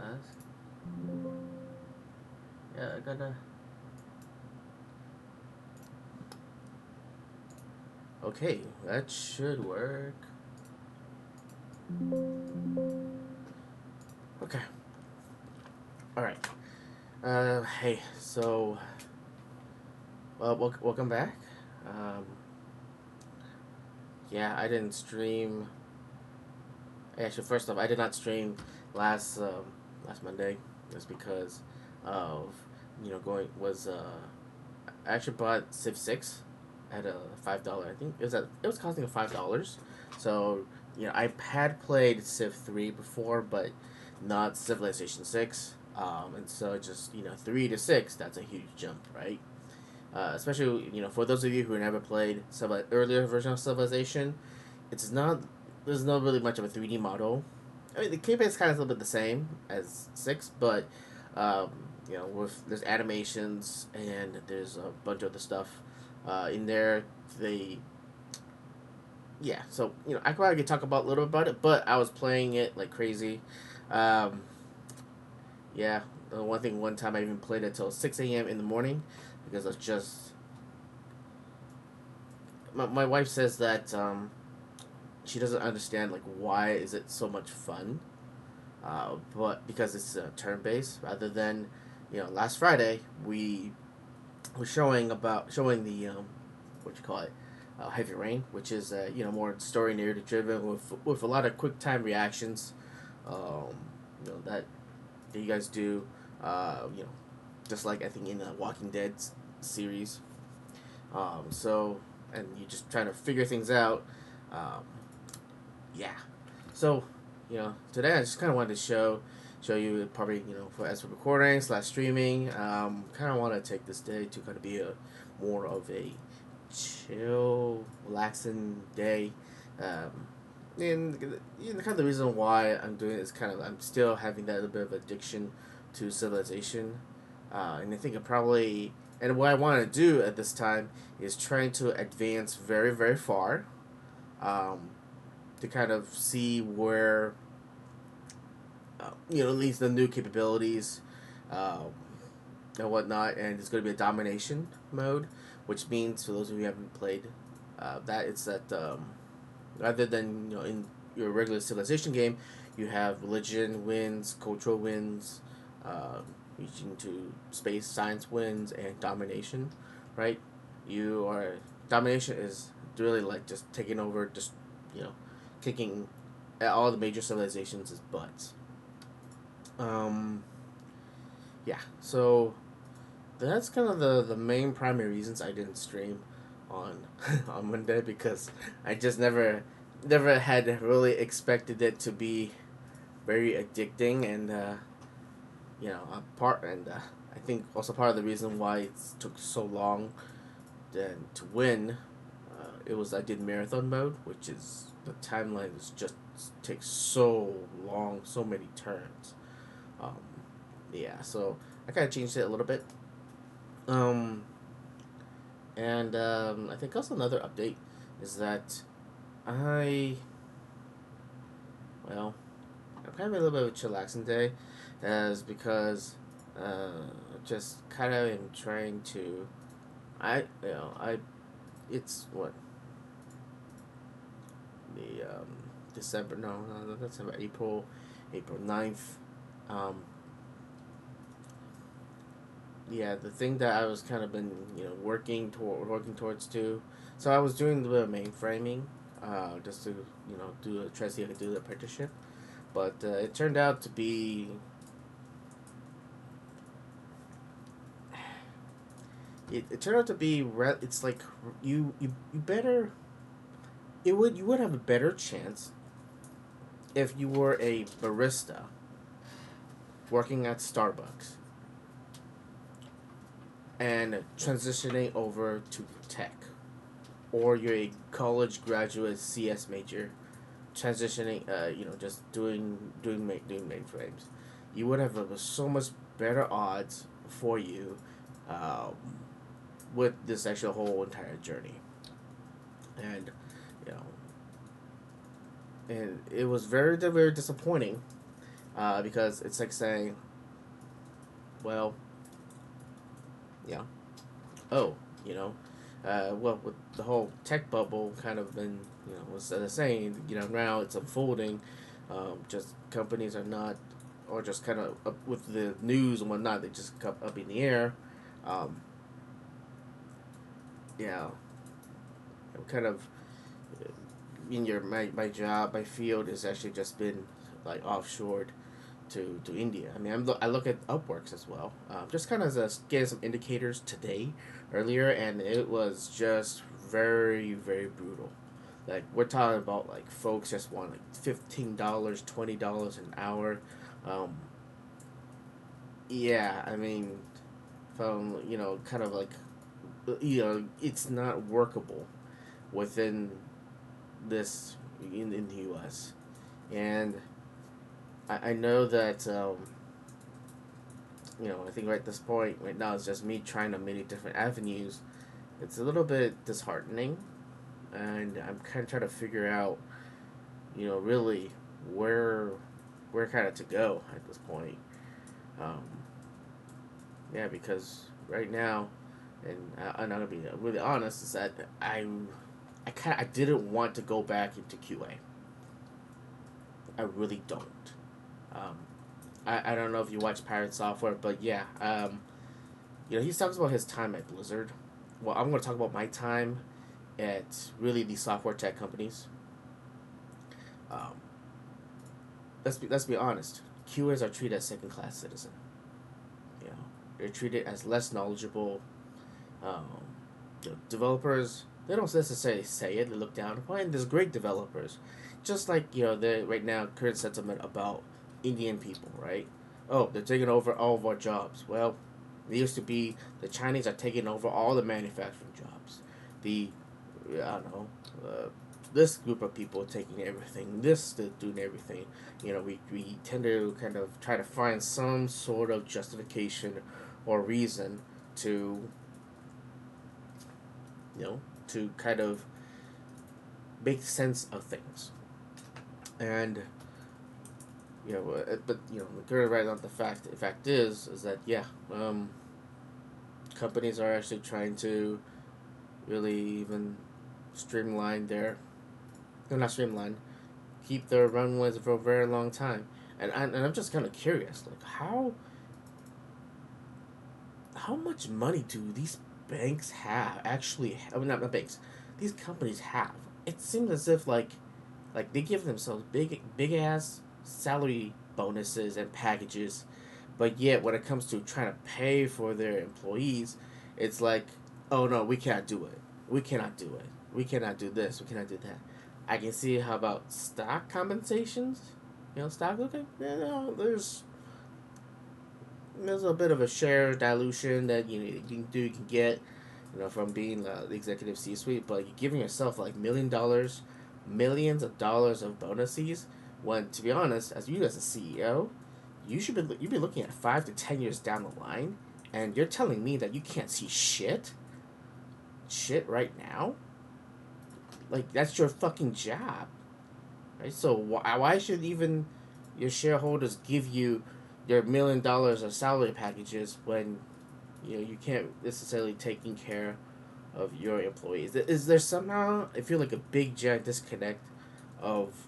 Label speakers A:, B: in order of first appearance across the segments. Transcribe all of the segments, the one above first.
A: fast. Yeah, I gotta. Okay, that should work. Okay. All right. Hey. So, welcome back. Um, yeah, I didn't stream. Actually, first off, I did not stream last Monday. Just because of going was I actually bought Civ 6 at a $5. I think it was costing $5. So I had played Civ 3 before, but not Civilization 6. And so just 3 to 6, that's a huge jump, right? Especially for those of you who never played some earlier version of Civilization, it's not there's not really much of a 3D model. I mean, the gameplay is kind of a little bit the same as 6, but um, with there's animations and there's a bunch of other stuff in there. They Yeah, so I could probably talk about a little bit about it, but I was playing it like crazy. Um, yeah, one time I even played it till 6 a.m. in the morning because it's just my wife says that she doesn't understand like why is it so much fun, but because it's turn based rather than last Friday we were showing the what you call it, Heavy Rain, which is more story narrative driven with a lot of quick time reactions, um, that you guys do, just like I think in the Walking Dead series. So and you just trying to figure things out. Um, yeah. So today I just kind of wanted to show you probably as for recording slash streaming. Kind of want to take this day to kind of be a more of a chill, relaxing day. Um, and kind of the reason why I'm doing it is kind of I'm still having that little bit of addiction to Civilization, and I think it probably and what I want to do at this time is trying to advance very very far, um, to kind of see where at least the new capabilities, um, and whatnot, and it's going to be a domination mode, which means for those of you who haven't played, that it's that rather than in your regular civilization game, you have religion wins, cultural wins, reaching to space science wins, and domination, right? You are Domination is really like just taking over, just you know, kicking at all the major civilizations' butts. Um, yeah, so that's kind of the main primary reasons I didn't stream on on Monday because I just never had really expected it to be very addicting and a part and I think also part of the reason why it took so long then to win, it was I did marathon mode, which is the timeline is just takes so long, so many turns. um, yeah, so I kind of changed it a little bit. um, and I think also another update is that I well I'm kind of a little bit of a chillaxing day, as because just kind of am trying to I it's what the December, no, not December, April 9th. um yeah, the thing that I was kind of been working towards too. So I was doing the bit of mainframing, just to try to see if I could do the apprenticeship, but it turned out to be it turned out to be it's like you better you would have a better chance if you were a barista working at Starbucks and transitioning over to tech, or you're a college graduate CS major transitioning, just doing mainframes. You would have so much better odds for you, um, with this actual whole entire journey, and you know, and it was very very disappointing, because it's like saying, well, yeah, oh, you know, well, with the whole tech bubble kind of been, was saying, now it's unfolding. Just companies are not, or just kind of up with the news and whatnot, they just come up in the air. Um, yeah, I'm kind of in my job, my field has actually just been like offshored to India. I mean, I look at Upworks as well, just kind of as getting some indicators today, earlier, and it was just very very brutal. Like we're talking about like folks just want like $15, $20 an hour. Um, yeah, I mean, from kind of like it's not workable within this in the U.S. and I know that I think right at this point right now it's just me trying to many different avenues. It's a little bit disheartening, and I'm kind of trying to figure out really where kind of to go at this point. Um, yeah, because right now, and I'm gonna be really honest, is that I didn't want to go back into QA. I really don't. Um, I don't know if you watch Pirate Software, but yeah, he talks about his time at Blizzard. Well, I'm going to talk about my time at really the software tech companies. Um, let's be honest. QAs are treated as second class citizen. You know, they're treated as less knowledgeable. Um, developers, they don't necessarily say it. They look down upon. And there's great developers, just like the right now current sentiment about Indian people, right? Oh, they're taking over all of our jobs. Well, it used to be the Chinese are taking over all the manufacturing jobs. The I don't know. This group of people taking everything. This doing everything. We tend to kind of try to find some sort of justification or reason to to kind of make sense of things. And but the good right on the fact is that yeah, companies are actually trying to really even streamline they're not streamline, keep their runways for a very long time. And I'm just kind of curious, like how much money do these banks have actually? I mean, not banks. These companies have. It seems as if like they give themselves big ass salary bonuses and packages, but yet when it comes to trying to pay for their employees, it's like, oh no, we can't do it. We cannot do it. We cannot do this. We cannot do that. I can see how about stock compensations. Stock. Okay, there's a bit of a share dilution that you can get from being the executive C-suite, but you're giving yourself like $1 million, millions of dollars of bonuses. When to be honest, as you as a CEO, you'd be looking at 5 to 10 years down the line, and you're telling me that you can't see shit right now. Like that's your fucking job, right? So why should even your shareholders give you your $1 million of salary packages when you can't necessarily taking care of your employees? Is there somehow I feel like a big giant disconnect of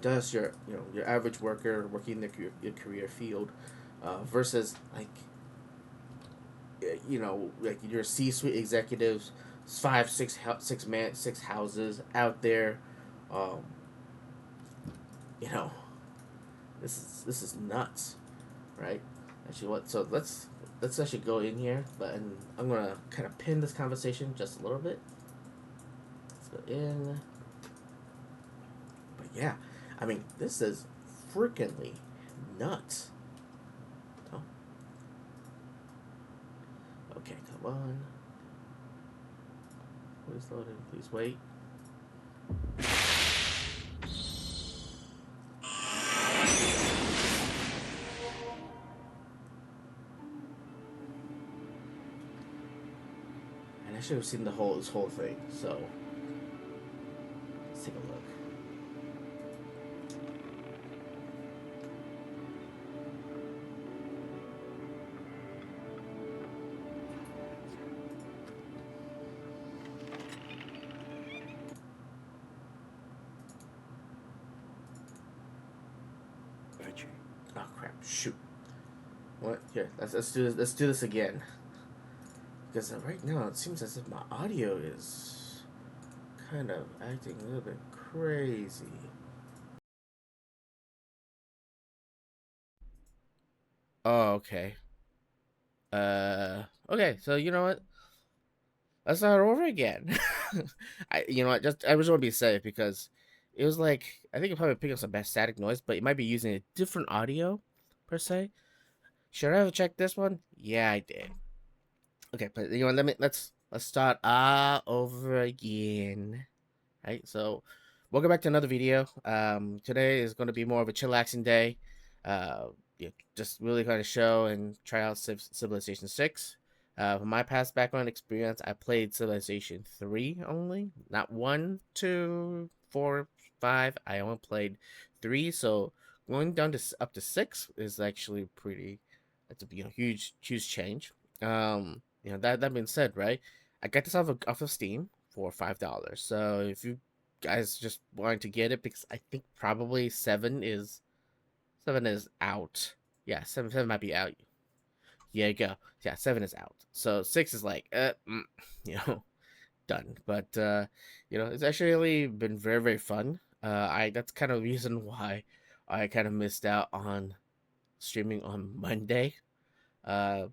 A: does your average worker working in your career field versus like like your C-suite executives, five six houses out there, um, you know this is nuts, right? Actually, what? So let's actually go in here, and I'm gonna kind of pin this conversation just a little bit. Let's go in. But yeah, I mean, this is freakingly nuts. Oh, okay, come on. Please load in. Please wait. And I should have seen this whole thing. So let's take a look. Shoot. What? Here, let's do this. Let's do this again. Because right now it seems as if my audio is kind of acting a little bit crazy. Oh, okay. Okay. So you know what? Let's start over again. You know what? I just want to be safe because it was like I think it probably picked up some bad static noise, but it might be using a different audio per se. Should I have checked this one? Yeah, I did. Okay, but you know what? Let's start over again. Right, so welcome back to another video. Today is going to be more of a chillaxing day. Yeah, just really kind of show and try out Civilization 6. From my past background experience, I played Civilization 3 only, not 1, 2, 4, 5. I only played 3, so going down to up to 6 is actually pretty. That's a huge change. That being said, right? I got this off of Steam for $5. So if you guys just wanted to get it, because I think probably seven is out. Yeah, seven might be out. Yeah, you go. Yeah, 7 is out. So 6 is like, you know, done. But it's actually been very fun. I That's kind of the reason why I kind of missed out on streaming on Monday. Uh,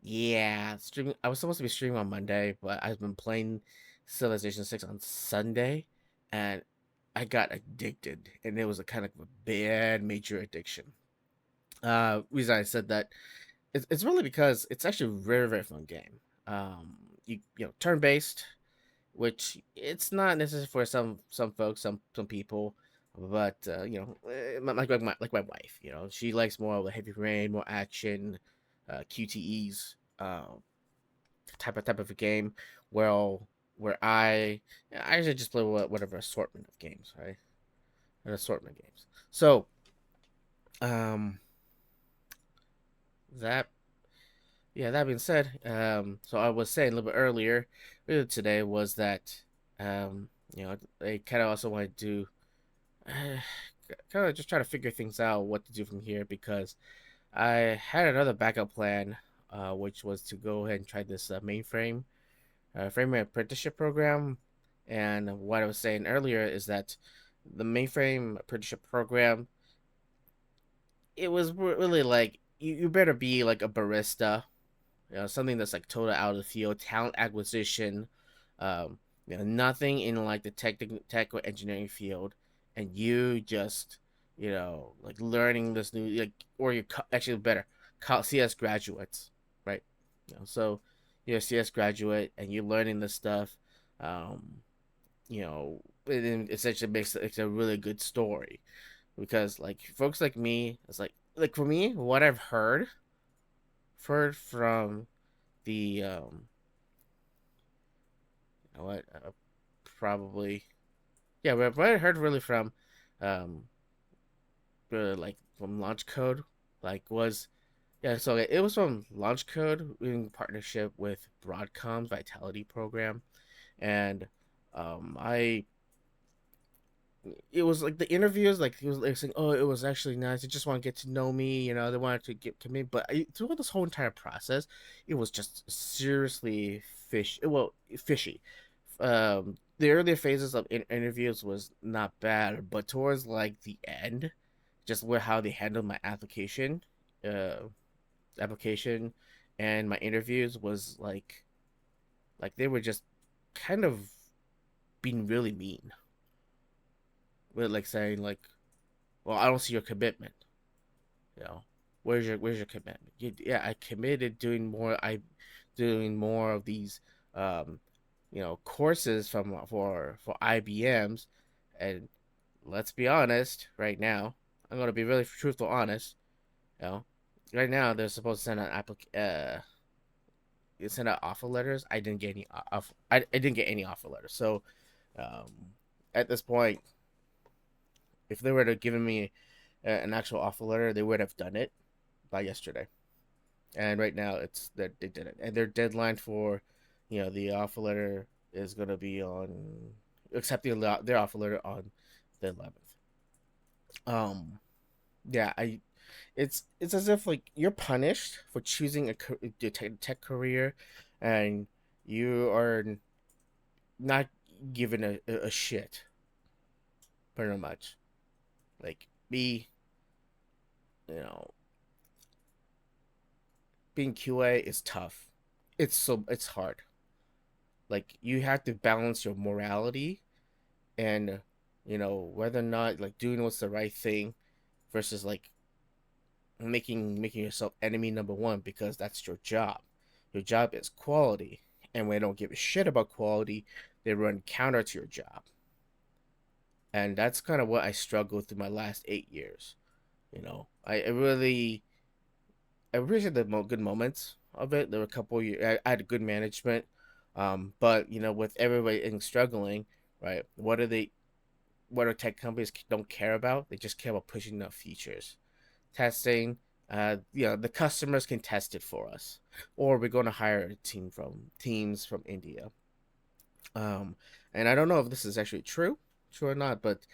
A: Yeah, streaming. I was supposed to be streaming on Monday, but I've been playing Civilization 6 on Sunday, and I got addicted, and it was a kind of a bad major addiction. Reason I said that it's really because it's actually a very fun game. Turn based, which it's not necessary for some folks, some people, but like my wife, she likes more of a heavy rain, more action, QTEs. Type of a game where where I usually just play whatever assortment of games, right? An assortment of games. So um that that being said, so I was saying a little bit earlier today was that I kind of also want to do kind of just try to figure things out what to do from here because I had another backup plan, which was to go ahead and try this mainframe framework apprenticeship program. And what I was saying earlier is that the mainframe apprenticeship program, it was really like you better be like a barista, something that's like total out of the field, talent acquisition, nothing in like the tech or engineering field, and you just like learning this new like or you actually better CS graduates, right? So you're a CS graduate and you're learning this stuff. Um, it essentially makes it's a really good story because like folks like me, it's like for me, what I've heard from the what probably yeah, what I heard really from um like from Launch Code like was yeah, so it was from Launch Code in partnership with Broadcom's Vitality program, and I it was like the interviews, like he was like saying, "Oh, it was actually nice. They just want to get to know me, they wanted to get to me." But throughout this whole entire process, it was just seriously fishy. The earlier phases of interviews was not bad, but towards like the end, just where how they handled my uh, application, and my interviews was like they were just kind of being really mean, with like saying like, "Well, I don't see your commitment." You know, where's your commitment? Yeah, I committed doing more of these um courses for IBMs, and let's be honest, right now, I'm gonna be really truthful honest, you know, right now they're supposed to send out offer letters. I didn't get any I didn't get any offer letters. So um at this point, if they were to give me an actual offer letter, they would have done it by yesterday. And right now it's that they did it, and their deadline for the offer letter is going to be on accepting their offer letter on the 11th. um yeah, It's as if like you're punished for choosing a tech career, and you are not given a shit pretty much. Like me, you know, being QA is tough. It's hard. Like you have to balance your morality and whether or not like doing what's the right thing versus like making yourself enemy number one because that's your job. Your job is quality, and when they don't give a shit about quality, they run counter to your job. And that's kind of what I struggled through my last 8 years. I really I appreciate the good moments of it. There were a couple of years I had good management, but with everybody struggling, right? What are tech companies don't care about? They just care about pushing out features, testing. The customers can test it for us, or we're going to hire a teams from India. Um, and I don't know if this is actually true or not, but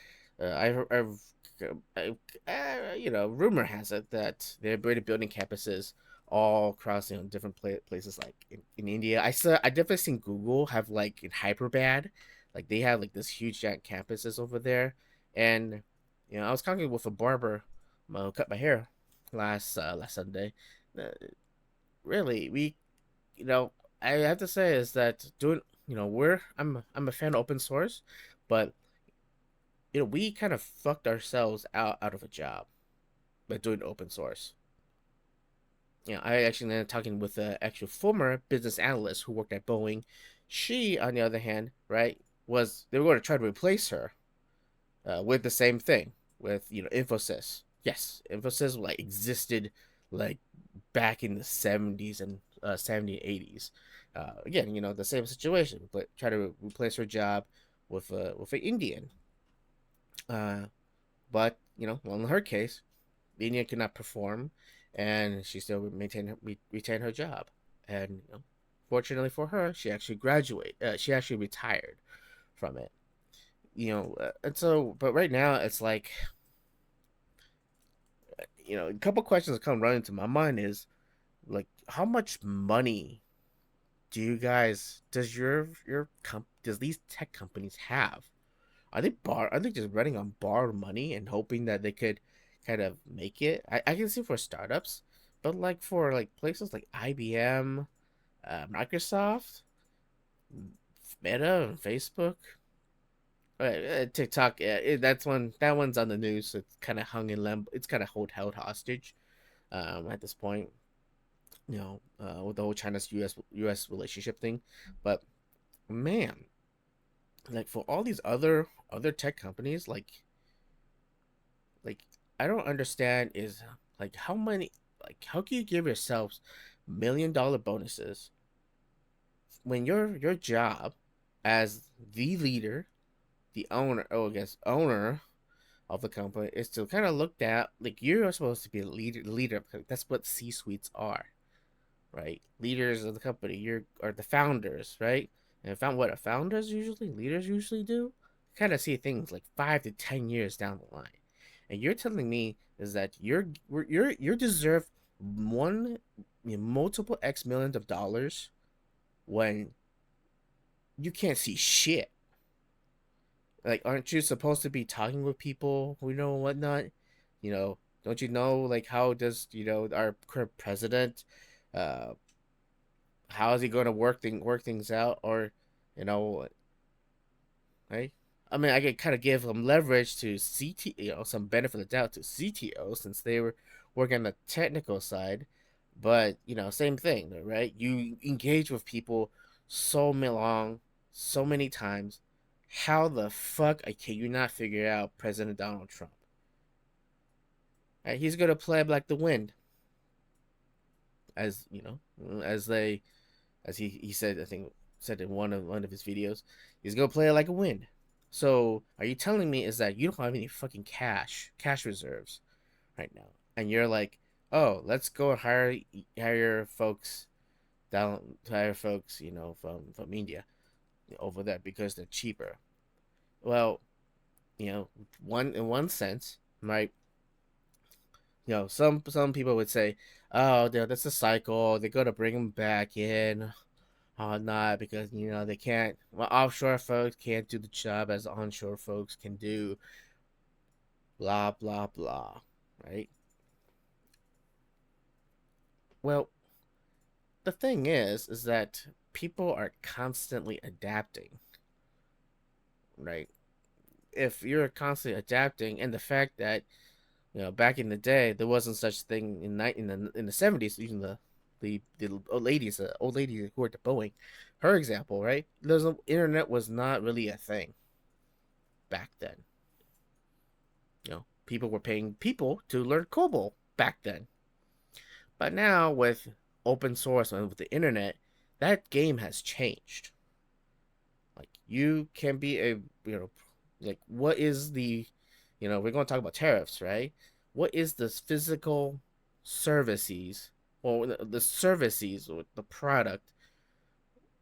A: rumor has it that they're already building campuses all across different places like in India. I definitely seen Google have like in Hyperbad, like they have like this huge giant campuses over there, and I was talking with a barber, who cut my hair last Sunday. Uh, Really, you know, I have to say is that doing, we're I'm a fan of open source, but we kind of fucked ourselves out of a job by doing open source. I actually ended up talking with an actual former business analyst who worked at Boeing. She, on the other hand, right, was they were going to try to replace her with the same thing with Infosys. Yes, Infosys like existed like back in the 70s and 70s 80s. Again, the same situation, but try to replace her job with an Indian. Uh, but well, in her case, the Indian could not perform, and she still retain her job. And fortunately for her, she actually graduated. She actually retired from it. And so, but right now it's like a couple questions that come running to my mind is like, how much money does these tech companies have? Are they just running on borrowed money and hoping that they could kind of make it? I can see for startups, but like for like places like IBM, Microsoft, Meta, and Facebook, TikTok. Yeah, that one's on the news. So it's kind of hung in limbo. It's kind of held hostage at this point. With the whole China's US relationship thing, but man, like for all these other tech companies, like I don't understand is like how can you give yourselves $1 million bonuses when your job as the leader, the owner, I guess owner of the company is to kind of look at like you're supposed to be a leader. That's what C suites are, right? Leaders of the company. You are the founders, right? And found what a founders usually leaders usually do. Kind of see things like 5 to 10 years down the line, and you're telling me is that you deserve one multiple X millions of dollars when you can't see shit. Like, aren't you supposed to be talking with people who know and whatnot? Don't you know like how does our current president uh how is he going to work things out, or you know right? I mean, I could kind of give them leverage to some benefit of the doubt to CTO since they were working on the technical side, but same thing, right? You engage with people long, so many times. How the fuck can you not figure out President Donald Trump? Right? He's gonna play like the wind, as as they as he said, I think said in one of his videos, he's gonna play it like a wind. So are you telling me is that you don't have any fucking cash reserves right now, and you're like, oh, let's go and hire folks hire folks from India over there because they're cheaper. Well, one in one sense, right? some people would say, oh, that's a cycle. They're gonna bring them back in, or not, because they can't. Well, offshore folks can't do the job as onshore folks can do. Blah blah blah. Right. Well, the thing is that people are constantly adapting. Right. If you're constantly adapting, and the fact that back in the day there wasn't such thing in the 70s, using the old lady who worked at Boeing, her example, right? Internet was not really a thing back then. People were paying people to learn COBOL back then, but now with open source and with the internet, that game has changed. Like, you can be a like, what is the we're going to talk about tariffs, right? What is the physical services, or the services, or the product,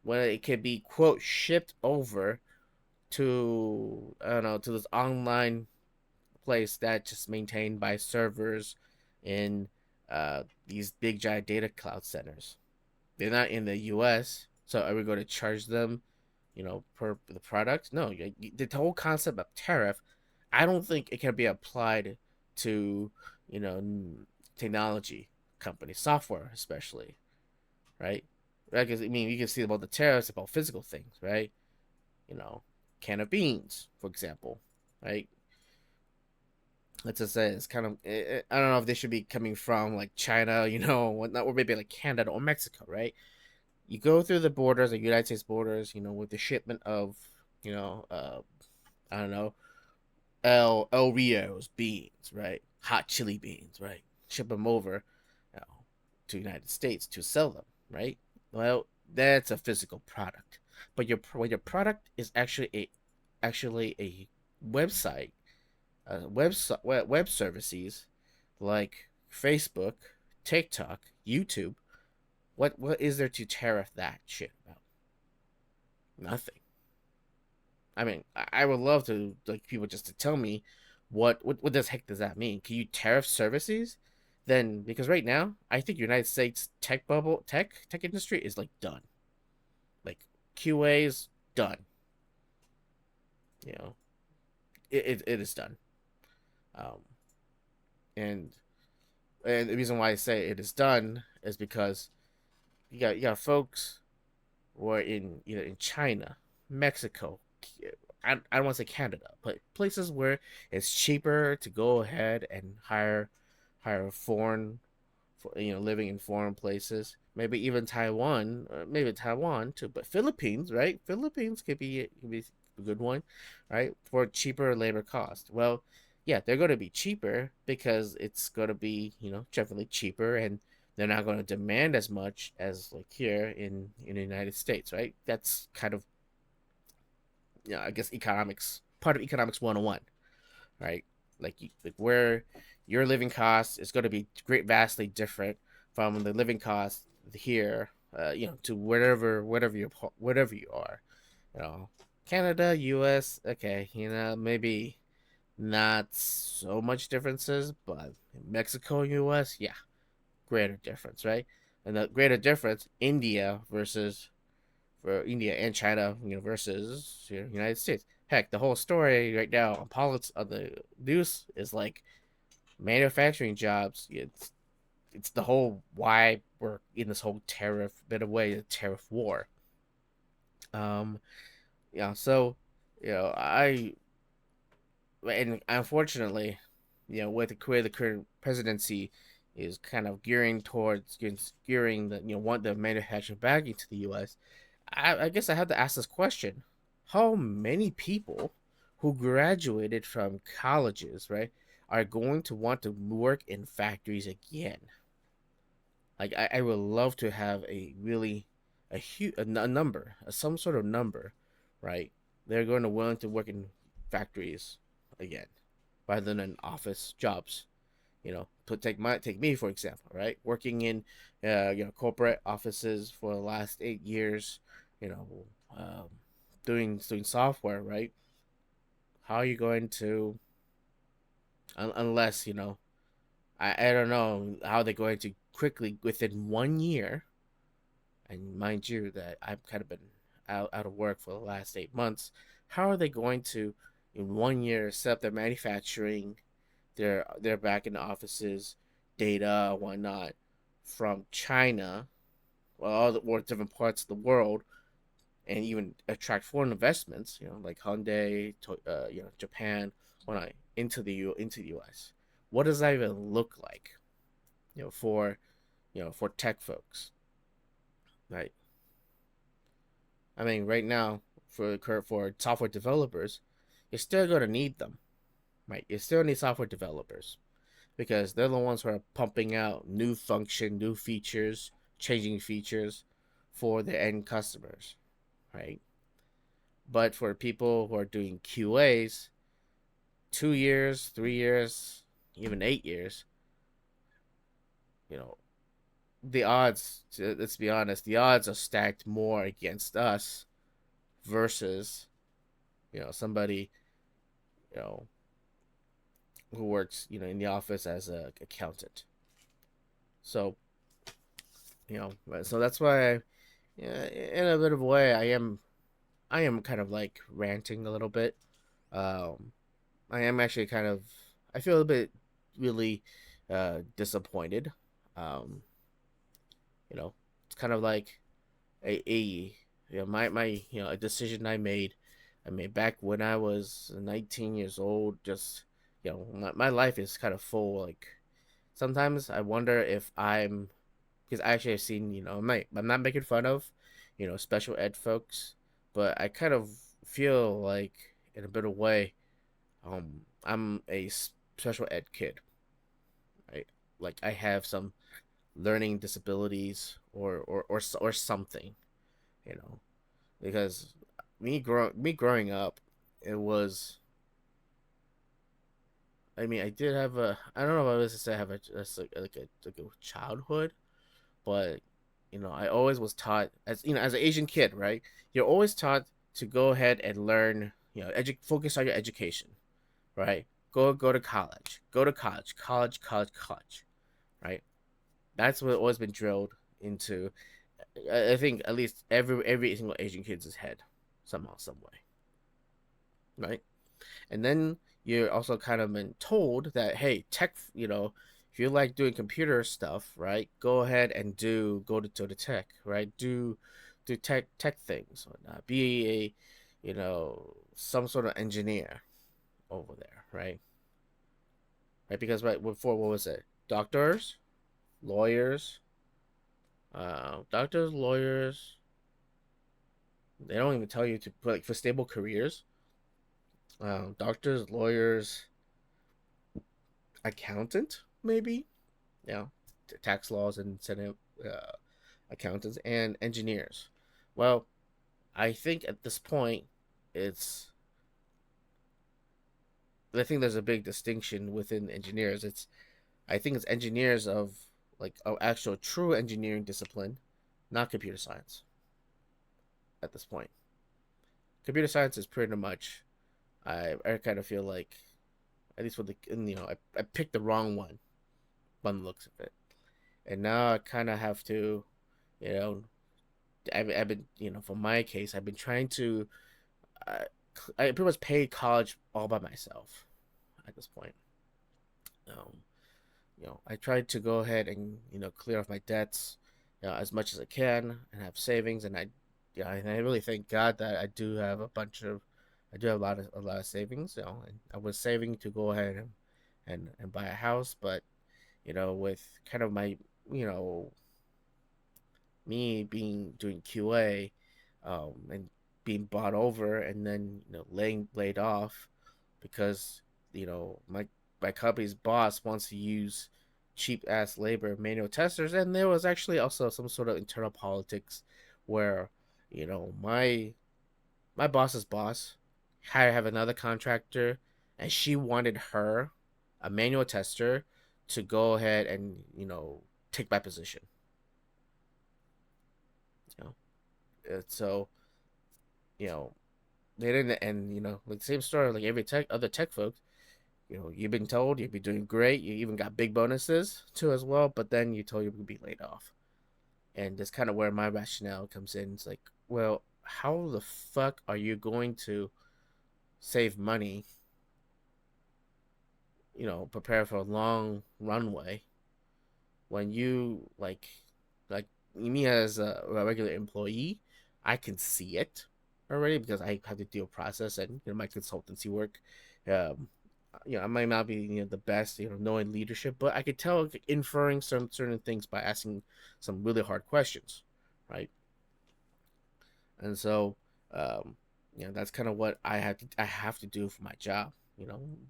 A: when it can be, quote, shipped over to, I don't know, to this online place that's just maintained by servers in these big giant data cloud centers? They're not in the US, so are we going to charge them per the product? No. The whole concept of tariff, I don't think it can be applied to you know technology companies, software especially, right? Because I mean, you can see about the tariffs about physical things, right? you know can of beans, for example, right? Let's just say it's kind of, I don't know if they should be coming from like China, whatnot, or maybe like Canada or Mexico, right? You go through the borders, the United States borders, with the shipment of, you know, uh, I don't know, El Rio's beans, right? Hot chili beans, right? Ship them over, you know, to the United States to sell them, right? Well, that's a physical product, but your product is actually a website, web services like Facebook, TikTok, YouTube. What is there to tariff that shit about? Nothing. I mean, I would love to, like, people just to tell me what the heck does that mean? Can you tariff services? Then, because right now I think United States tech industry is like done. Like, QA is done. You know, it is done. Um, and the reason why I say it is done is because you got folks who are in in China, Mexico. I don't want to say Canada, but places where it's cheaper to go ahead and hire foreign, living in foreign places. Maybe even Taiwan, maybe Taiwan too, but Philippines, right? Philippines could be a good one, right? For cheaper labor cost. Well, yeah, they're going to be cheaper because it's going to be, generally cheaper, and they're not going to demand as much as like here in the United States, right? That's kind of, I guess, economics, part of economics 101, right? Like where your living cost is going to be vastly different from the living cost here, to wherever you are, you know. Canada, U.S., okay, maybe not so much differences, but Mexico, U.S., yeah, greater difference, right? And the greater difference, India versus for India and China, versus United States. Heck, the whole story right now on politics on the news is like manufacturing jobs. It's the whole why we're in this whole tariff bit of way, the tariff war. Um, yeah. So, I and unfortunately, with the current presidency is kind of gearing the want the manufacturing back into the U.S. I guess I have to ask this question: how many people who graduated from colleges, right, are going to want to work in factories again? Like, I would love to have a number, some sort of number, right? They're going to willing to work in factories again, rather than office jobs. Take me for example, right? Working in corporate offices for the last 8 years, you know, um, doing software, right? How are you going to, unless I don't know how they're going to quickly within 1 year. And mind you, that I've kind of been out of work for the last 8 months. How are they going to, in 1 year, set up their manufacturing, their back in the offices, data, whatnot, from China, well, all the or different parts of the world, and even attract foreign investments, like Hyundai, Japan, whatnot, into the U.S. What does that even look like, for for tech folks, right? I mean, right now, for software developers, you're still gonna need them, right? You still need software developers because they're the ones who are pumping out new features, changing features for the end customers, right? But for people who are doing QAs, 2 years, 3 years, even 8 years, you know, the odds. Let's be honest, the odds are stacked more against us versus somebody you know who works in the office as a accountant. So so that's why in a bit of a way I am kind of like ranting a little bit. um I am actually kind of, I feel a bit really disappointed. um it's kind of like a my a decision I made back when I was 19 years old. Just my life is kind of full. Like, sometimes I wonder if I'm, because I actually have seen, I'm not making fun of special ed folks, but I kind of feel like in a bit of way, I'm a special ed kid, right? Like, I have some learning disabilities or something, you know because me growing up, it was, I mean, I did have a, I don't know if I was to say I have like a childhood, but I always was taught, as an Asian kid, right? You're always taught to go ahead and learn, focus on your education, right? Go to college, college, right? That's what always been drilled into. I think at least every single Asian kid's head, somehow, some way, right? And then you're also kind of been told that, hey, tech, if you like doing computer stuff, right, go ahead and go to the tech, right? Do tech things, whatnot. Be a, some sort of engineer over there, right? Right, because right before, what was it? Doctors, lawyers, doctors, lawyers. They don't even tell you to put, like, for stable careers. Doctors, lawyers, accountant, maybe. Yeah, tax laws and senate, uh, accountants and engineers. Well, I think at this point, it's I think there's a big distinction within engineers. I think it's engineers of, like, actual true engineering discipline, not computer science. At this point, computer science is pretty much, I kind of feel like, at least with the, I picked the wrong one by the looks of it, and now I kind of have to, you know I've been, for my case, I've been trying to, I, I pretty much paid college all by myself at this point. Um, I tried to go ahead and clear off my debts, as much as I can, and have savings. And I really thank God that I do have a lot of savings. And I was saving to go ahead and buy a house, but with kind of my, you know me being doing QA, and being bought over, and then laid off because my company's boss wants to use cheap ass labor manual testers. And there was actually also some sort of internal politics where my boss's boss had to have another contractor, and she wanted her, a manual tester, to go ahead and take my position. you know so you know they didn't. And like, same story, like every other tech folks, you've been told you'd be doing great. You even got big bonuses too as well. But then you told you would be laid off, and that's kind of where my rationale comes in. It's like, well, how the fuck are you going to save money? Prepare for a long runway when you like me as a regular employee, I can see it already because I have to deal process and my consultancy work. Um, I might not be the best knowing leadership, but I could tell inferring some certain things by asking some really hard questions, right? And so that's kind of what I have to do for my job.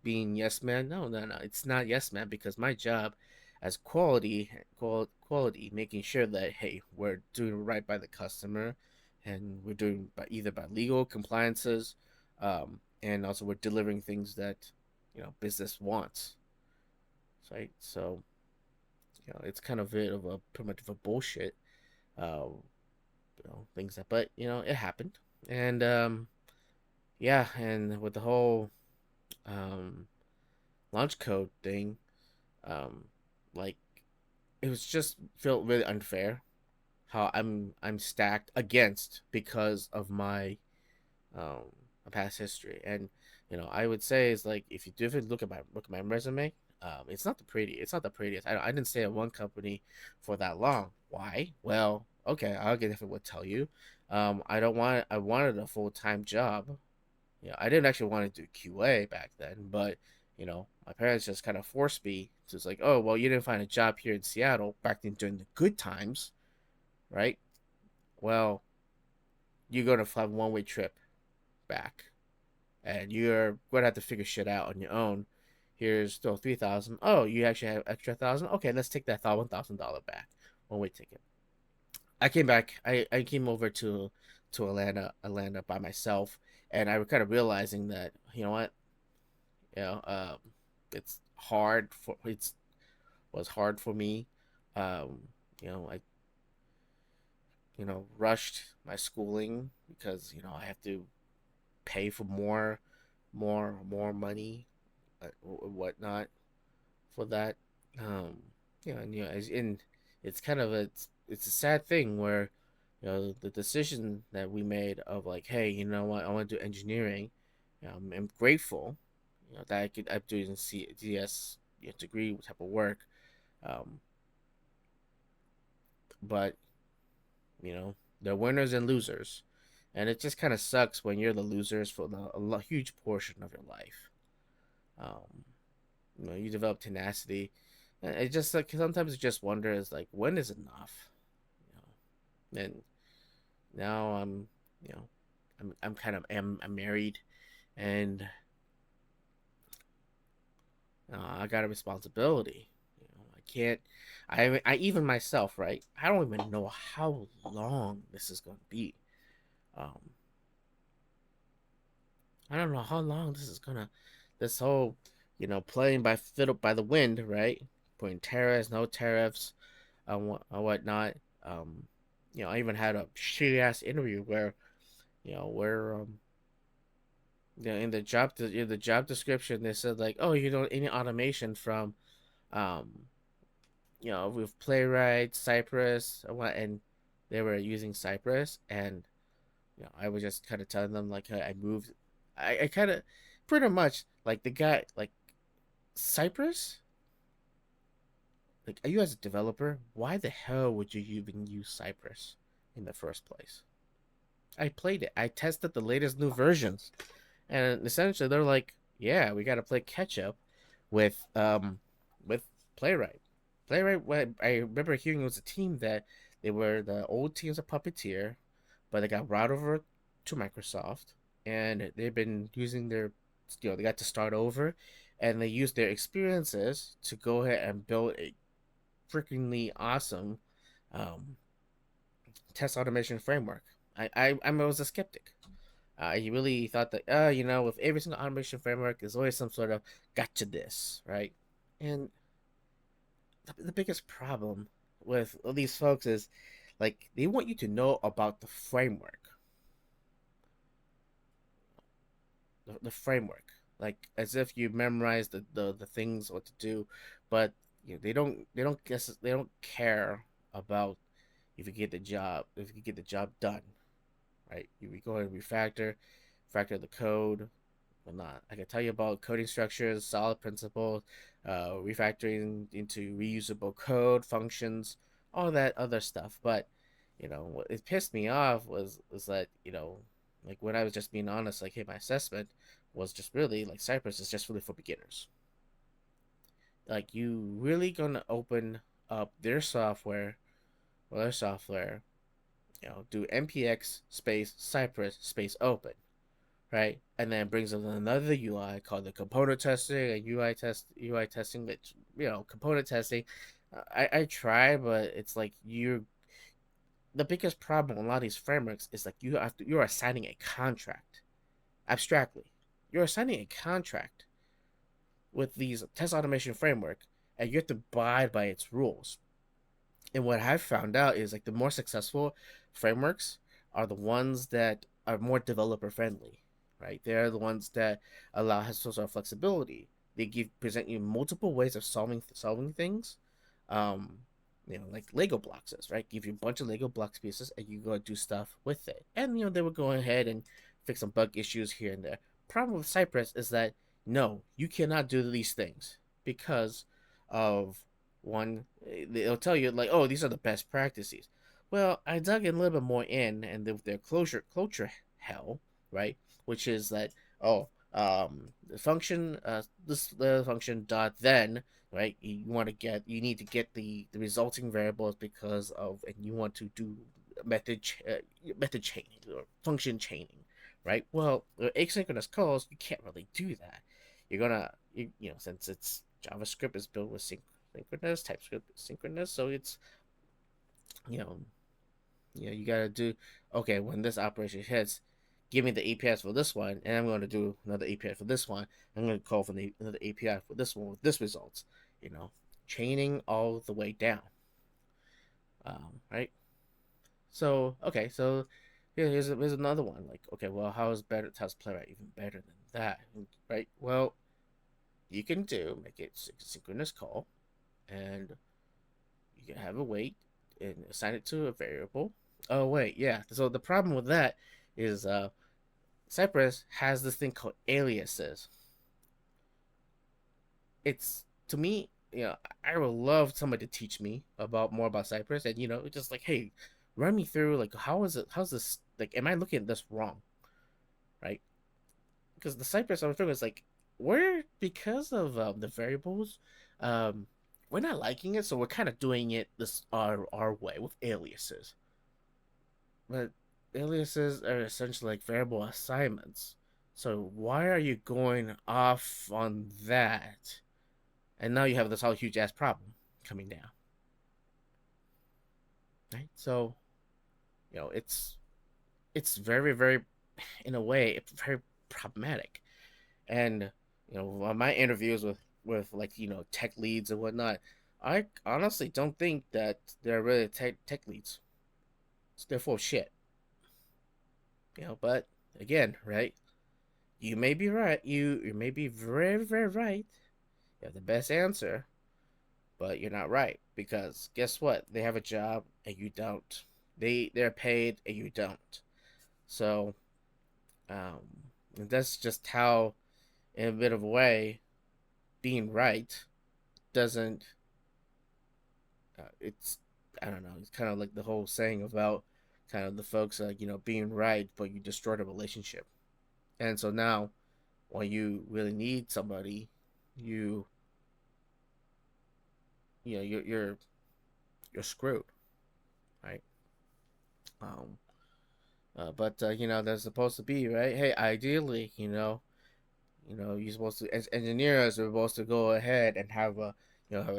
A: Being yes man, no, no, no, it's not yes man, because my job as quality, making sure that, hey, we're doing right by the customer, and we're doing either by legal compliances, and also we're delivering things that business wants, right? So it's kind of a bit of a primitive of bullshit, uh, things that, but it happened. And yeah, and with the whole um launch code thing, um like, it was just felt really unfair how I'm stacked against because of um past history. And I would say, is like, if you do look at my resume, it's not the prettiest. I didn't stay at one company for that long. Why? Well, okay, I'll get if it would tell you. I wanted a full-time job. I didn't actually want to do QA back then, but my parents just kind of forced me to. It's like, oh well, you didn't find a job here in Seattle back then during the good times, right? Well, you're gonna fly one-way trip back, and you're gonna have to figure shit out on your own. Here's still 3,000. Oh, you actually have extra 1,000. Okay, let's take that $1,000 back, one-way ticket. I came back. I came over to Atlanta by myself, and I was kind of realizing that, what, you know um it's hard for it's was hard for me. I rushed my schooling because I have to pay for more money, whatnot, for that. And as in, it's kind of it's a sad thing where the decision that we made of, like, hey, you know what, I want to do engineering. I'm grateful that I'm doing CS degree type of work. um, but there are winners and losers, and it just kind of sucks when you're the losers for huge portion of your life. um, you develop tenacity. It just, like, sometimes you just wonder, is like, when is enough? And now you know I'm kind of am I'm married, and I got a responsibility. I can't. I even myself, right? I don't even know how long this is going to be. Um, I don't know how long this is gonna. This whole, playing by fiddle by the wind, right? Putting tariffs, no tariffs, whatnot. I even had a shitty ass interview where in the job description they said, like, oh, any automation from um with Playwright, Cypress, and they were using Cypress. And I was just kind of telling them, like, I moved. I kind of, pretty much, like, the guy, like, Cypress. Like, are you, as a developer, why the hell would you even use Cypress in the first place? I played it. I tested the latest new versions, and essentially they're like, yeah, we got to play catch up with with Playwright. Playwright. I remember hearing it was a team that they were the old teams of Puppeteer, but they got brought over to Microsoft, and they've been using they got to start over, and they used their experiences to go ahead and build a freakingly awesome um, test automation framework. I was a skeptic. He really thought that, with every single automation framework, there's always some sort of gotcha this, right? And the biggest problem with all these folks is, like, they want you to know about the framework. The framework. like as if you memorize the things what to do, but they don't care about if you get the job done, right? You go and refactor the code, whatnot. I can tell you about coding structures, solid principles, refactoring into reusable code, functions, all that other stuff. But what it pissed me off was that like when I was just being honest, like, hey, my assessment was just really like Cypress is just really for beginners. Like, you really gonna open up their software, do npx space Cypress space open, right? And then it brings up another UI called the component testing and UI testing. Which component testing, I try, but it's like the biggest problem with a lot of these frameworks is like you're assigning a contract abstractly. You're assigning a contract with these test automation framework, and you have to abide by its rules. And what I've found out is like the more successful frameworks are the ones that are more developer friendly, right? They're the ones that allow has sort of flexibility. They present you multiple ways of solving things. Um, like Lego blocks is, right? Give you a bunch of Lego blocks pieces and you go do stuff with it. And they would go ahead and fix some bug issues here and there. Problem with Cypress is that no, you cannot do these things because of one. They'll tell you like, oh, these are the best practices. Well, I dug in a little bit more in, and their closure hell, right? Which is that, oh, the function this the function dot then, right? You need to get the resulting variables because of, and you want to do method chaining or function chaining, right? Well, asynchronous calls, you can't really do that. You're gonna since it's JavaScript is built with synchronous, TypeScript is synchronous, so it's you know you gotta do, okay, when this operation hits, give me the APIs for this one, and I'm going to do another API for this one. I'm going to call for another API for this one with this results. You know, chaining all the way down. Right. So okay, so here's another one. Like, okay, well, how's Playwright even better than that? Right. Well, you can make it synchronous call, and you can have a wait and assign it to a variable. Oh wait, yeah. So the problem with that is Cypress has this thing called aliases. It's, to me, I would love somebody to teach me about more about Cypress, and just like, hey, run me through like how's this, like, am I looking at this wrong, right? Because the Cypress I'm referring is like, we're, because of the variables, um, we're not liking it, so we're kind of doing it this our way with aliases. But aliases are essentially like variable assignments. So why are you going off on that? And now you have this whole huge ass problem coming down. Right? So, it's very, very, in a way, it's very problematic. And on my interviews with like tech leads and whatnot, I honestly don't think that they're really tech leads. They're full of shit. But again, right? You may be right. You may be very, very right. You have the best answer, but you're not right, because guess what? They have a job and you don't. They're paid and you don't. So that's just how, in a bit of a way, being right doesn't. It's, I don't know. It's kind of like the whole saying about kind of the folks being right, but you destroy the relationship. And so now, when you really need somebody, you you know you're screwed, right? Um, but there's supposed to be, right. Hey, ideally, you're supposed to, as engineers, are supposed to go ahead and have a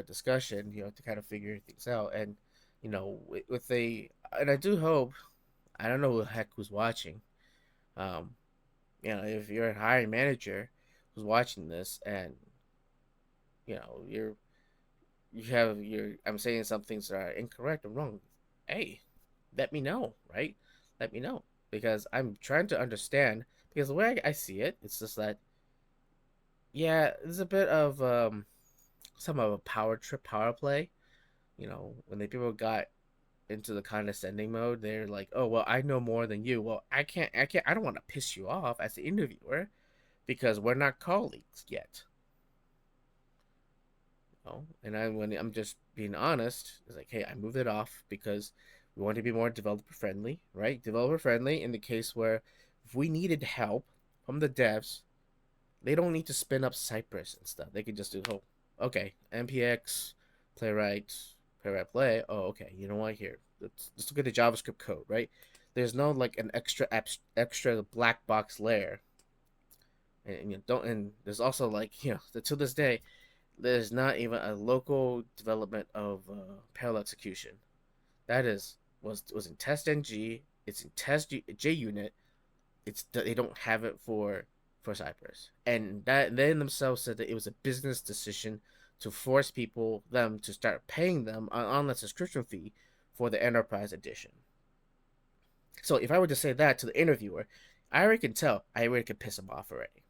A: discussion, to kind of figure things out. And with a, and I do hope, I don't know who the heck who's watching. Um, if you're a hiring manager who's watching this, and I'm saying some things that are incorrect or wrong, hey, let me know, right? Let me know, because I'm trying to understand. Because the way I see it, it's just that Yeah, there's a bit of some of a power trip, power play. When the people got into the condescending mode, they're like, "Oh, well, I know more than you." Well, I don't want to piss you off as the interviewer because we're not colleagues yet. And when I'm just being honest, it's like, hey, I moved it off because we want to be more developer friendly, right? Developer friendly in the case where if we needed help from the devs, they don't need to spin up Cypress and stuff. They can just do, oh, okay, npx playwright playwright play. Oh, okay, you know what? Here, let's look at the JavaScript code, right? There's no like an extra black box layer, and you don't. And there's also like to this day, there's not even a local development of parallel execution. That was in testng. It's in test JUnit. They don't have it for Cypress, and that they themselves said that it was a business decision to force them to start paying them on the subscription fee for the enterprise edition. So if I were to say that to the interviewer, I already can tell I already could piss him off already.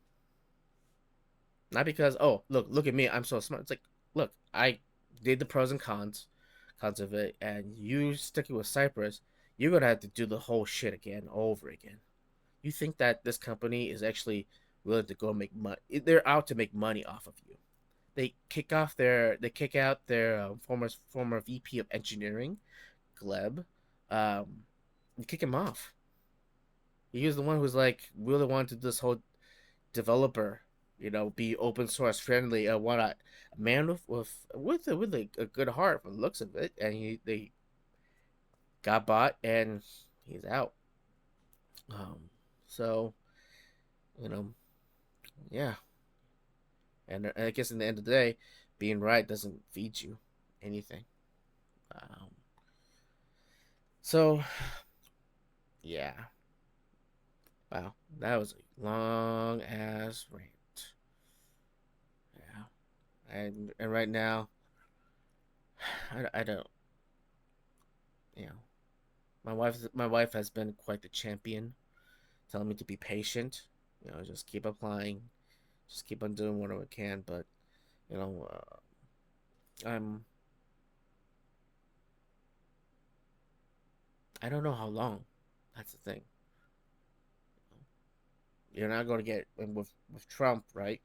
A: Not because, oh, look at me, I'm so smart. It's like, look, I did the pros and cons of it, and you sticking with Cypress, you're gonna have to do the whole shit again over again. You think that this company is actually willing to go make money? They're out to make money off of you. They kick out their former VP of engineering, Gleb. You kick him off. He was the one who's like really wanted to do this whole developer, be open source friendly and whatnot. A man with a good heart from the looks of it, and they got bought and he's out. Um, so you know, yeah, and I guess in the end of the day, being right doesn't feed you anything. Um, so yeah, wow, that was a long ass rant. Yeah, and right now, I don't, you know, my wife has been quite the champion, telling me to be patient. Just keep applying, just keep on doing whatever I can. But you know, I'm I don't know how long. That's the thing. You're not going to get with Trump, right?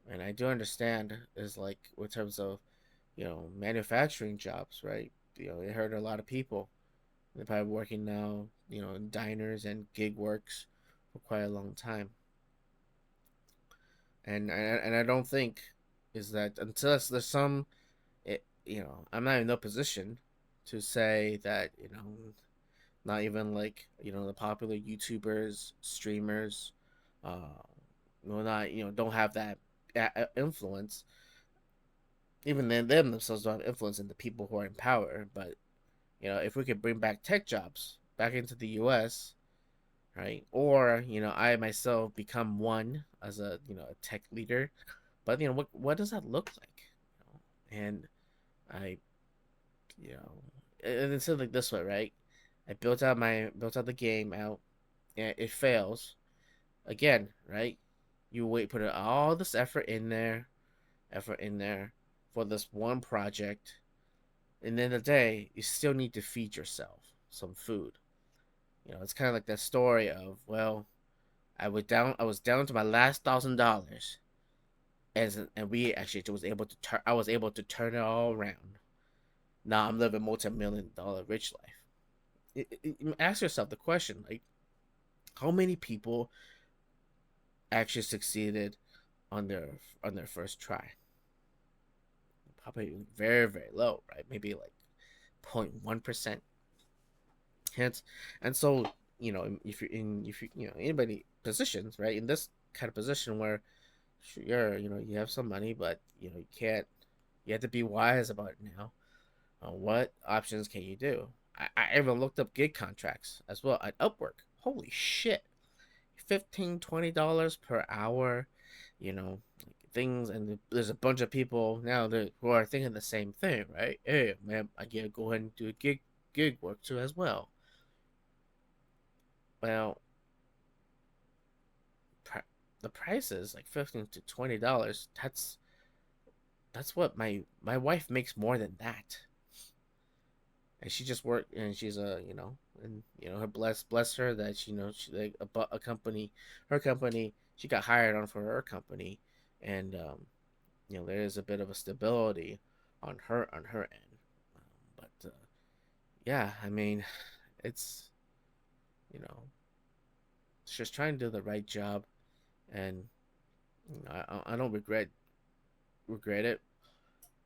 A: And I do understand is like in terms of manufacturing jobs, right? It hurt a lot of people. They're probably working now, in diners and gig works for quite a long time. And I don't think is that until there's some I'm not in no position to say that not even like the popular YouTubers, streamers, will not don't have that influence. Even then, them themselves don't have influence in the people who are in power. But if we could bring back tech jobs back into the U.S., right, or I myself become one as a tech leader, but what does that look like? And I and it's like this way, right? I built out the game out, and it fails again, right? You put all this effort in there for this one project, and then the day you still need to feed yourself some food. It's kind of like that story of, well, I was down to my last $1,000, and we actually was able to turn I was able to turn it all around. Now I'm living multi-million-dollar rich life. Ask yourself the question, like, how many people actually succeeded on their first try? Probably very, very low, right? Maybe like 0.1%. Hence, and so if you anybody positions, right, in this kind of position where you have some money, but you can't, you have to be wise about it now. What options can you do? I even looked up gig contracts as well at Upwork. Holy shit, $15-$20 per hour, things, and there's a bunch of people now who are thinking the same thing, right? Hey man, I gotta go ahead and do a gig work too as well. Well, the prices like $15 to $20. That's what my wife makes more than that, and she just worked, and she's a and her bless her that she like a company, her company, she got hired on for her company, and there is a bit of a stability on her end, but yeah, I mean, it's you know she's trying to do the right job, and I don't regret it,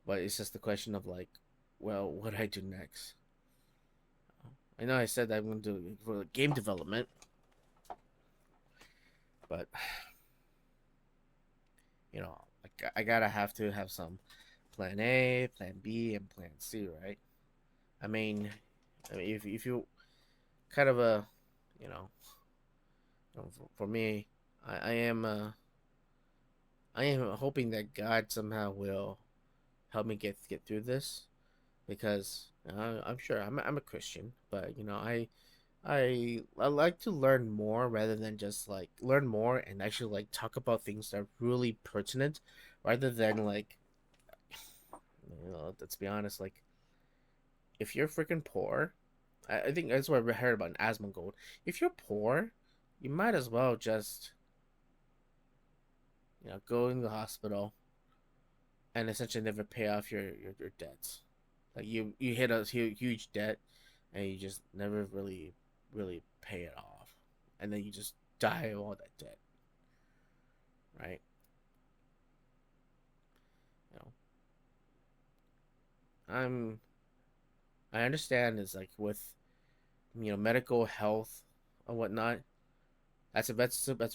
A: but it's just the question of like, well, what do I do next? I know I said that I'm going to do for game development, but I gotta have to have some plan A, plan B, and plan C, right? I mean, if you kind of a, you know, for me, I am hoping that God somehow will help me get through this, because I'm sure I'm a Christian, but I like to learn more rather than just like learn more and actually like talk about things that are really pertinent, rather than like let's be honest, like if you're freaking poor, I think that's what I heard about in Asmongold. If you're poor, you might as well just go in the hospital and essentially never pay off your debts. Like you hit a huge debt and you just never really pay it off, and then you just die of all that debt, right? You know, I'm I understand it's like with medical health and whatnot. That's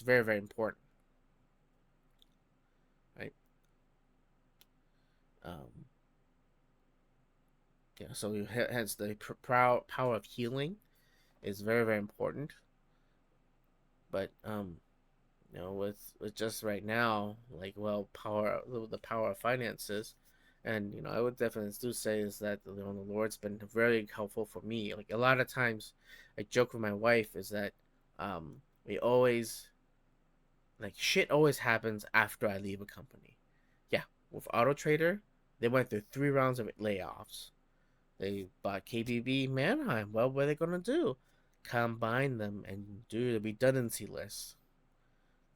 A: very important, right? Um, so hence the power of healing is very important. But with just right now, like, well, the power of finances, and I would definitely do say is that the Lord's been very helpful for me. Like a lot of times, I joke with my wife is that we always like shit always happens after I leave a company. Yeah, with Auto Trader, they went through 3 rounds of layoffs. They bought KBB Manheim. What were they gonna do? Combine them and do the redundancy list.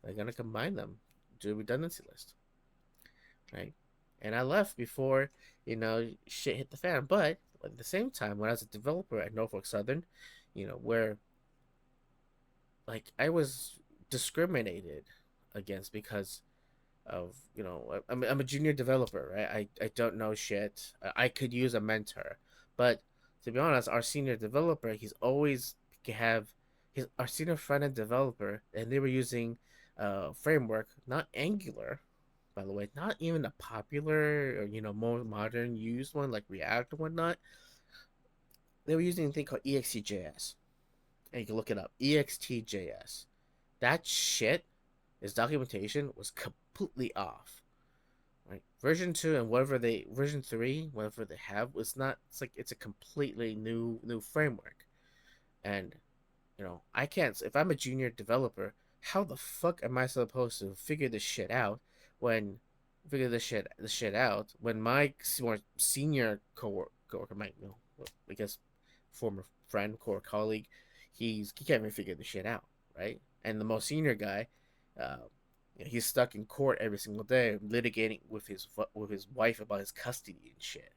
A: They're gonna combine them, do a redundancy list, right? And I left before shit hit the fan. But at the same time, when I was a developer at Norfolk Southern, where like I was discriminated against because of I'm a junior developer, right? I don't know shit. I could use a mentor, but to be honest, our senior developer, he's always have his our senior front end developer, and they were using framework, not Angular, by the way, not even a popular or more modern used one like React and whatnot. They were using a thing called EXTJS, and you can look it up. EXTJS. That shit, his documentation was completely off. Right, version 2 and version 3, whatever they have, was not. It's like it's a completely new framework, and I can't. If I'm a junior developer, how the fuck am I supposed to figure this shit out when when my more senior coworker, my I guess former friend, core colleague, he can't even figure the shit out, right? And the most senior guy, uh, he's stuck in court every single day litigating with his wife about his custody and shit.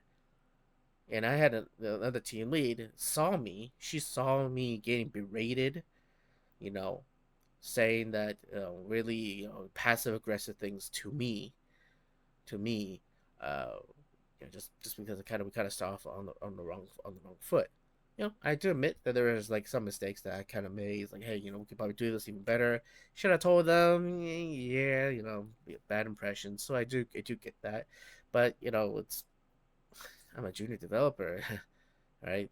A: And I had another team lead she saw me getting berated, you know, saying that really passive aggressive things to me, uh, just because we kind of start off on the wrong foot. I do admit that there was like some mistakes that I kind of made. It's like, hey, we could probably do this even better. Should I told them? Yeah, bad impression. So I do get that, but I'm a junior developer, right?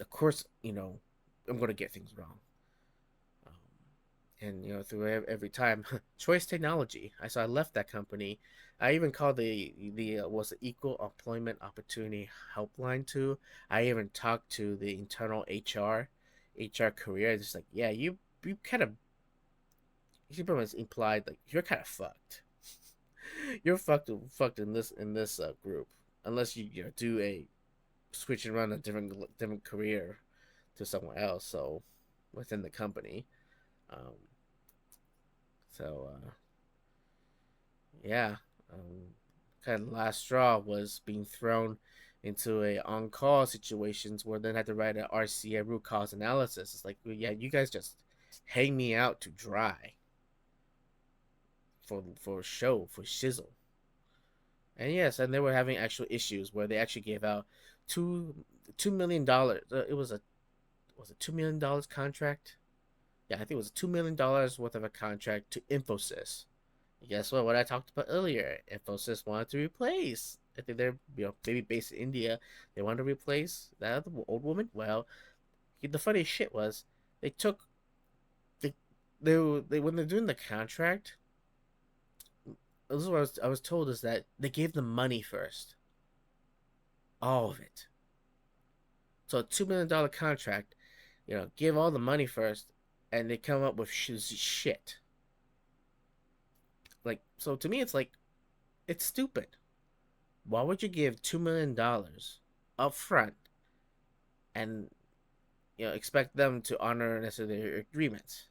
A: Of course, I'm gonna get things wrong. Um, and through every time, choice technology. I left that company. I even called the was it equal employment opportunity helpline too. I even talked to the internal HR career. It's just like, yeah, you kind of he pretty much implied like you're kind of fucked. You're fucked in this group unless you know do a switch and run a different career to somewhere else. So within the company, um, so yeah, kind of the last straw was being thrown into a on-call situations where then had to write an RCA root cause analysis. It's like, well, yeah, you guys just hang me out to dry for show for shizzle. And yes, and they were having actual issues where they actually gave out two $2 million. It was a $2 million contract. Yeah, I think it was $2 million worth of a contract to Infosys. Guess what? What I talked about earlier, Infosys wanted to replace. I think they're maybe based in India. They wanted to replace that other old woman. Well, the funny shit was they took they they when they're doing the contract. This is what I was told is that they gave them money first, all of it. So a $2 million contract, give all the money first, and they come up with shit. Like, so to me, it's like it's stupid. Why would you give $2 million up front and expect them to honor necessarily their agreements?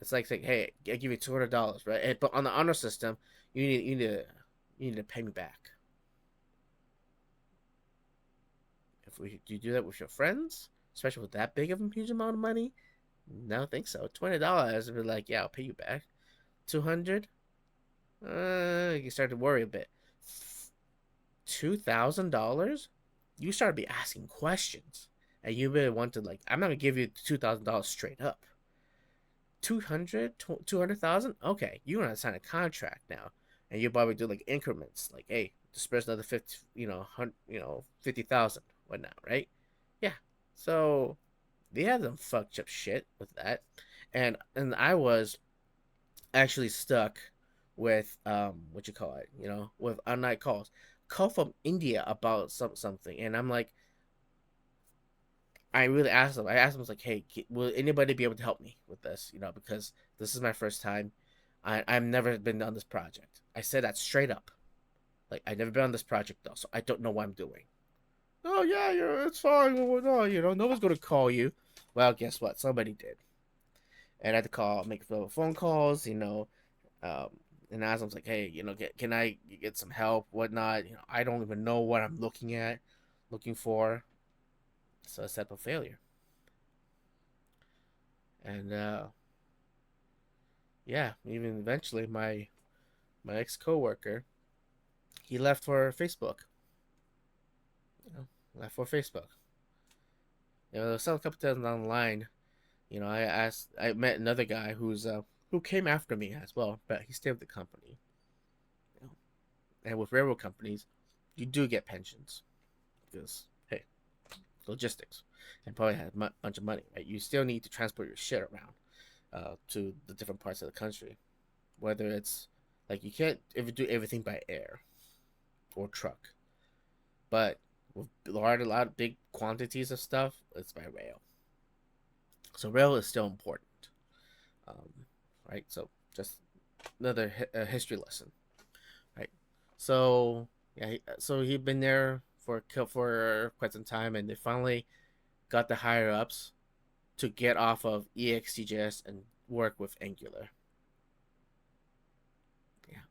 A: It's like saying, "Hey, I give you $200, right? But on the honor system, you need to pay me back." If do you do that with your friends, especially with that big of a huge amount of money? No, I don't think so. $20 would be like, yeah, I'll pay you back. 200, you start to worry a bit. $2,000, you start to be asking questions, and you really want to like, I'm not gonna give you $2,000 straight up. 200,000. Okay, you want to sign a contract now, and you probably do like increments, like, hey, disperse another 50, 50,000, whatnot, right? Yeah. So they had some fucked up shit with that, and I was actually stuck with what you call it, with unnight call from India about something, and I'm like, I really asked them. I asked them, I was like, hey, will anybody be able to help me with this? Because this is my first time. I've never been on this project. I said that straight up. Like, I've never been on this project though, so I don't know what I'm doing. Oh yeah, it's fine. Well, no, no one's gonna call you. Well, guess what? Somebody did, and I had to make phone calls. Um, and ask them like, hey, can I get some help, whatnot? I don't even know what I'm looking for. So I set up a failure, and yeah, even eventually my ex coworker, he left for Facebook. Left for Facebook. So a couple times down the line, I met another guy who came after me as well, but he stayed with the company. And with railroad companies, you do get pensions because hey, logistics, and probably had a bunch of money. Right? You still need to transport your shit around to the different parts of the country, whether it's like you can't ever do everything by air or truck, but with a lot of big quantities of stuff, it's by rail. So rail is still important, um, right? So just another history lesson, right? So yeah, so he'd been there for quite some time, and they finally got the higher ups to get off of EXTJS and work with Angular. Yeah,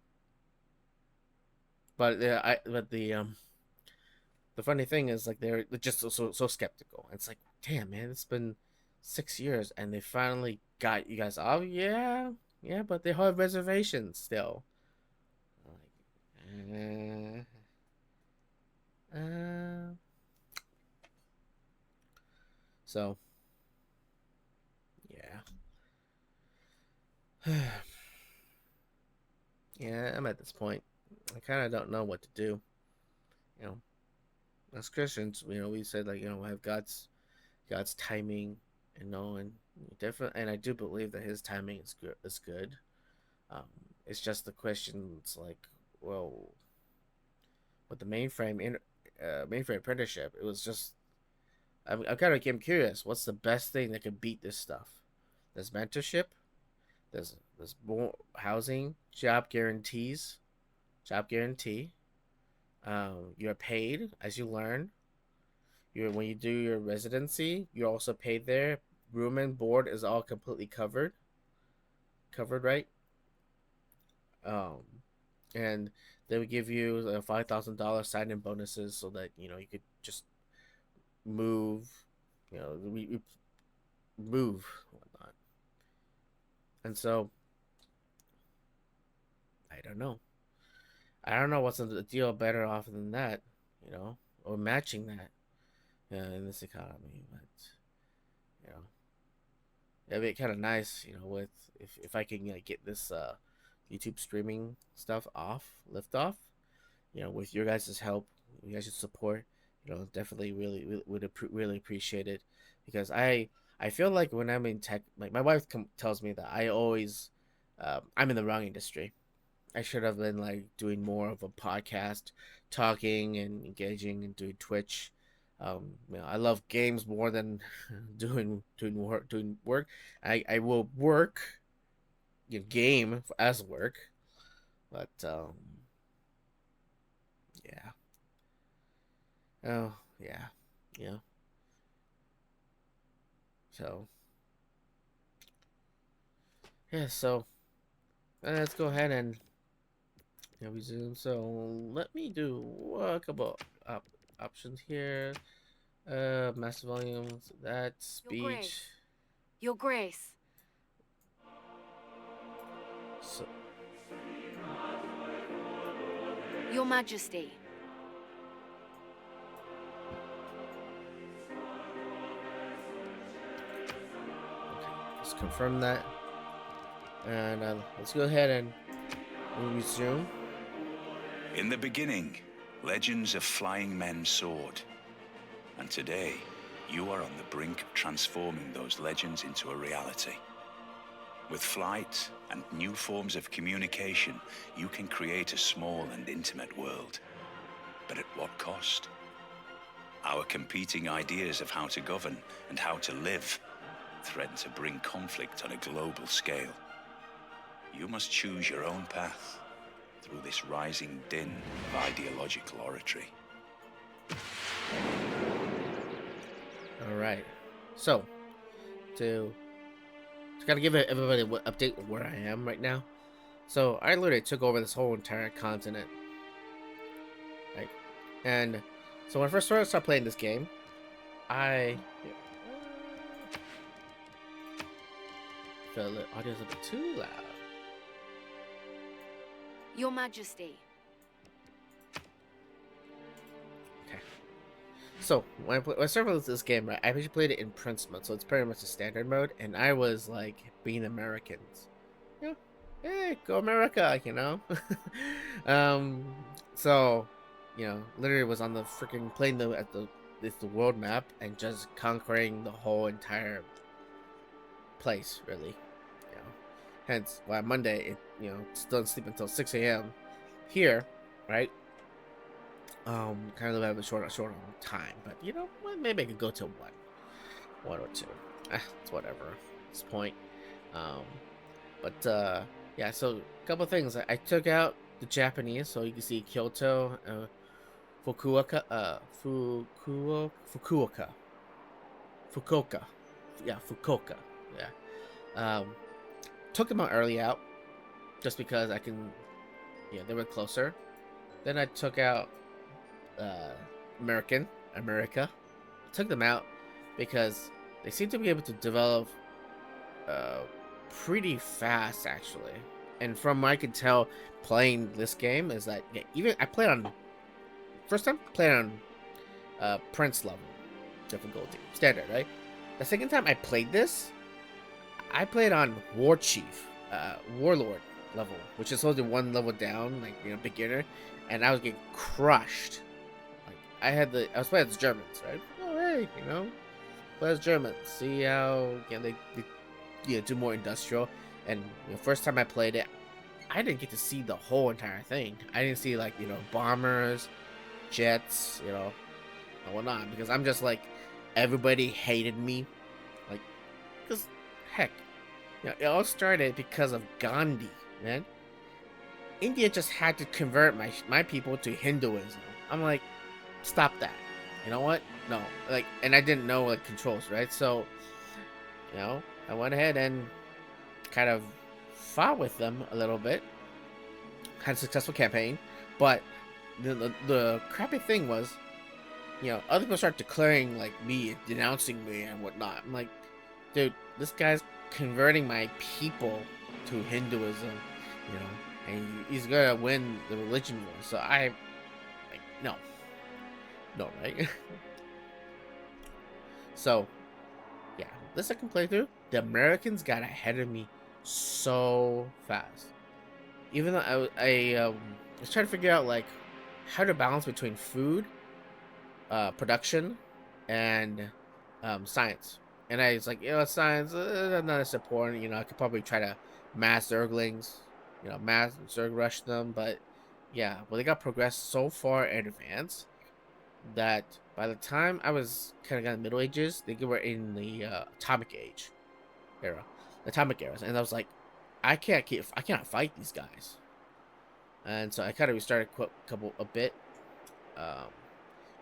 A: but the funny thing is like they're just so skeptical. It's like, damn man, it's been 6 years and they finally got you guys off. Yeah, yeah, but they have reservations still. Like, uh. So yeah, yeah, I'm at this point. I kind of don't know what to do. You know, as Christians, we said like we have God's timing, and different, and I do believe that His timing is good. Um, it's just the question. It's like, well, with the mainframe apprenticeship, it was just I'm kind of curious. What's the best thing that could beat this stuff? There's mentorship. There's more housing, job guarantees, job guarantee. You're paid as you learn. When you do your residency, you're also paid there. Room and board is all completely covered, right? Um, and they would give you $5,000 sign-in bonuses so that you could just move, we move and whatnot. And so I don't know. I don't know what's the deal better off than that, or matching that in this economy. But you know, it'd be kind of nice, with if I can get this YouTube streaming stuff lift off, with your guys' help, you guys' support, definitely really would really appreciate it, because I feel like when I'm in tech, like my wife tells me that I always I'm in the wrong industry. I should have been like doing more of a podcast, talking and engaging and doing Twitch. I love games more than doing work. I will work, game as work, but yeah. Oh yeah, yeah. So yeah, so let's go ahead and resume. So let me do a couple options here. Massive volumes. That
B: Your Grace.
A: speech.
B: Your Grace.
A: So,
B: Your Majesty.
A: okay, let's confirm that, and let's go ahead and resume.
C: In the beginning, legends of flying men soared. And today, you are on the brink of transforming those legends into a reality. With flight and new forms of communication, you can create a small and intimate world. But at what cost? Our competing ideas of how to govern and how to live threaten to bring conflict on a global scale. You must choose your own path through this rising din of ideological oratory.
A: All right. So, to kind of give everybody an update of where I am right now. So I literally took over this whole entire continent. Right, and so when I first started playing this game, I felt the audio's a bit too loud.
B: Your Majesty.
A: Okay. So when I started with this game, right, I actually played it in Prince mode, so it's pretty much a standard mode, and I was like being Americans, hey, go America, so literally was on the freaking playing the world map and just conquering the whole entire place, really. Hence why Monday still don't sleep until 6 a.m. here, right? Kind of have a short on time, but maybe I could go to one or two. It's whatever at this point. But yeah. So a couple things. I took out the Japanese, so you can see Kyoto, Fukuoka, Fukuoka, yeah, Fukuoka, yeah. Took them out early out, just because I can, they were closer. Then I took out America. Took them out because they seem to be able to develop pretty fast, actually. And from what I could tell playing this game is that even I played on first time played on Prince level difficulty standard, right? The second time I played this, I played on War Chief, Warlord level, which is supposed to be one level down, like beginner, and I was getting crushed. Like I was playing as Germans, right? Oh hey, play as Germans. See how they do more industrial. And first time I played it, I didn't get to see the whole entire thing. I didn't see bombers, jets, and whatnot, because I'm just like everybody hated me, like because heck. You know, it all started because of Gandhi, man. India just had to convert my people to Hinduism. I'm like, stop that. You know what? No, like, and I didn't know like controls, right? So, you know, I went ahead and kind of fought with them a little bit. Had a successful campaign, but the crappy thing was, you know, other people start declaring like me, denouncing me and whatnot. I'm like, dude, this guy's converting my people to Hinduism, you know, and he's gonna win the religion war. So I, like, no, right? So, yeah, the second playthrough, the Americans got ahead of me so fast. Even though I was trying to figure out like how to balance between food, production, and science. And I was like, you know, science not as important. You know, I could probably try to mass Zerglings, you know, mass Zerg rush them. But yeah, well, they got progressed so far in advance that by the time I was kind of got in the Middle Ages, they were in the Atomic Age era, Atomic eras, and I was like, I cannot fight these guys. And so I kind of restarted a bit. Um,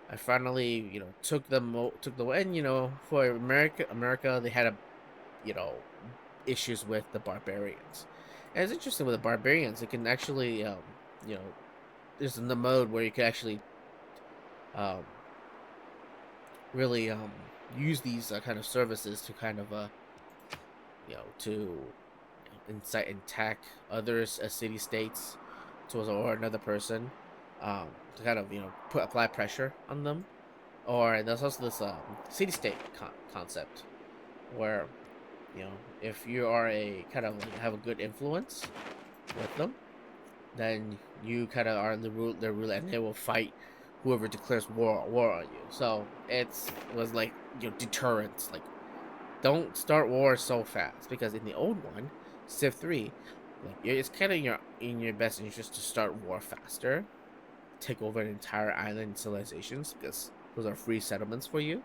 A: I finally, you know, took the and you know, for America, they had you know, issues with the barbarians. And it's interesting with the barbarians, it can actually, you know, there's in the mode where you can actually, um, really, use these kind of services to kind of, you know, to incite and attack others, city states, towards or another person, to kind of, you know, apply pressure on them. Or there's also this city state concept where, you know, if you are a kind of like, have a good influence with them, then you kind of are their ruler, and they will fight whoever declares war on you. So it was like, you know, deterrence, like, don't start war so fast, because in the old one, Civ 3, like, it's kind of in your best interest to start war faster, take over an entire island civilizations, because those are free settlements for you,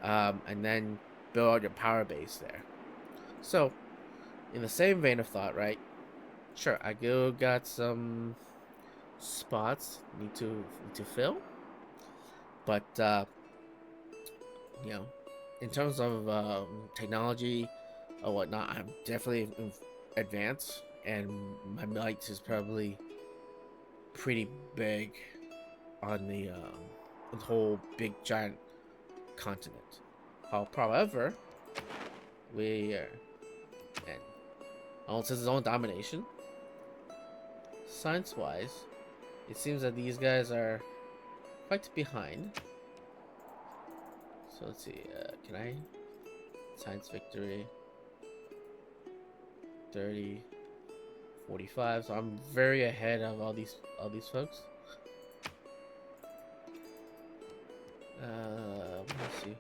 A: and then build out your power base there. So, in the same vein of thought, right? Sure, I got some spots need to fill, but you know, in terms of technology or whatnot, I'm definitely advanced, and my might is probably pretty big on the whole big giant continent. However, we are, and since his own domination, science-wise, it seems that these guys are quite behind. So let's see, can I? Science victory. 30, 45. So I'm very ahead of all these folks. Let's see.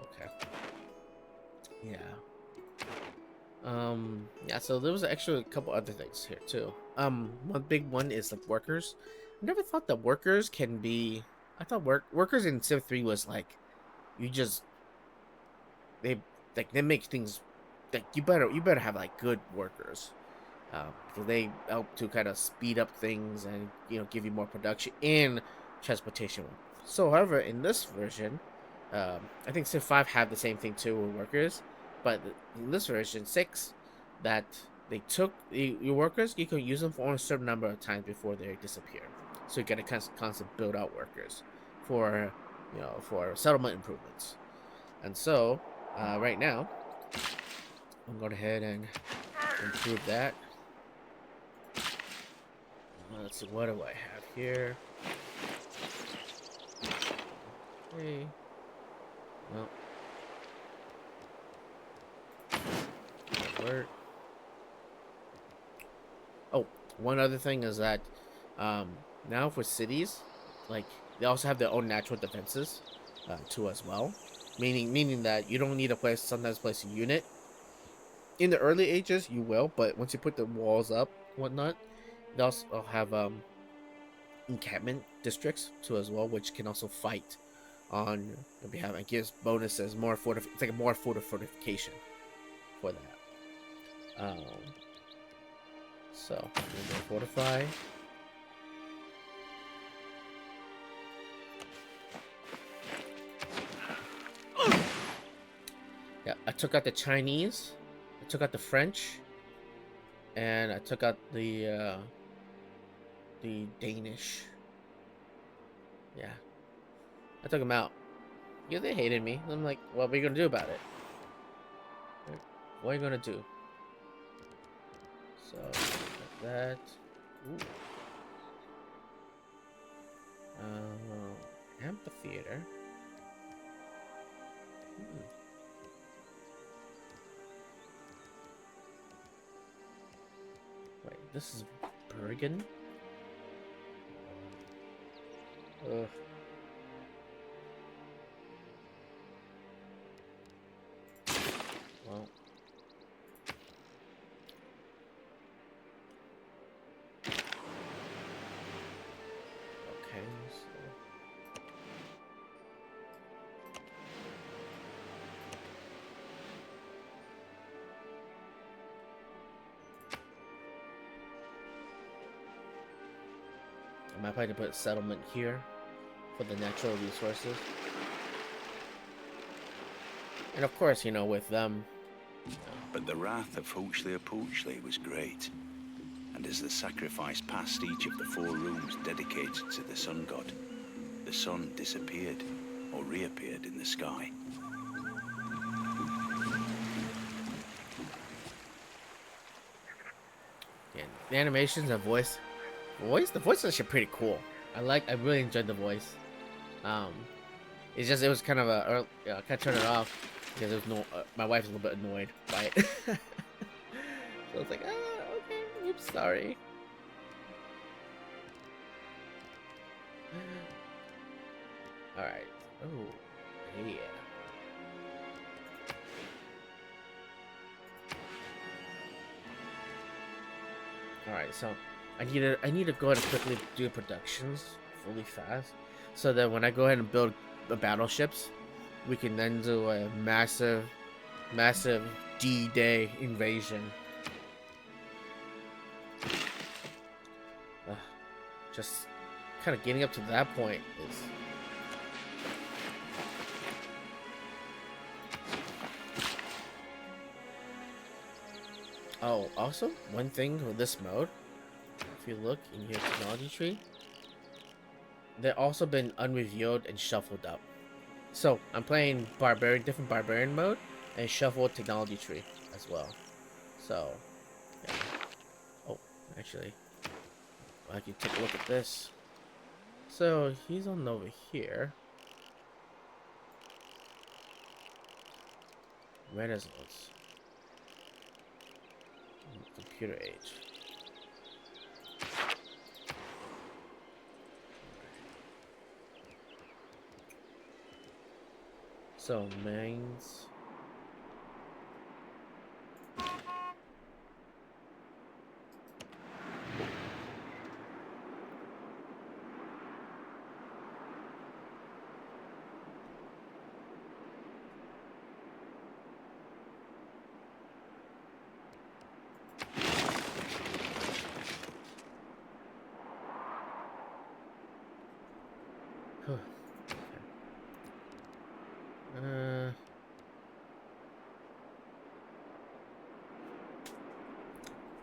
A: Okay. Yeah. Yeah, so there was actually a couple other things here too. One big one is like workers. I never thought that workers can be. I thought workers in Civ 3 was like, you just they make things like you better have like good workers, because they help to kind of speed up things and, you know, give you more production in transportation. So, however, in this version, I think Civ 5 had the same thing too with workers, but in this version 6, that they took your workers, you can use them for only a certain number of times before they disappear. So you get a constant build out workers for, you know, for settlement improvements. And so right now I'm going ahead and improve that. Let's see, what do I have here? Okay. Well, alert. Oh, one other thing is that now for cities, like, they also have their own natural defenses too as well. Meaning that you don't need to sometimes place a unit. In the early ages, you will, but once you put the walls up, whatnot, they also have encampment districts too as well, which can also fight on your behalf. It gives bonuses, it's like a more fortification for that. Um, so we're gonna fortify. Yeah, I took out the Chinese, I took out the French, and I took out the Danish. Yeah, I took them out. Yeah, they hated me. I'm like, what are you gonna do about it? What are you gonna do? So like that. Ooh. Amphitheater. Wait, this is Bergen? Ugh. Well. Okay, so... I might probably put a settlement here for the natural resources. And of course, you know, with them...
C: But the wrath of Poochly was great. And as the sacrifice passed each of the 4 rooms dedicated to the sun god, the sun disappeared or reappeared in the sky.
A: Yeah, the animations, the voice, the voice is actually pretty cool. I really enjoyed the voice. It's just, it was kind of a, I kind of turned it off because there's no, my wife's a little bit annoyed by it. So I was like, okay, oops, sorry. Alright. Oh, yeah. Alright, so I need to go ahead and quickly do productions fully fast, so that when I go ahead and build the battleships, we can then do a massive D-Day invasion. Just kind of getting up to that point is... Oh, also, one thing with this mode, if you look in your technology tree, they've also been unrevealed and shuffled up. So, I'm playing different barbarian mode, and shuffled technology tree as well. So, yeah. Oh, actually, I can take a look at this. So, he's on over here. Renaissance. Computer age. So, mains.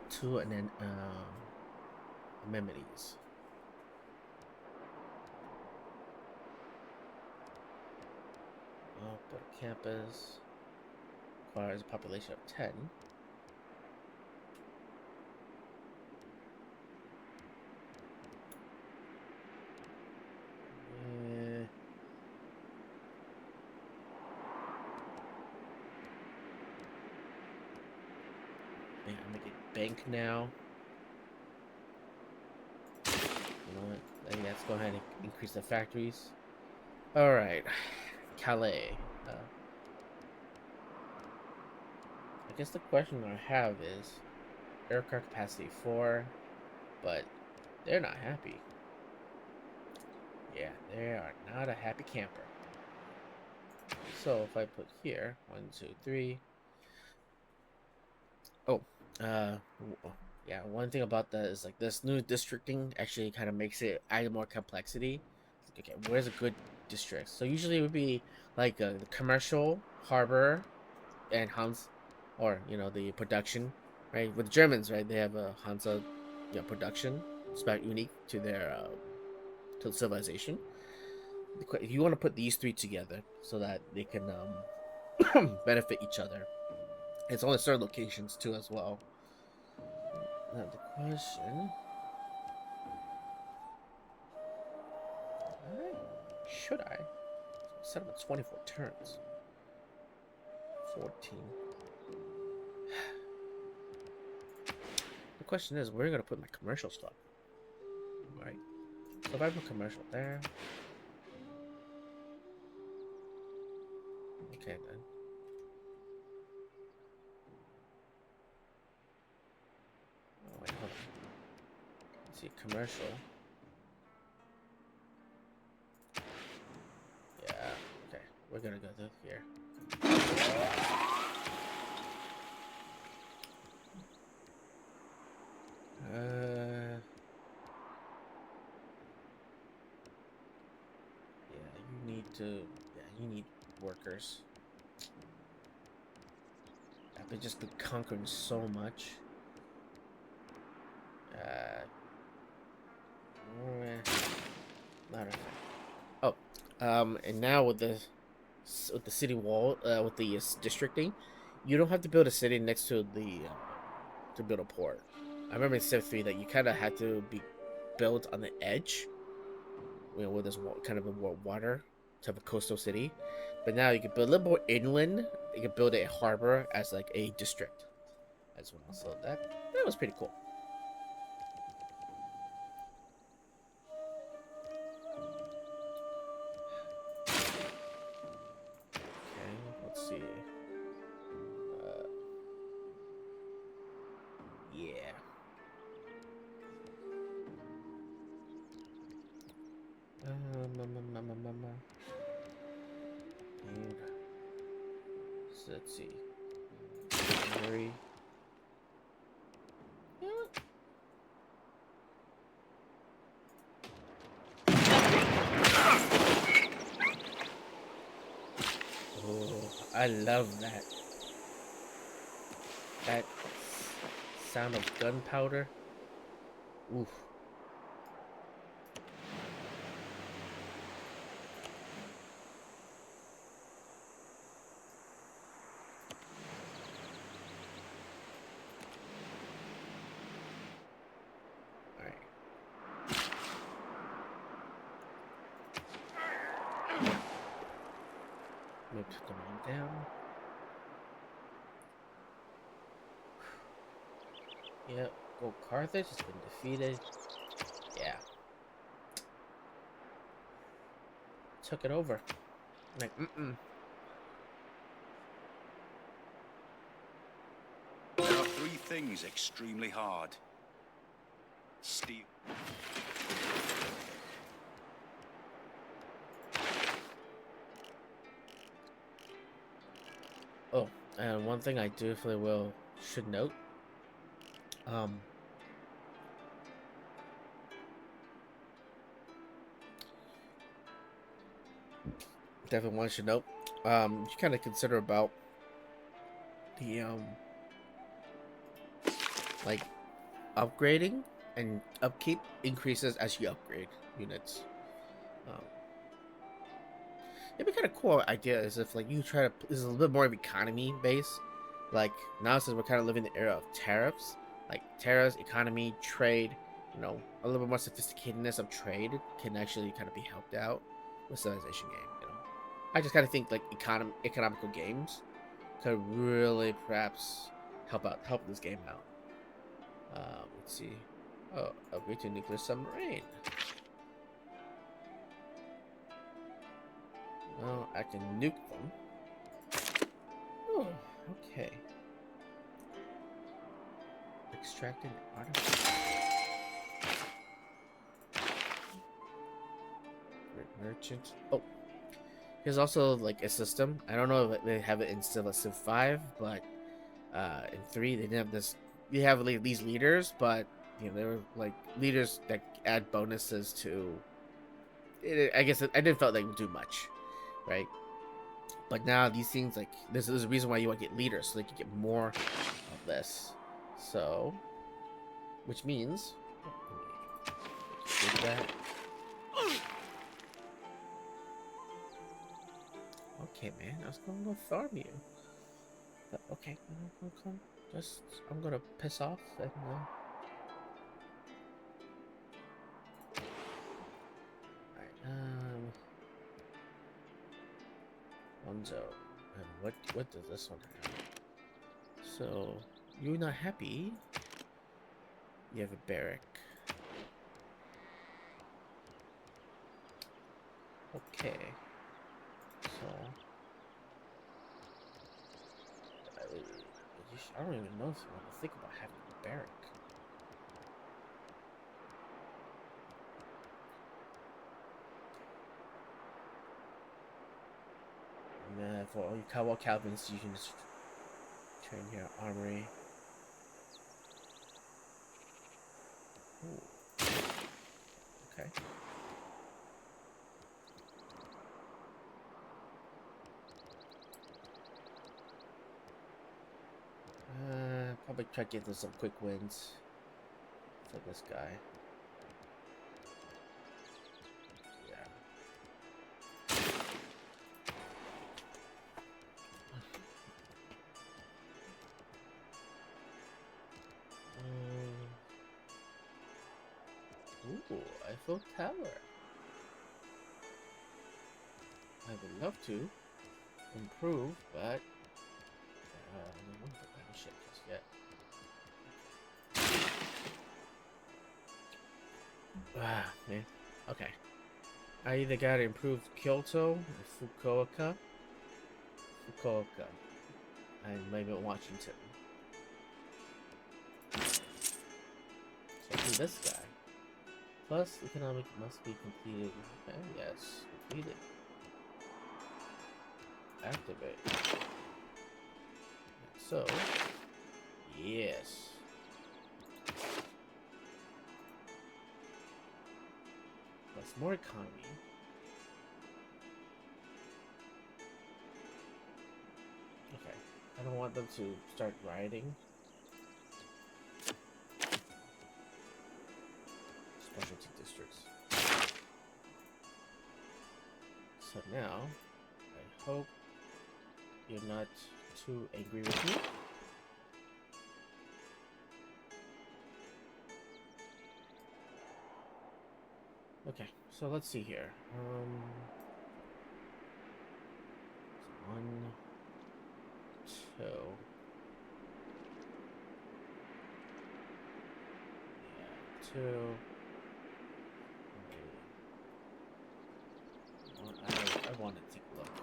A: Two and then amenities. But campus requires a population of 10. Yeah, I'm making bank now. You know what? Let's go ahead and increase the factories. Alright. Calais. I guess the question I have is aircraft capacity 4, but they're not happy. Yeah, they are not a happy camper. So if I put here 1, 2, 3. Oh, Yeah, one thing about that is like this new districting actually kind of makes it add more complexity. Okay, where's a good district? So usually it would be like the commercial, harbor, and Hans, or the production, right? With Germans, right? They have a Hansa, production. It's about unique to their to civilization. You want to put these three together so that they can benefit each other. It's only certain locations too as well. Now the question: should I set up at 24 turns? 14. The question is, where are you gonna put my commercial stuff? Right. So if I put commercial there, okay then. Oh wait, hold on. Let's see, commercial. Yeah. Okay, we're gonna go through here. Yeah, you need to. Yeah, you need workers. They've just been conquering so much. Not a. Oh, and now with the city wall, with the districting, you don't have to build a city next to the to build a port. I remember in Civ 3 that you kind of had to be built on the edge, where there's kind of a more water to have a coastal city. But now you can build a little more inland. You can build a harbor as like a district as well. So that was pretty cool. Okay, let's see. Yeah. And so let's see. Mary. You know what? Oh, I love that. That sound of gunpowder. Oof. Alright. Move the domain down. Yep. Go Carthage has been defeated. Yeah. Took it over. Like,
C: There are three things extremely hard. Steel.
A: Oh, and one thing I definitely should note. Definitely one should note. You kind of consider about the like upgrading and upkeep increases as you upgrade units. Um, it'd be kind of cool idea is if like you try to this is a little bit more of economy based. Like now since we're kind of living in the era of tariffs, like tariffs, economy, trade, a little bit more sophisticatedness of trade can actually kind of be helped out with civilization game. I just kind of think like economical games could really perhaps help this game out. Let's see. Oh, upgrade to nuclear submarine. Well, I can nuke them. Oh, okay. Extracting artifact. Merchant. Oh, there's also like a system. I don't know if they have it in Civ 5, but in 3 they didn't have this you have like these leaders, but you know they were like leaders that add bonuses to. I guess I didn't felt they would do much, right? But now these things like this is a reason why you want to get leaders so they can get more of this. So, which means get that. Okay, man, I was gonna go farm you. But okay, just I'm gonna piss off and. Alright, Lonzo. And what does this one have? So you're not happy. You have a barrack. Okay. So I don't even know if I want to think about having a barrack. And for all you cowboy Calvins, you can just train your armory. Ooh. Okay. Probably try to get them some quick wins for this guy. Ooh, Eiffel Tower. I would love to improve, but I don't want to buy shit just yet. Ah, man. Okay. I either gotta improve Kyoto or Fukuoka. And maybe Washington. So do this guy. Plus, economic must be completed. And yes, completed. Activate. So, yes. Plus more economy. Okay. I don't want them to start rioting. Specialty districts. So now, I hope you're not too angry with me. Okay, so let's see here. So 1, 2. Yeah, 2. I want to take a look at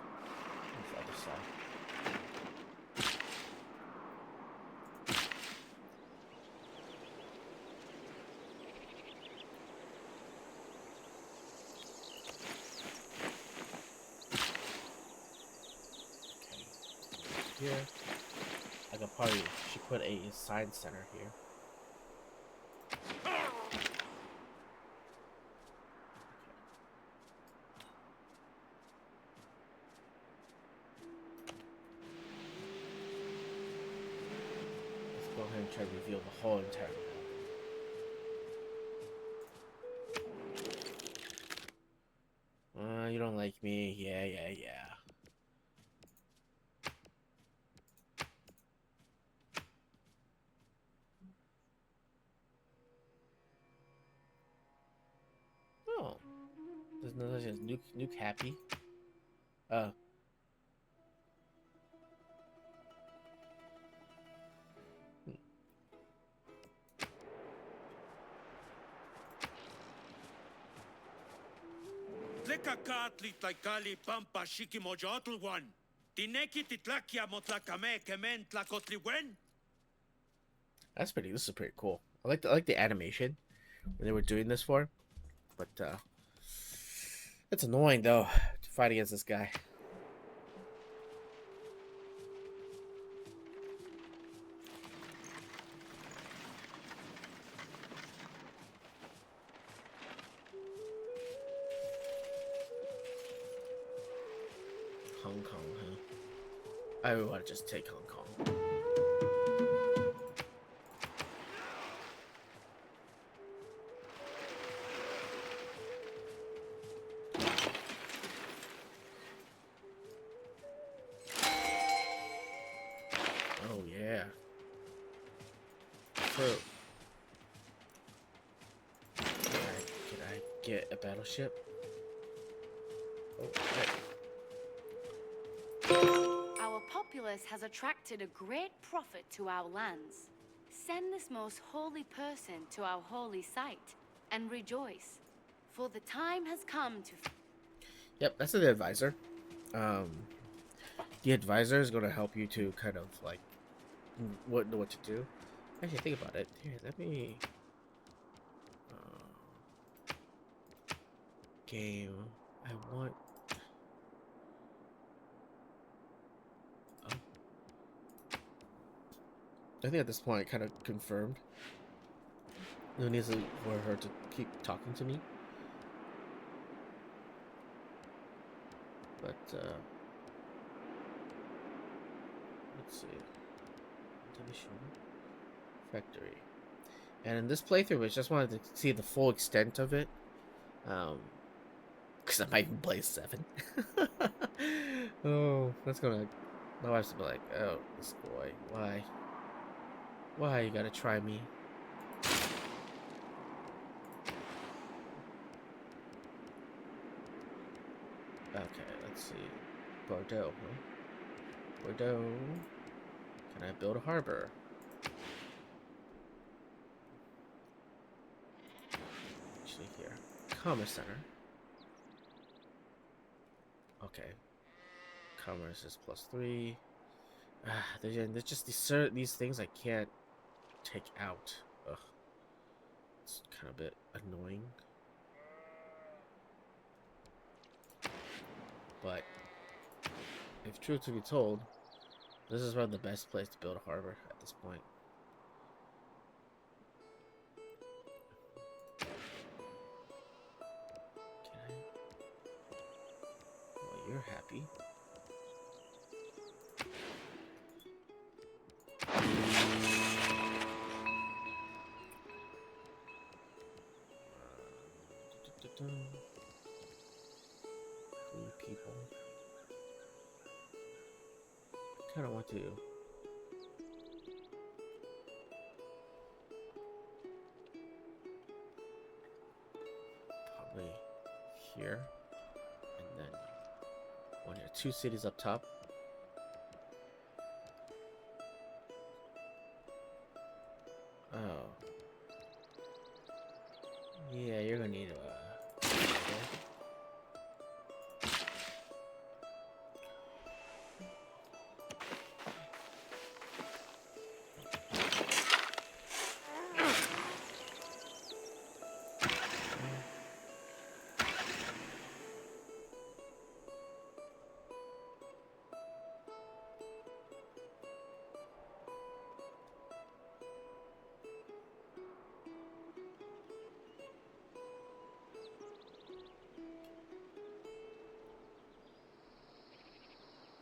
A: the other side. Okay. Here, I could probably should put a science center here. Go ahead and try to reveal the whole entire map. You don't like me? Yeah. Oh, there's no such as nuke happy.
D: Lekakatlit like Kali Pampa Shiki Mojotl one. Tineki titlakia motlakame kemen tlakotliwen.
A: This is pretty cool. I like the animation when they were doing this for, but it's annoying though to fight against this guy. I would want to just take Hong Kong. Oh yeah. So, can I get a battleship? Oh, right.
B: Our populace has attracted a great profit to our lands. Send this most holy person to our holy site and rejoice, for the time has come to...
A: Yep, that's the advisor. The advisor is going to help you to kind of like know what to do. Actually, think about it. Here, let me game. I want. Oh. I think at this point, I kind of confirmed. No need for her to keep talking to me. But let's see. Division factory. And in this playthrough, I just wanted to see the full extent of it. Because I might even play 7. Oh, that's gonna... My wife's gonna be like, oh, this boy, why? Why you gotta try me? Okay, let's see. Bordeaux, huh? Bordeaux. Can I build a harbor? Actually, here. Commerce Center. Okay. Commerce is +3. There's just these things I can't take out. Ugh. It's kind of a bit annoying. But if truth to be told, this is probably the best place to build a harbor at this point. Can I? Well, you're happy. Free people. Kind of want to. Probably here, and then one here. 2 cities up top. Oh. Yeah, you're gonna need a...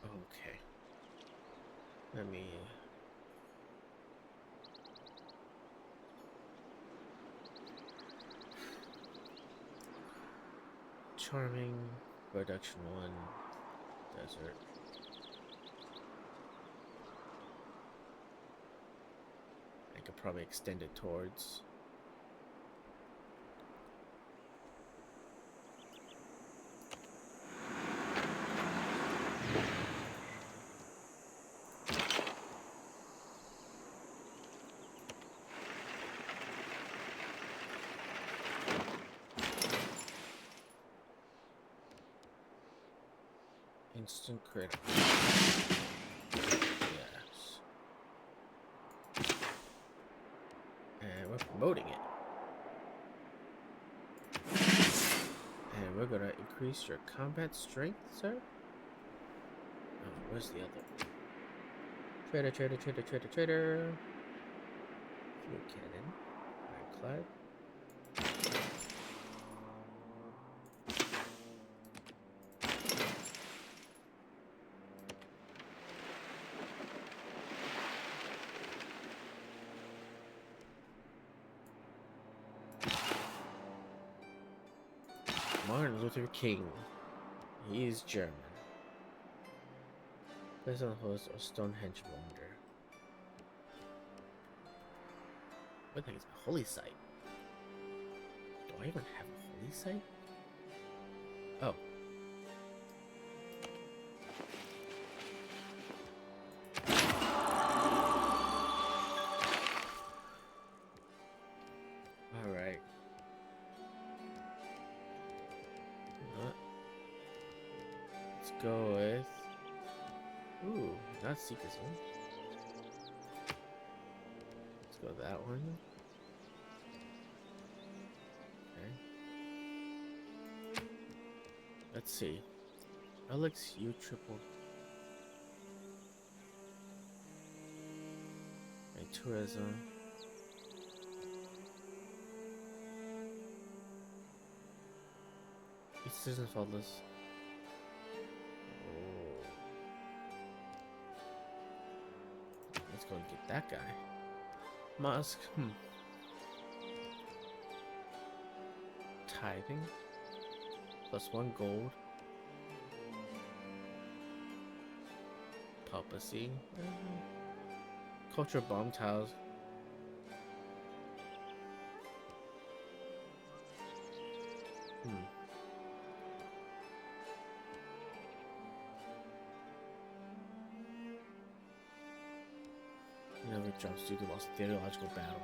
A: Okay. Let me... Charming, production 1, desert. I could probably extend it towards... Instant critical. Yes. And we're promoting it. And we're gonna increase your combat strength, sir? Oh, where's the other? Trader. Fuel cannon. Ironclad. Martin Luther King. He's German. Place on the host or Stonehenge wonder. What thing is a holy site? Do I even have a holy site? Oh. Alright. Let's go with... Ooh, not Seeker's one. Let's go with that one. Okay. Let's see. LXU triple. And tourism. Each citizen faultless. Oh. Let's go and get that guy. Musk. Tithing. +1 gold. Papacy. Culture bomb tiles. Never drops due to lost theological battle.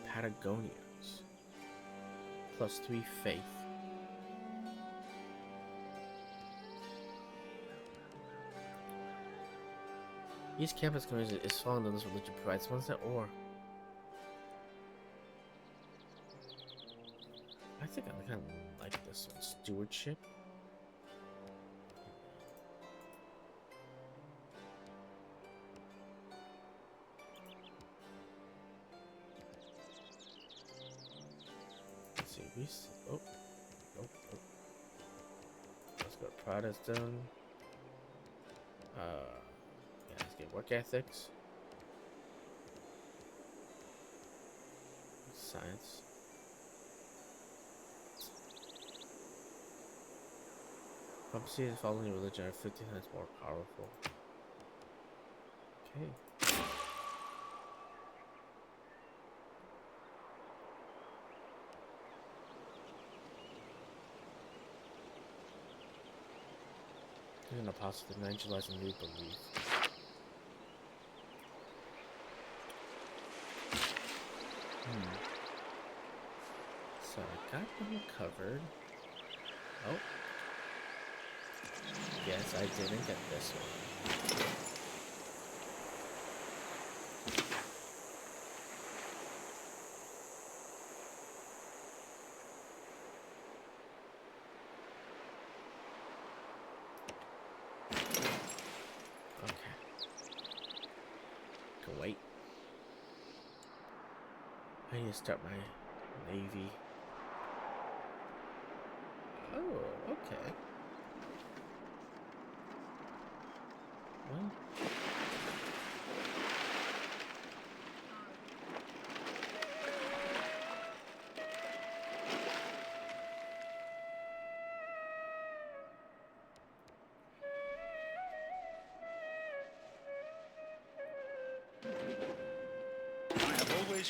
A: Patagonians. +3 faith. Each campus community is following this religion provides one set or. I think I kind of like this one. Stewardship. Let's see. Oh. Nope. Let's go Protestant. Yeah, let's get work ethics. Science. Prophecy is following religion are 50 times more powerful. Okay. An apostle to evangelize a new belief. So I got them covered. Oh. Yes, I didn't get this one. Wait. I need to start my navy. Oh, okay. Well.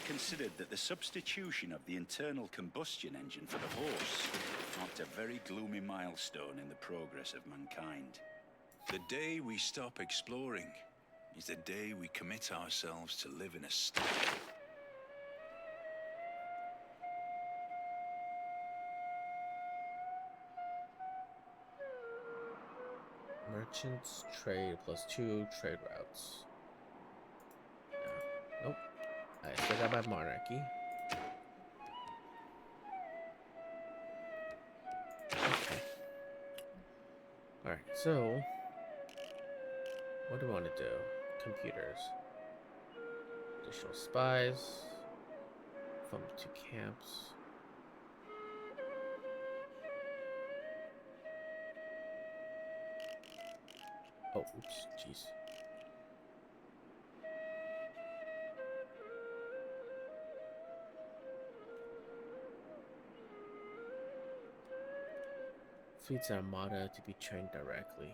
C: Considered that the substitution of the internal combustion engine for the horse marked a very gloomy milestone in the progress of mankind. The day we stop exploring is the day we commit ourselves to live in a state.
A: Merchants trade +2 trade routes. Nope. I still got my monarchy. Okay. Alright, so what do we want to do? Computers. Additional spies. From 2 camps. Oh, oops, jeez. Fleet's armada to be trained directly.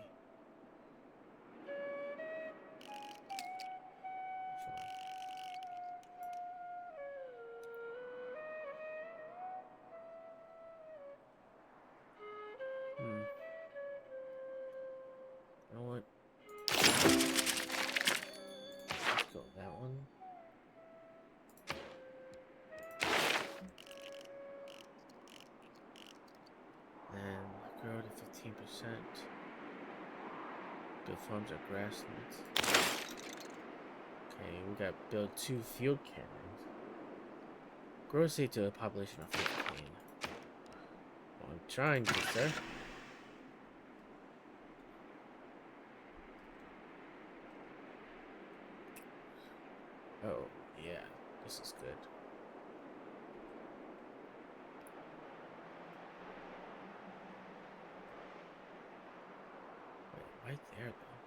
A: You know what? Let's go that one. And grow to 15%. Build farms or grasslands. Okay, we got build 2 field cannons. Grow state to a population of 15. Well, I'm trying to, sir. Oh, yeah, this is good. Wait, right there, though.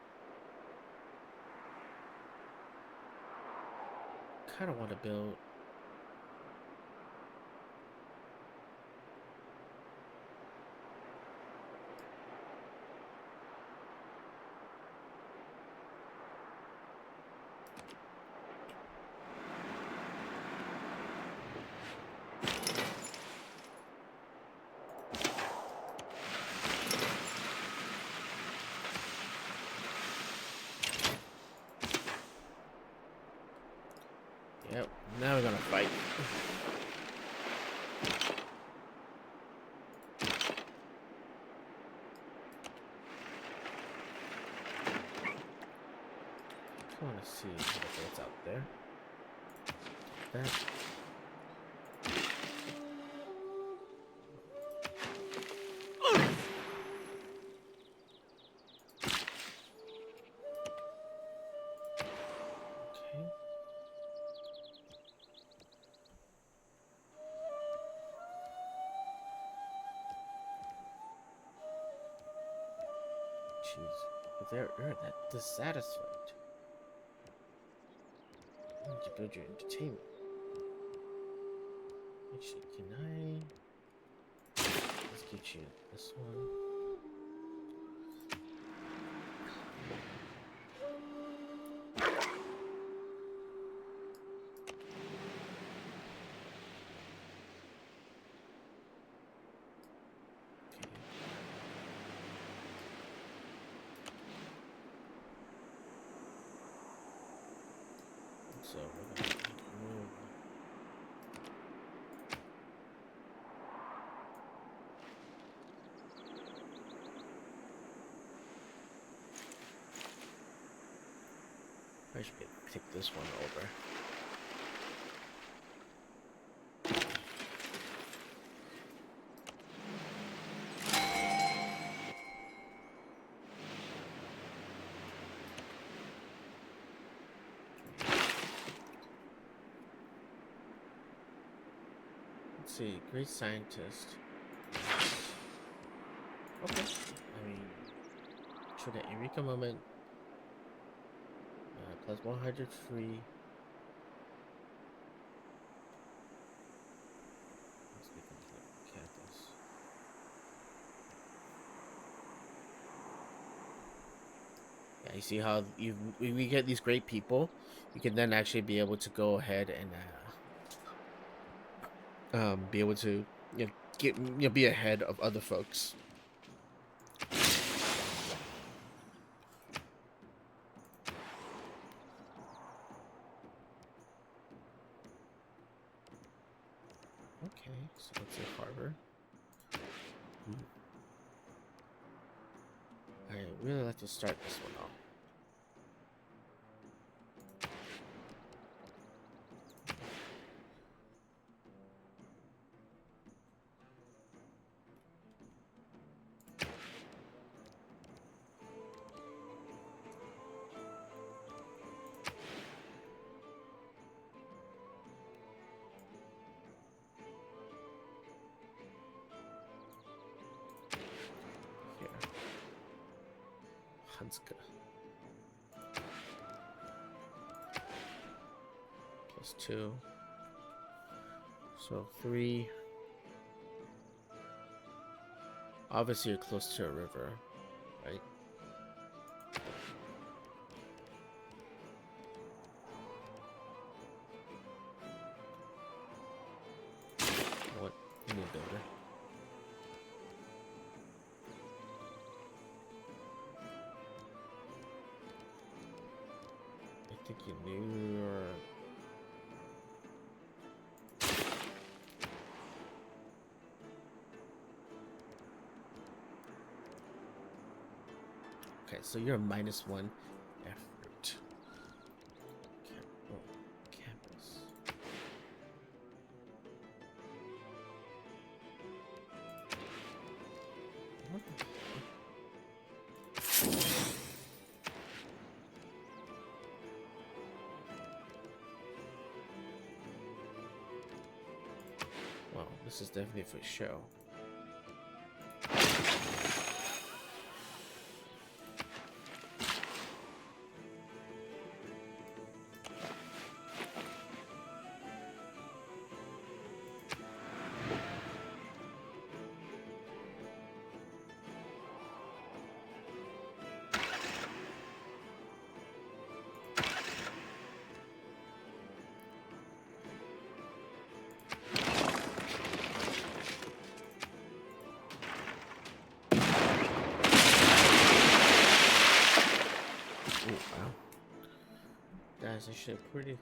A: Kind of want to build. Yep, now we're gonna fight. I want to see what's out there. That. Okay. Jeez, but they're that dissatisfied. I need to build your entertainment. Actually, can I? Let's get you this one. So we're gonna move. I should pick this one over. See, great scientist. Okay. I mean, should the Eureka moment plus 100 free. Let's get the cactus. Yeah, you see how we get these great people. You can then actually be able to go ahead and be able to be ahead of other folks. Okay, so let's say harbor. I really like to start this one off. Hanska. Plus 2. So 3. Obviously, you're close to a river, right? What? You need a builder. I think you knew or... Okay, so you're a -1 effort. Oh, campus. What the heck? Well, this is definitely for show. That's actually a pretty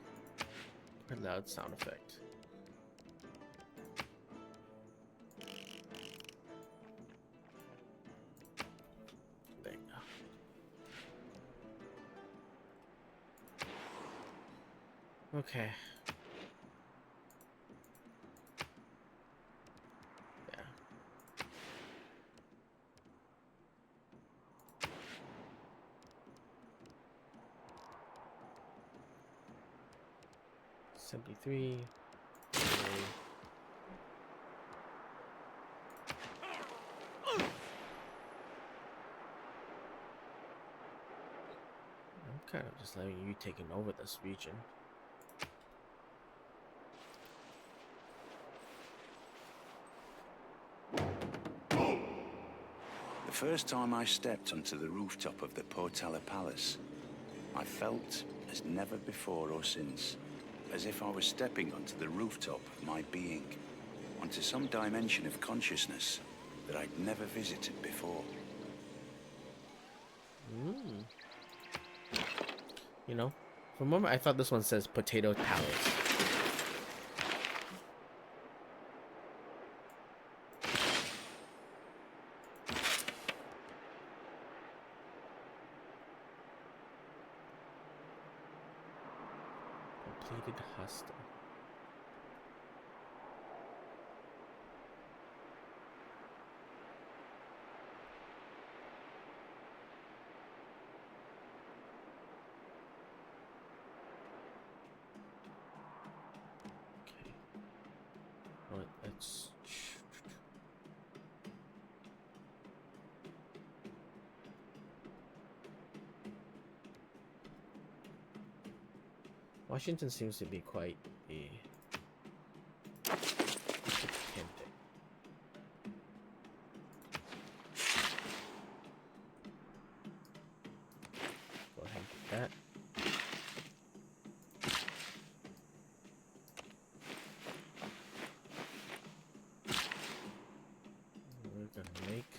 A: loud sound effect. There you go. Okay. Yeah. Simply 3. I'm kind of just letting you taking over this region.
C: The first time I stepped onto the rooftop of the Portella Palace, I felt as never before or since, as if I was stepping onto the rooftop of my being, onto some dimension of consciousness that I'd never visited before.
A: You know, for a moment I thought this one says Potato Palace. Completed hostel. Okay. Alright, let's... Washington seems to be quite a candidate. Go ahead and get that. We're gonna make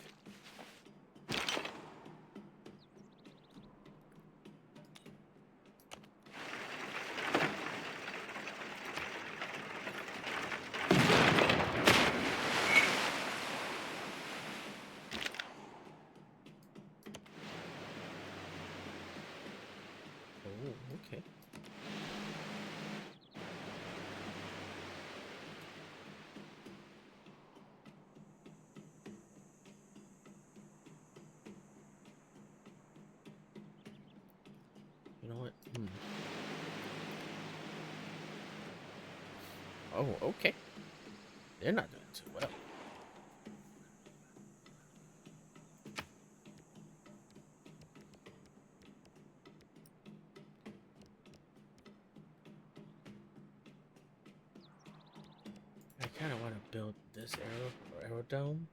A: okay. You know what? Oh, okay. They're not doing too well. I kind of want to build this aerodome.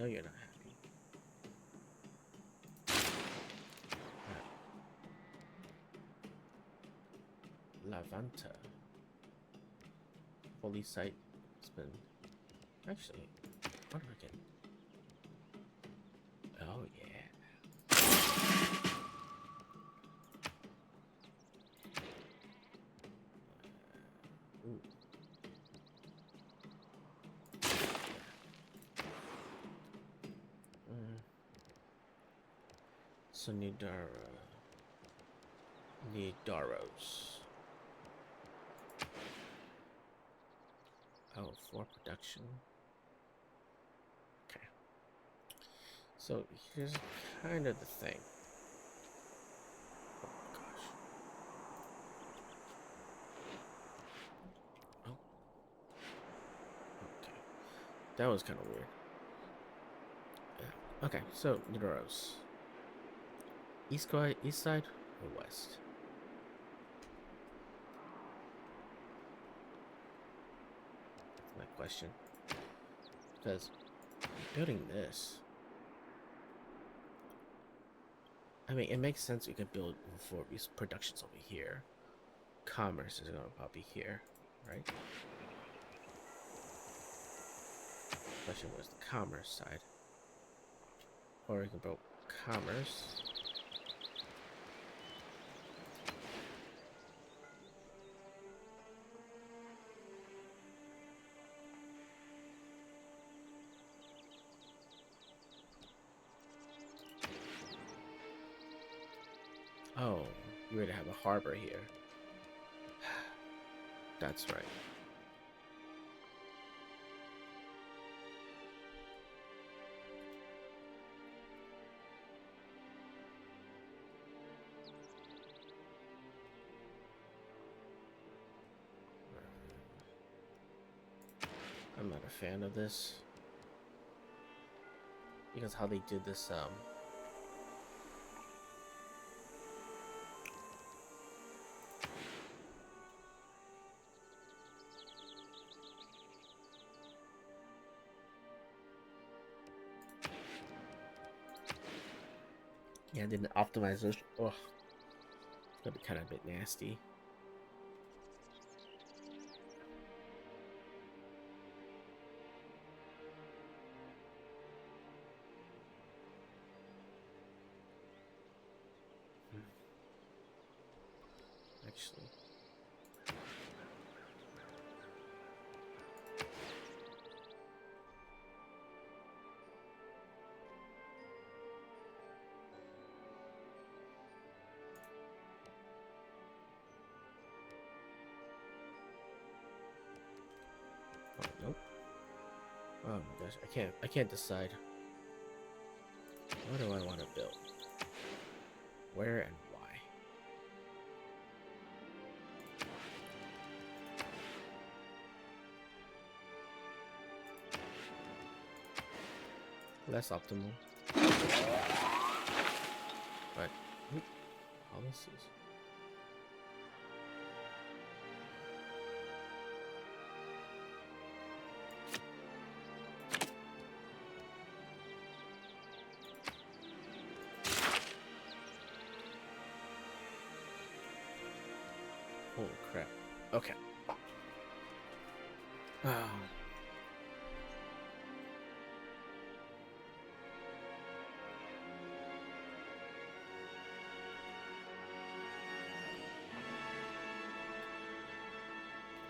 A: know you're not happy. Lavanta. Holy site has been... Actually, what do I get? Oh, yeah. Ooh. So Nidaros. Oh, for production. Okay. So here's kind of the thing. Oh gosh. Oh. Okay. That was kind of weird. Yeah. Okay, so Nidaros. East side or west? That's my question. Because building this, I mean, it makes sense we could build for these productions over here. Commerce is gonna probably be here, right? Question was the commerce side, or we can build commerce. Oh, you already have a harbor here. That's right. I'm not a fan of this. Because how they did this, yeah, didn't optimize this. Oh, it's gonna be kind of a bit nasty. Actually. Oh, nope. Oh my gosh, I can't decide. What do I want to build? Where and why? Less optimal. But policies. Holy crap. Okay.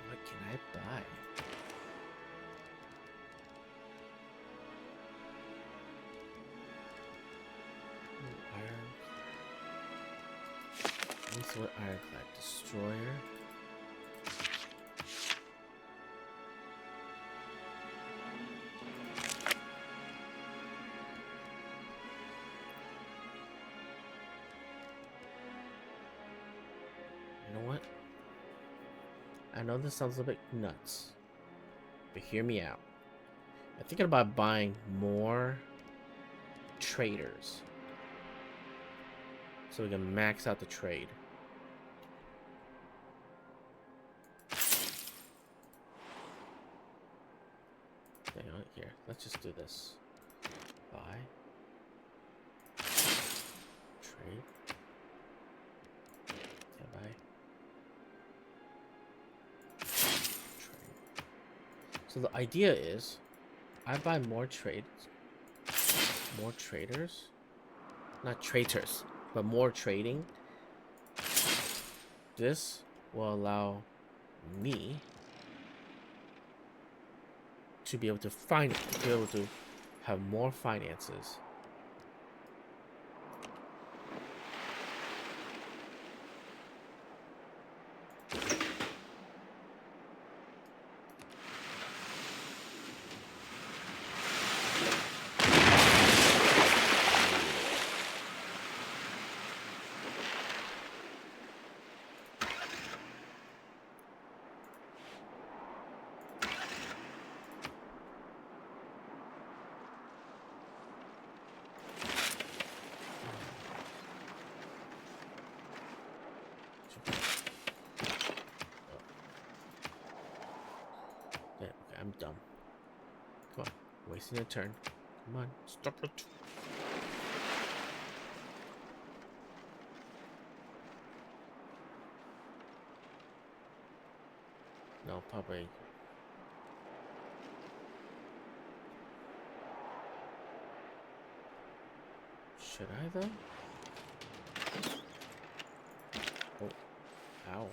A: What can I buy? Ooh, iron. What's what ironclad destroyer? You know what? I know this sounds a bit nuts, but hear me out. I'm thinking about buying more traders so we can max out the trade. Okay, here, let's just do this. Buy. Trade. Yeah, buy. Trade. So the idea is, I buy more traders, not traitors, but more trading. This will allow me to be able to have more finances. Yeah, okay, I'm dumb. Come on, wasting a turn. Come on, stop it. No, probably. Should I though? Oh, ow.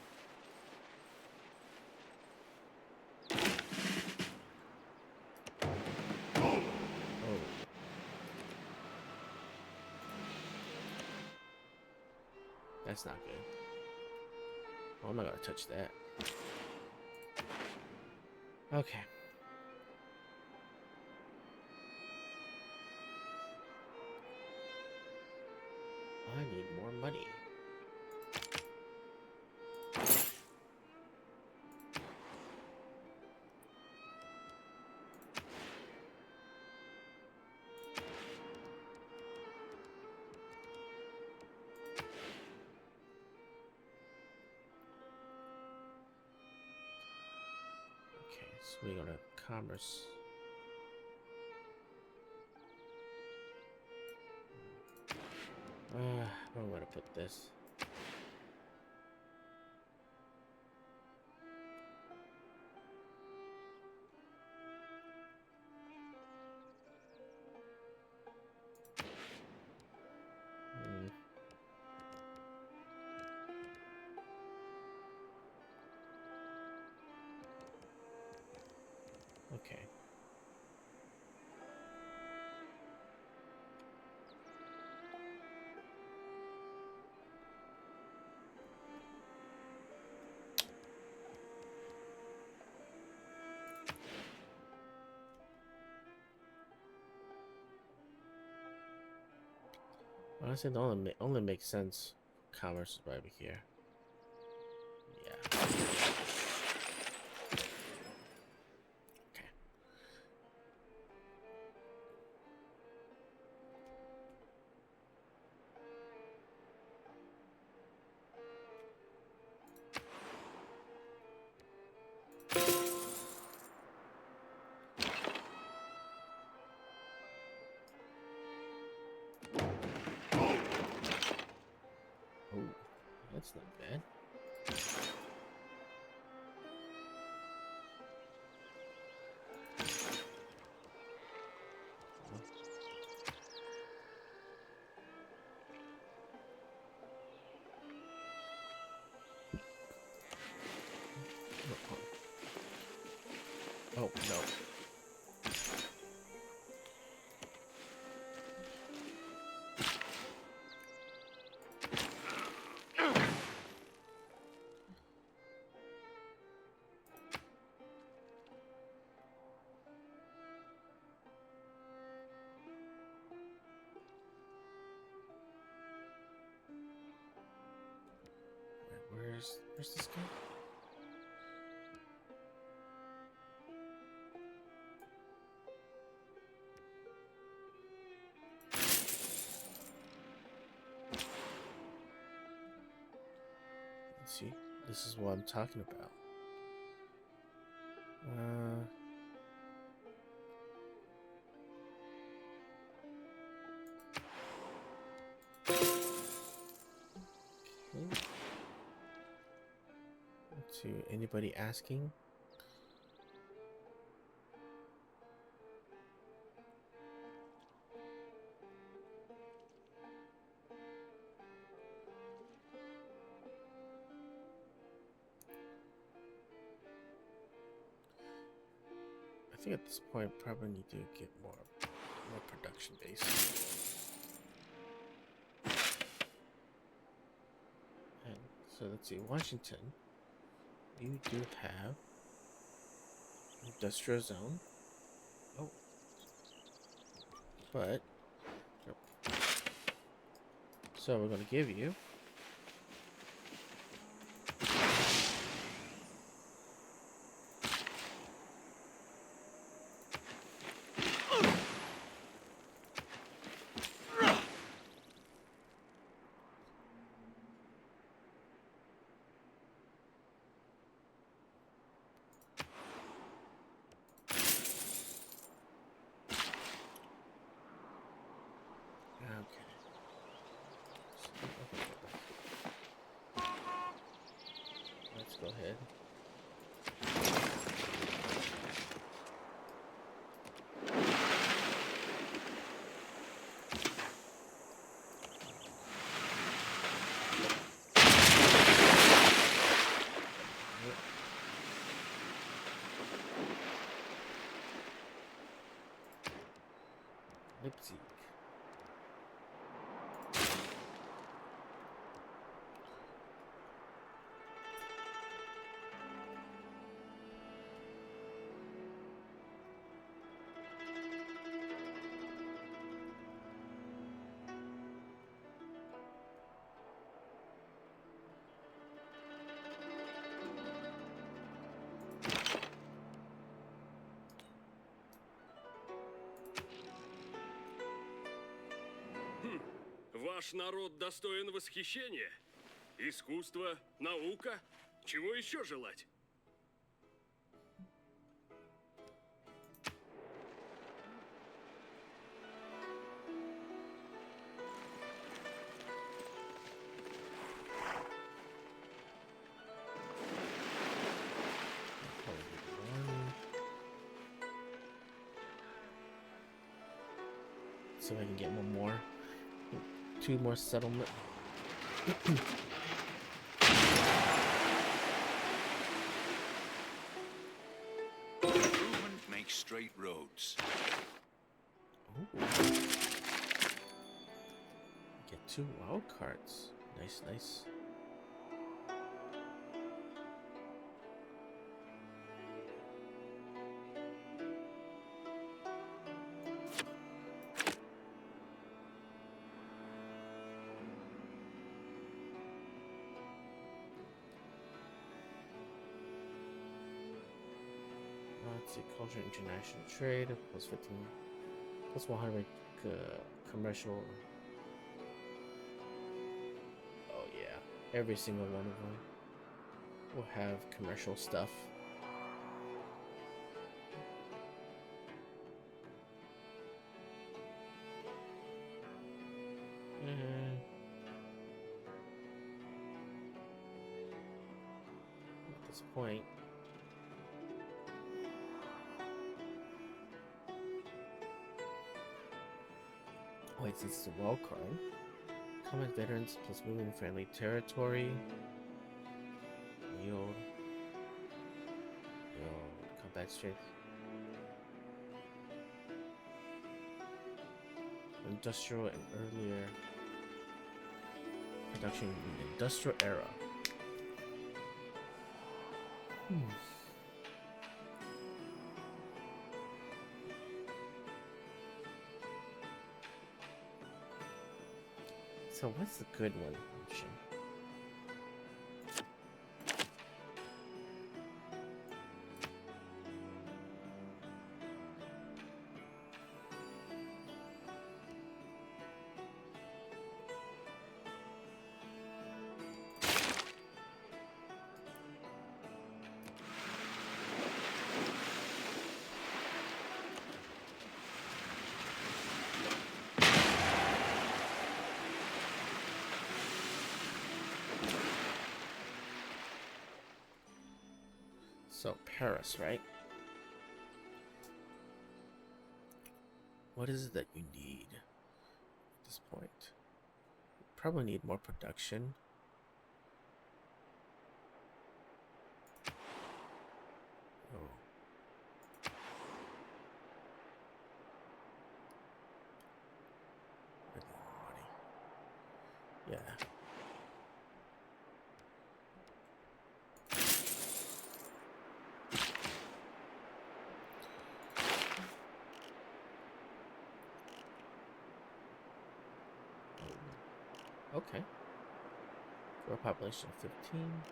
A: Oh. That's not good. Oh, I'm not gonna touch that. Okay. I need more money. Okay, so we go to commerce. Where am I gonna put this? Okay. Honestly, it only makes sense. Commerce is right over here. Yeah. Okay. Oh, that's not bad. Oh, no. Where's this guy? See, this is what I'm talking about. to anybody asking. I think at this point probably need to get more production base. And so let's see, Washington, you do have industrial zone. Oh, but so we're going to give you go ahead. Leipzig.
E: Ваш народ достоин восхищения. Искусство, наука. Чего еще желать?
A: So I can get one more. 2 more settlement.
C: Improvement makes straight roads.
A: Ooh. Get 2 wild cards. Nice, nice. Let's see, culture, international trade, plus 15, plus 100 commercial. Oh yeah, every single one of them will have commercial stuff. At this point, wait, this is a wild card. Combat veterans plus moving friendly territory. Yield. Combat strength. Industrial and earlier production in the industrial era. So what's the good one? So Paris, right? What is it that you need at this point? You probably need more production. Oh. I need more money. Yeah. Okay. For a population of 15.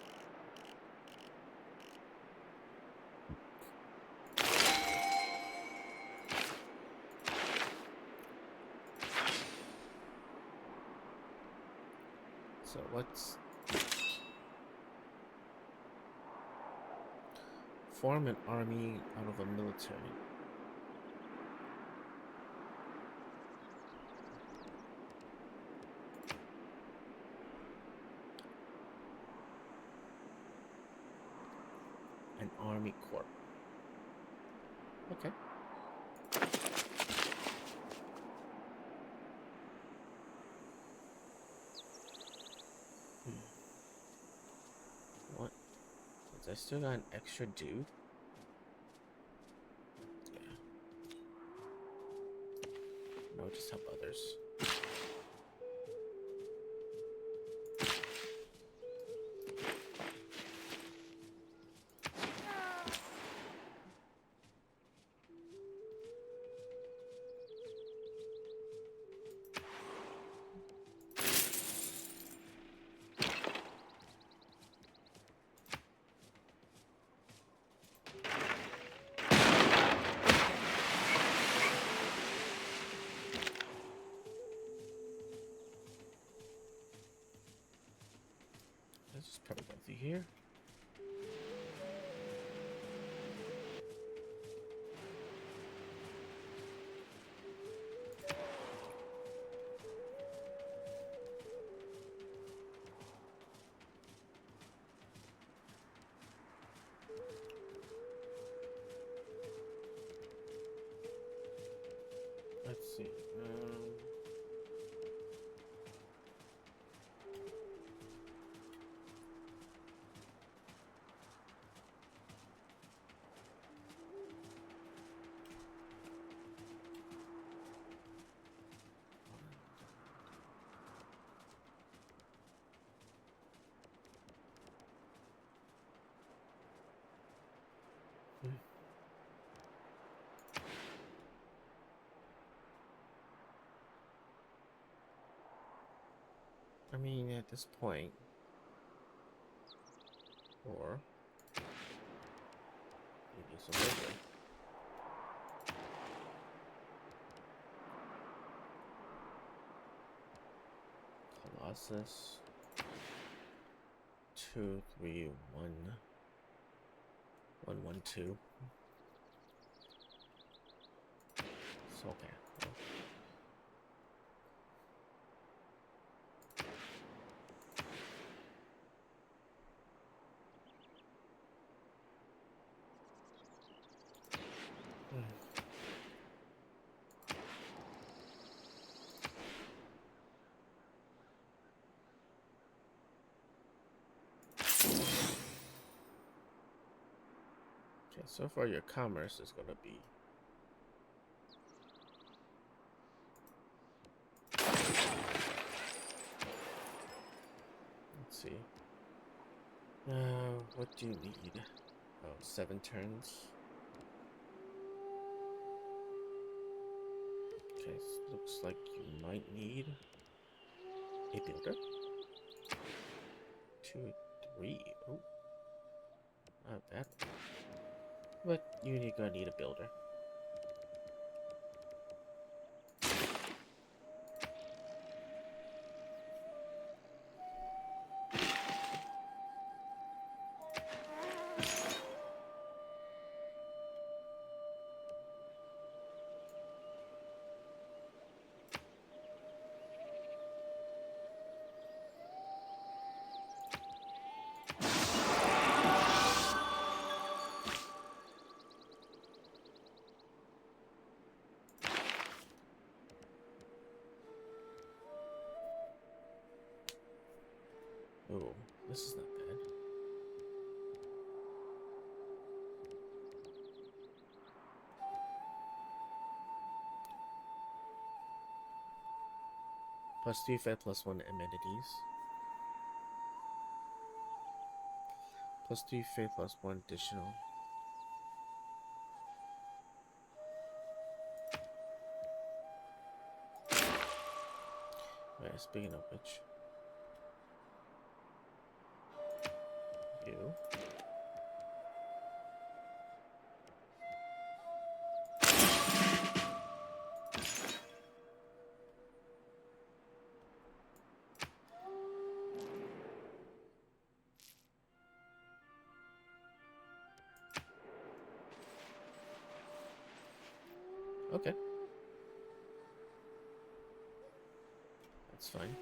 A: So let's form an army out of a military. An army corps. Okay. What? Since I still got an extra dude. Yeah. No, just help others. Let's just probably go through here. Let's see. I mean, at this point, or maybe some bigger. Colossus. 2, 3, 1, 1, 1, 2. So okay. Well. Okay, so far your commerce is gonna be let's see. What do you need? Oh, 7 turns. Okay, so looks like you might need a builder. 2, 3. Oh, not that. But you're gonna need a builder. Oh, this is not bad. +3 effect, +1 amenities. +3 faith, +1 additional. Right, speaking of which. You. Okay. That's fine.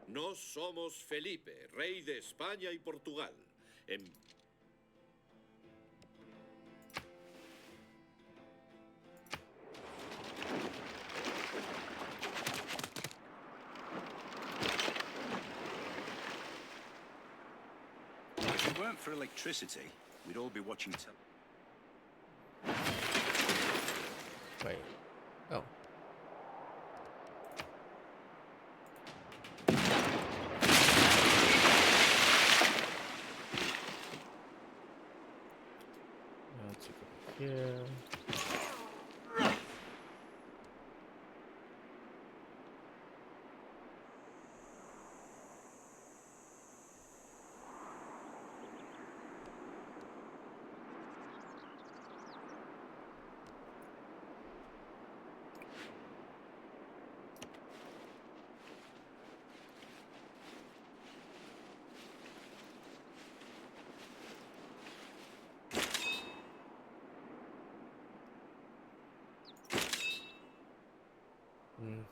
F: Nos somos Felipe, rey de España y Portugal.
C: If it weren't for electricity, we'd all be watching
A: Wait. Oh. Let's go here. Hmm.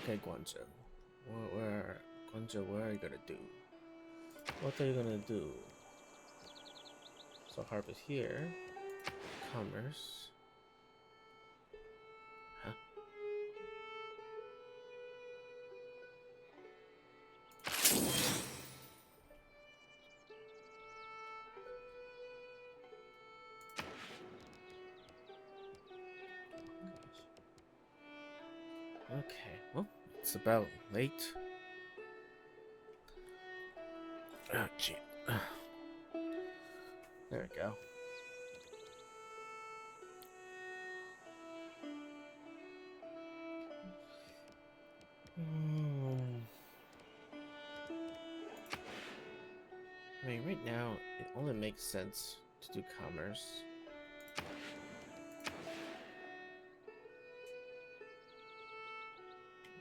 A: Okay, Guangzhou. Guangzhou, what are you gonna do? What are you gonna do? So harvest here. Commerce. Huh? Okay, well, it's about late. Oh, gee. There we go. I mean, right now, it only makes sense to do commerce.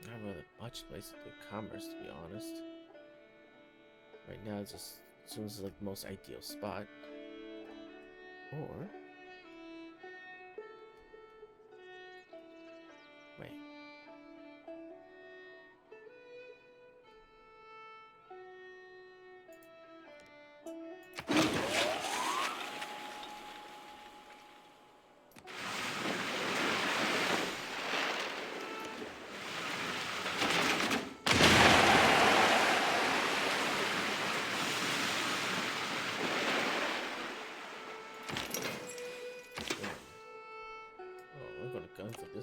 A: I don't really much place to do commerce, to be honest. Right now, it just seems like the most ideal spot. Or... wait.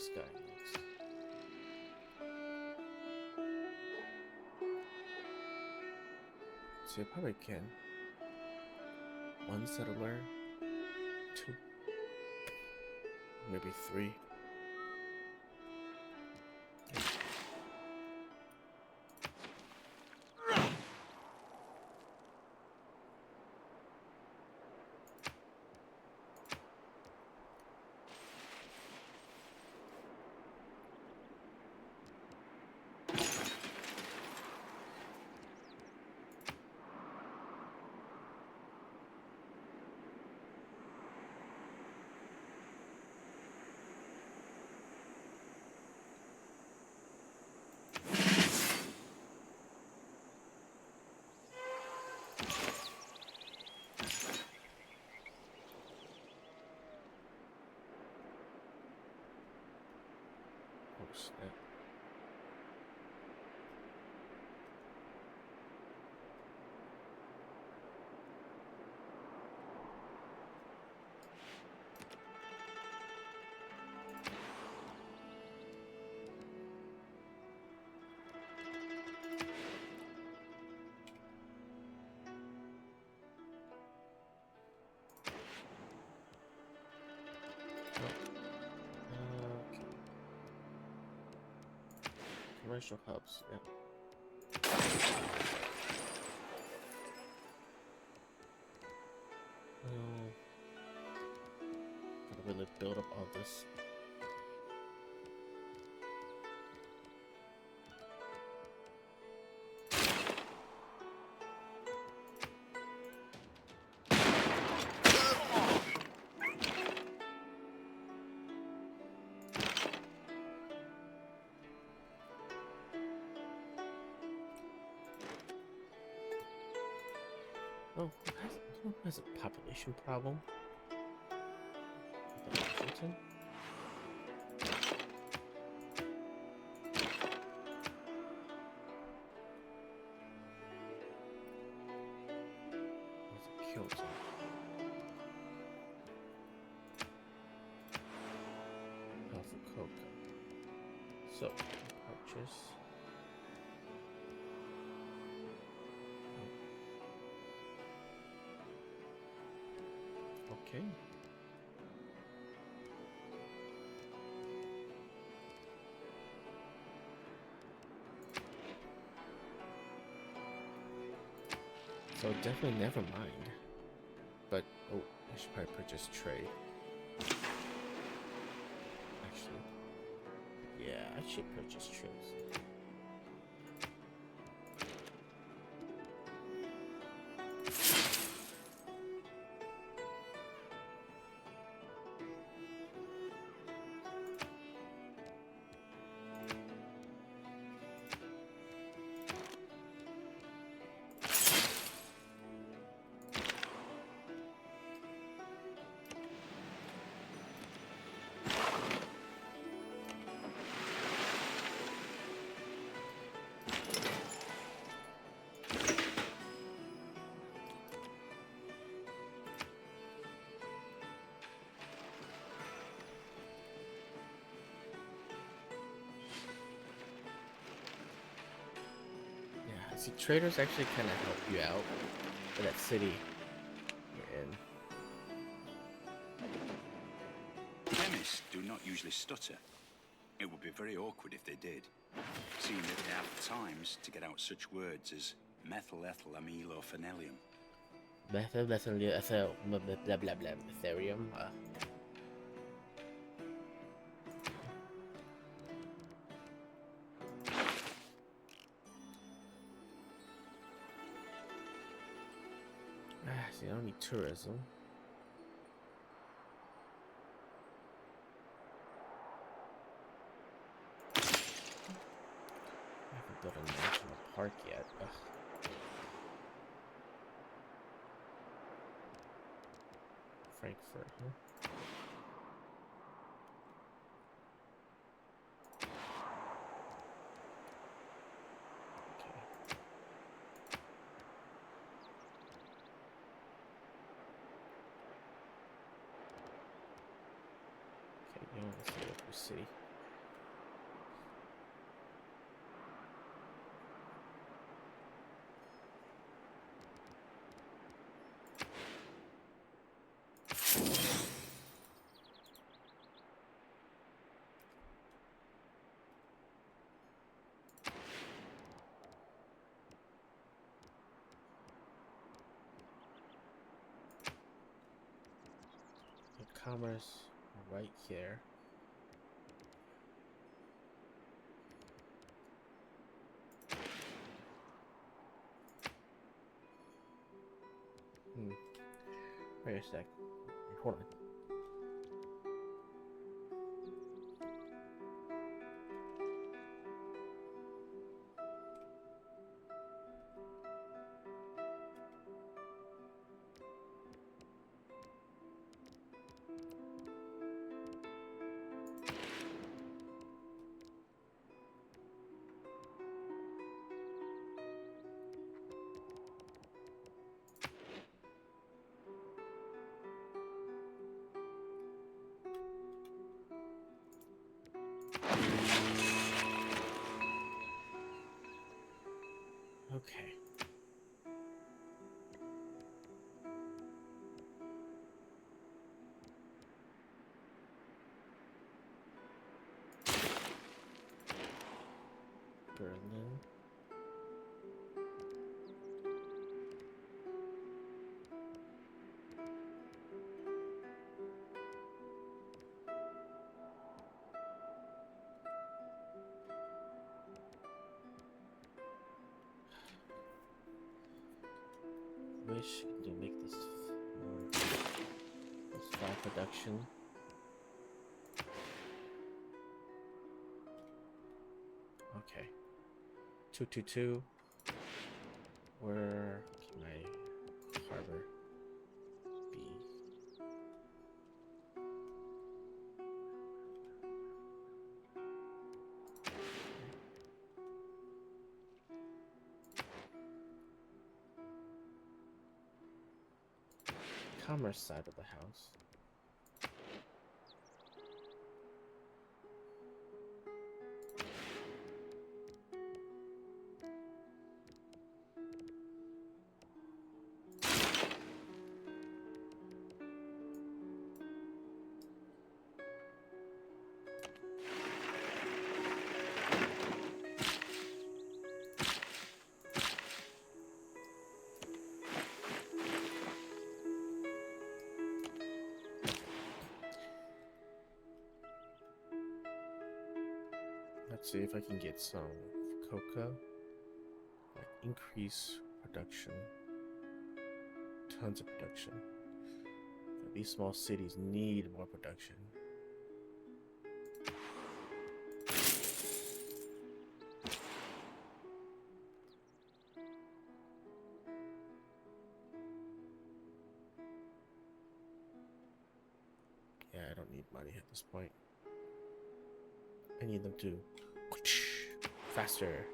A: this guy next? So I probably can. 1 settler, 2, maybe 3. Oh snap. Okay. Commercial hubs, yeah. Gotta really build up all this. Oh, who has a population problem? Washington? Where's it Kyoto? Alpha Coca. So, purchase. Okay. So definitely never mind. But oh, I should probably purchase trade. Actually, yeah, I should purchase trades. See, traders actually kind of help you out for that city you're in.
C: Chemists do not usually stutter. It would be very awkward if they did, seeing that they have times to get out such words as methylethylamylophenolium.
A: Blah blah blah. Ethereum. See, I don't need tourism. I haven't built a national park yet. Ugh. Frankfurt, huh? City. commerce right here. Wait a sec. Hold on. Okay. Berlin. Wish to make this more file production. Okay. 222. Where can my harbor be? Commerce side of the house. Let's see if I can get some cocoa. Like increase production. Tons of production. These small cities need more production. Yeah, I don't need money at this point. I need them to faster.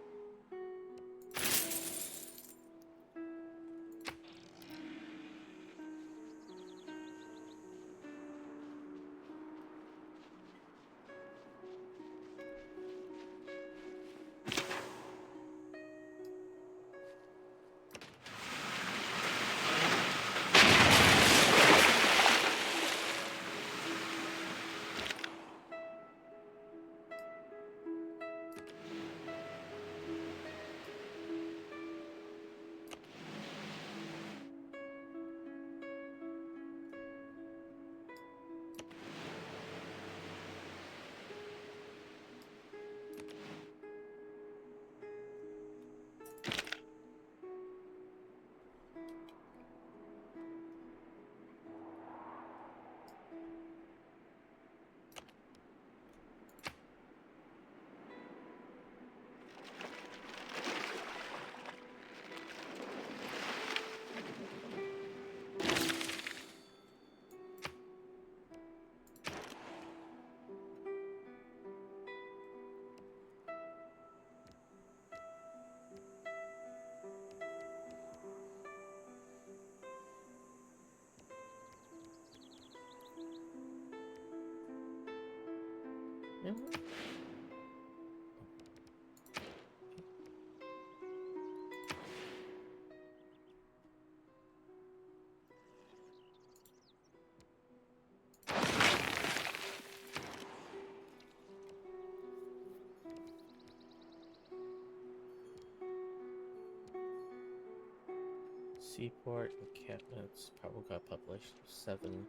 A: Seaport encampments probably got published 7.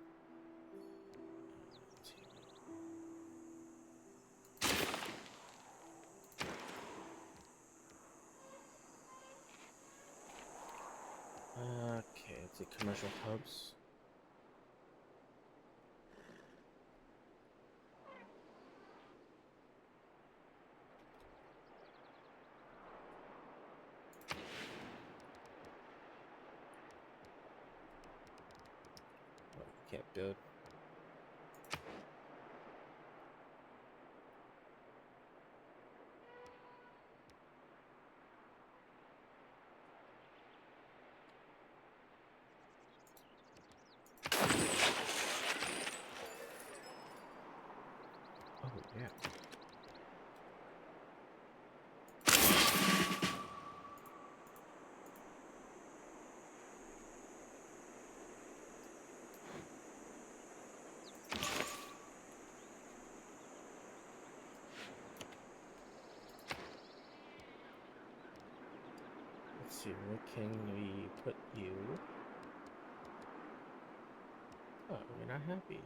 A: Let's see, commercial hubs. Oh, can't build. Oh, yeah. Let's see, where can we put you? Oh, you're not happy.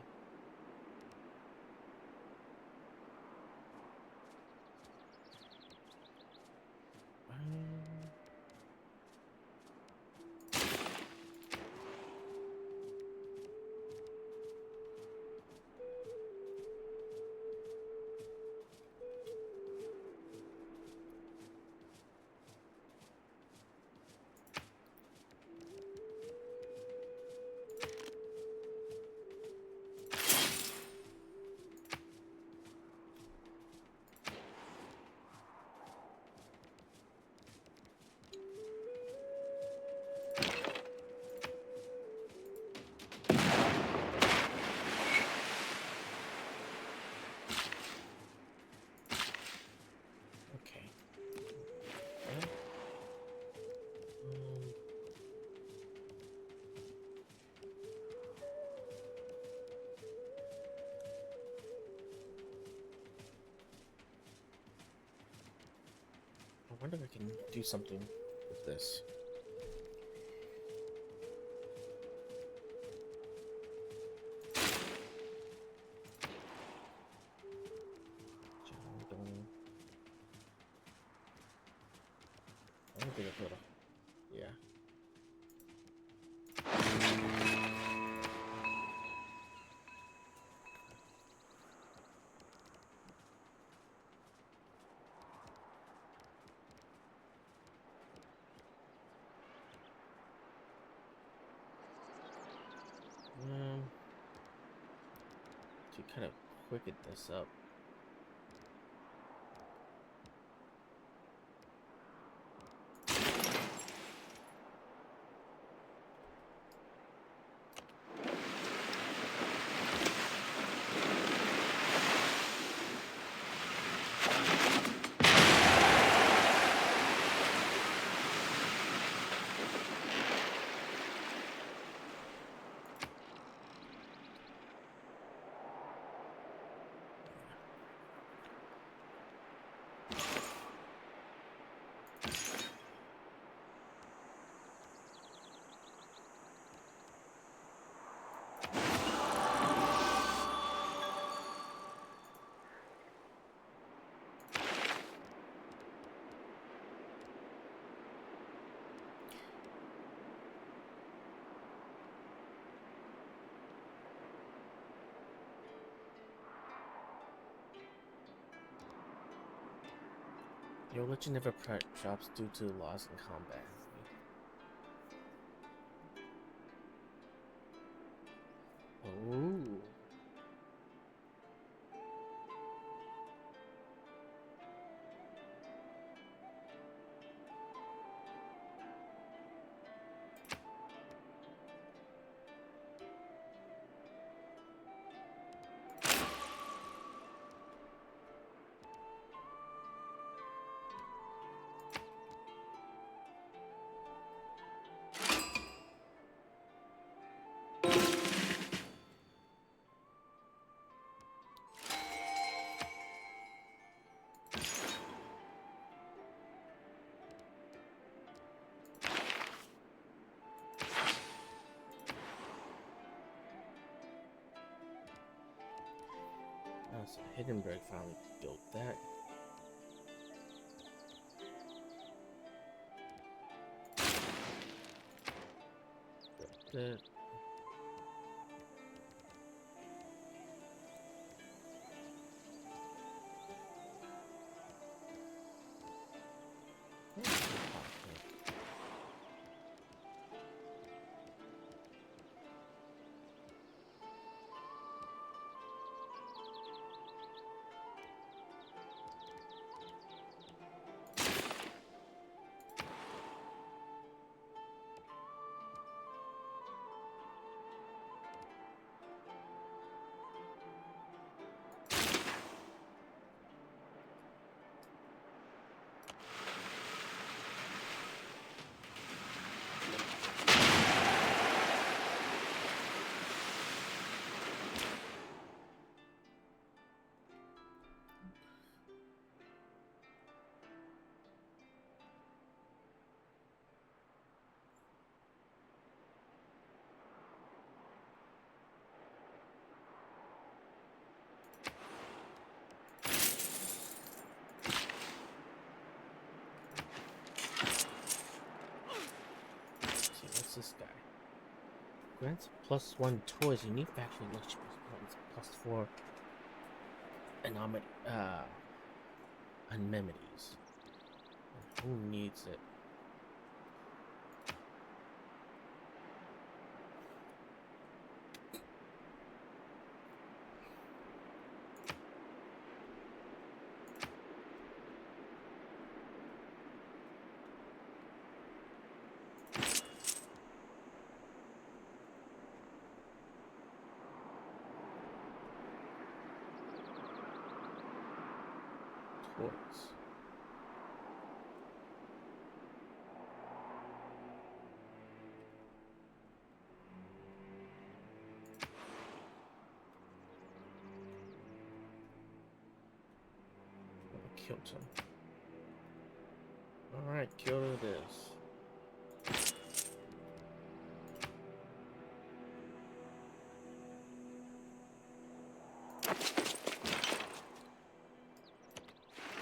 A: Okay. Yeah. I wonder if I can do something with this. I don't think I put a... Yeah. To kind of quicken this up. Your legend never drops due to loss in combat. Oh. So Hindenburg finally built that. Good. it. What's this guy? Grants +1 toys. Unique factory looks +4 amenities. Who needs it? Toys. Kyoto. Alright, Kyoto it is.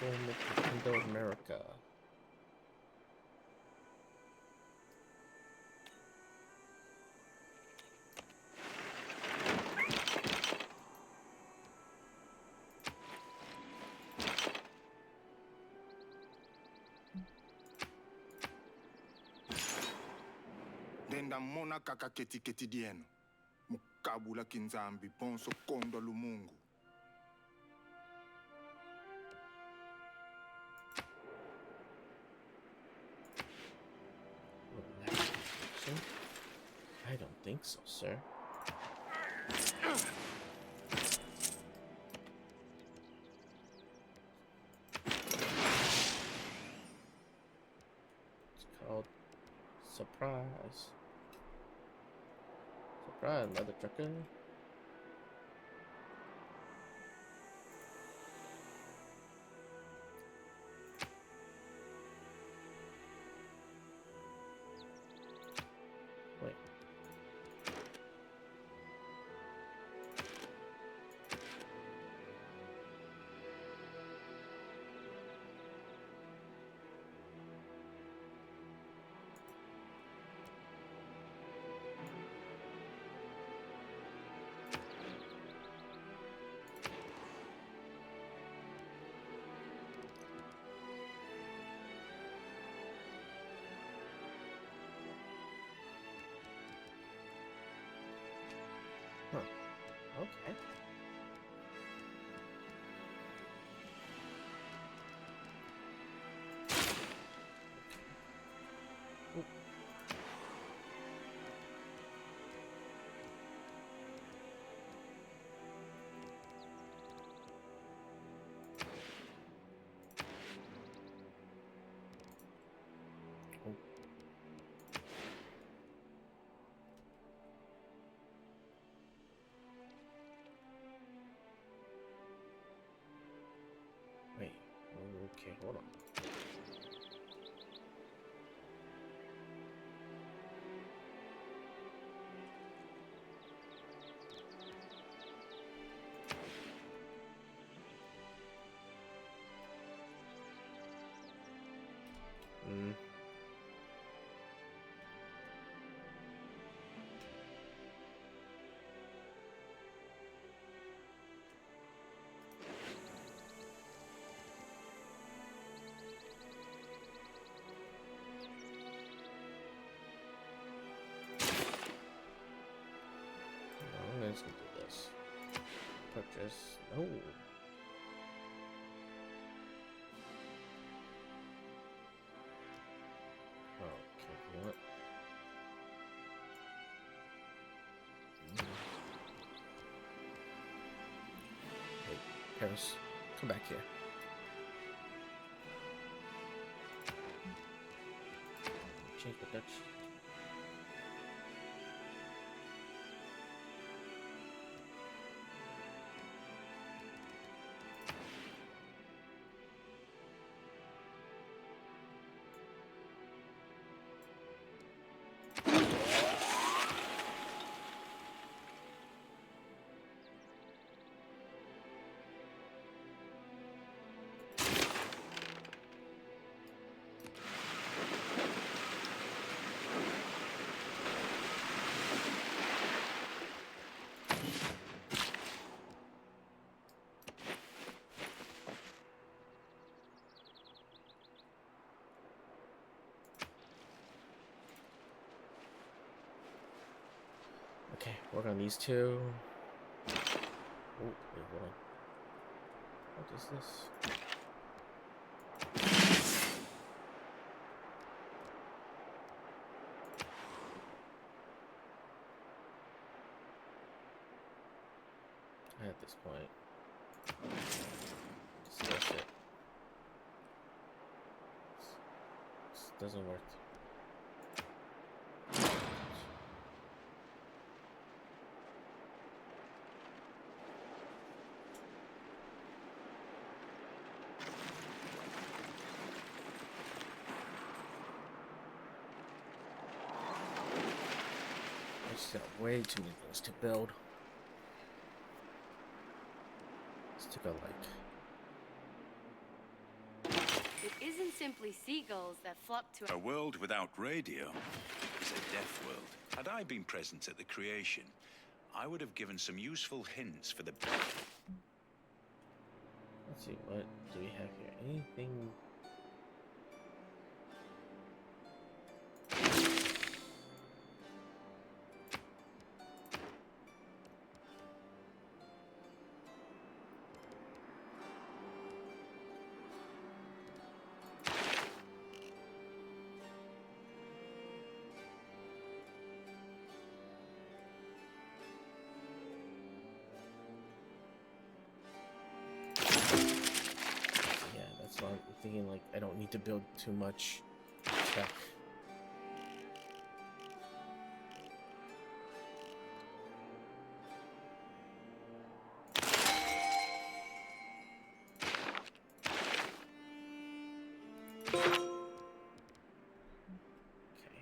A: Nintendo America.
G: Denda mona kaka keti dieno. Mukabula kinzambi ponso kondo lumungu.
A: I don't think so, sir. It's called surprise. Surprise, mother trucker. Wait. Huh. Okay. Ooh. Ooh. let's go do this. Purchase. No. Okay, you know what? Hey, Paris, come back here. Change the Dutch. Okay, work on these two. Oh, wait, hold on. What is this? At this point, discuss it. This doesn't work. I just got way too many things to build. Let's take a like.
B: It isn't simply seagulls that flock to
C: A world without radio is a deaf world. Had I been present at the creation, I would have given some useful hints for the...
A: Let's see, what do we have here? Anything? So I'm thinking like I don't need to build too much tech. Okay.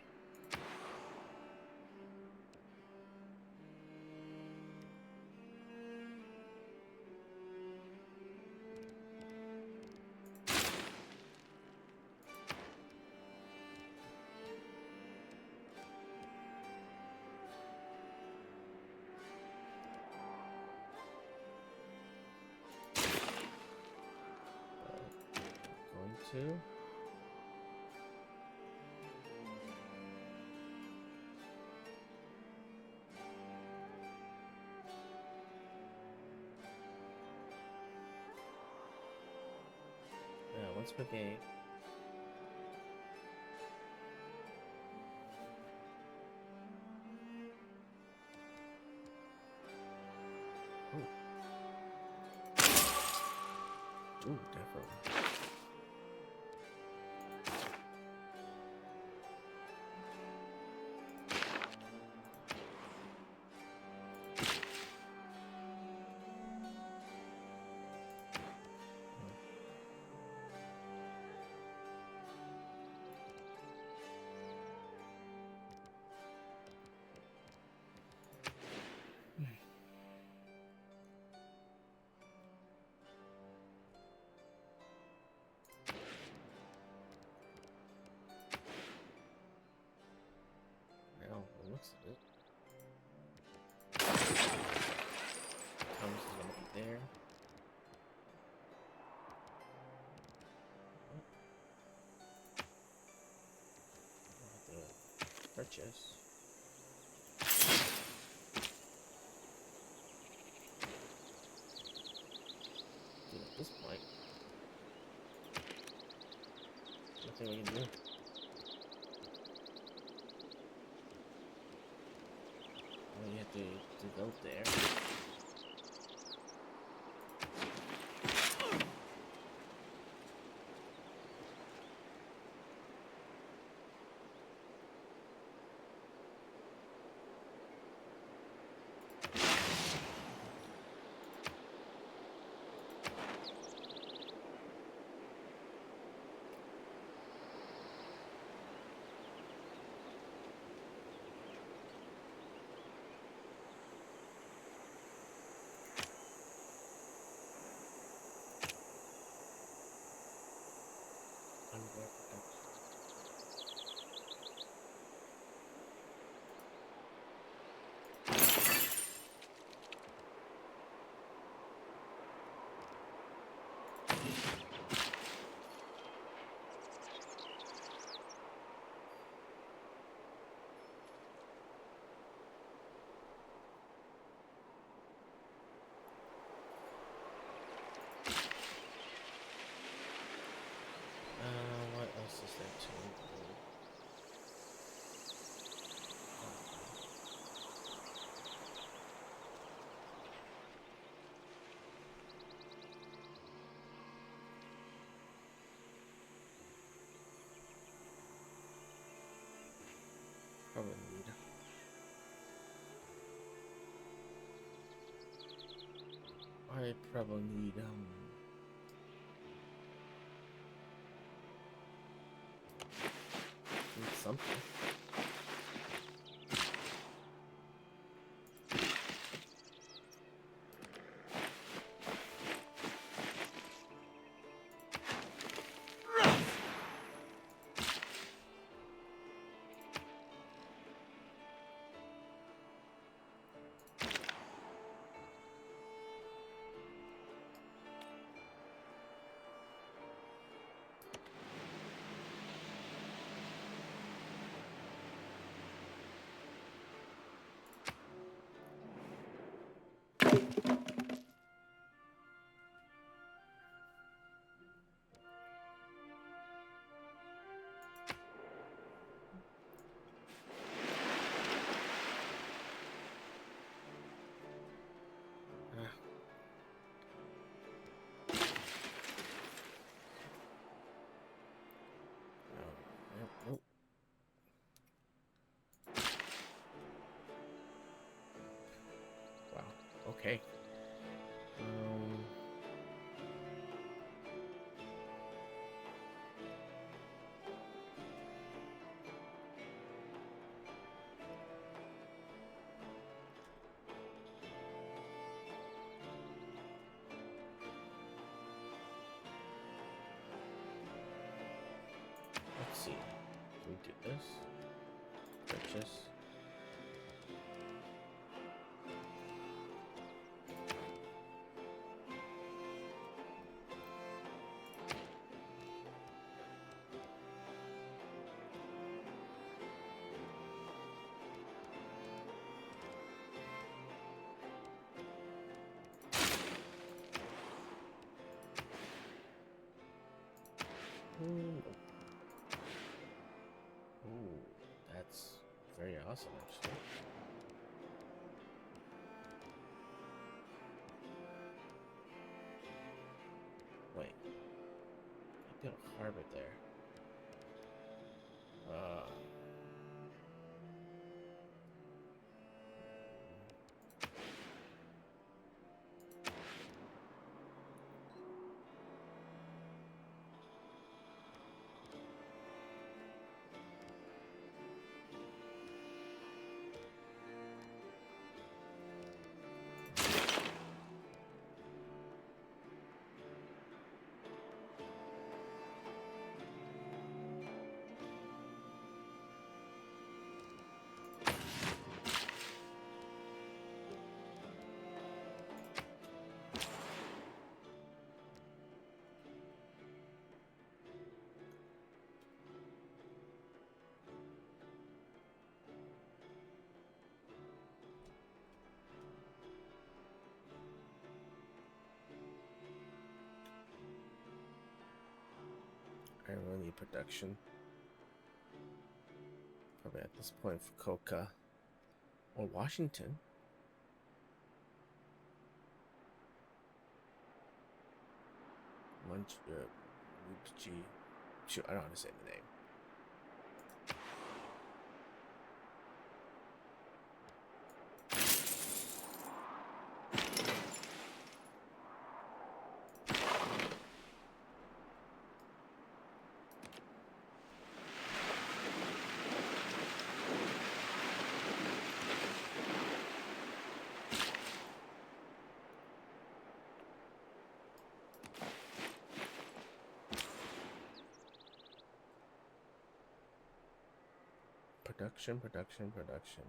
A: Going to. Yeah, let's pick a. Ooh, definitely. Now, it looks at it. Thomas is gonna be there. I'll have to purchase. Nothing we can do. Well, you have to go there. What else is there to do? Probably need. I probably need something. Nope. Wow. Okay. Let's see. Can we do this? Purchase. Ooh, that's very awesome, actually. Wait, you built a harbor there. I really need production. Probably at this point for Coca or Washington. Shoot, I don't understand the name. Production.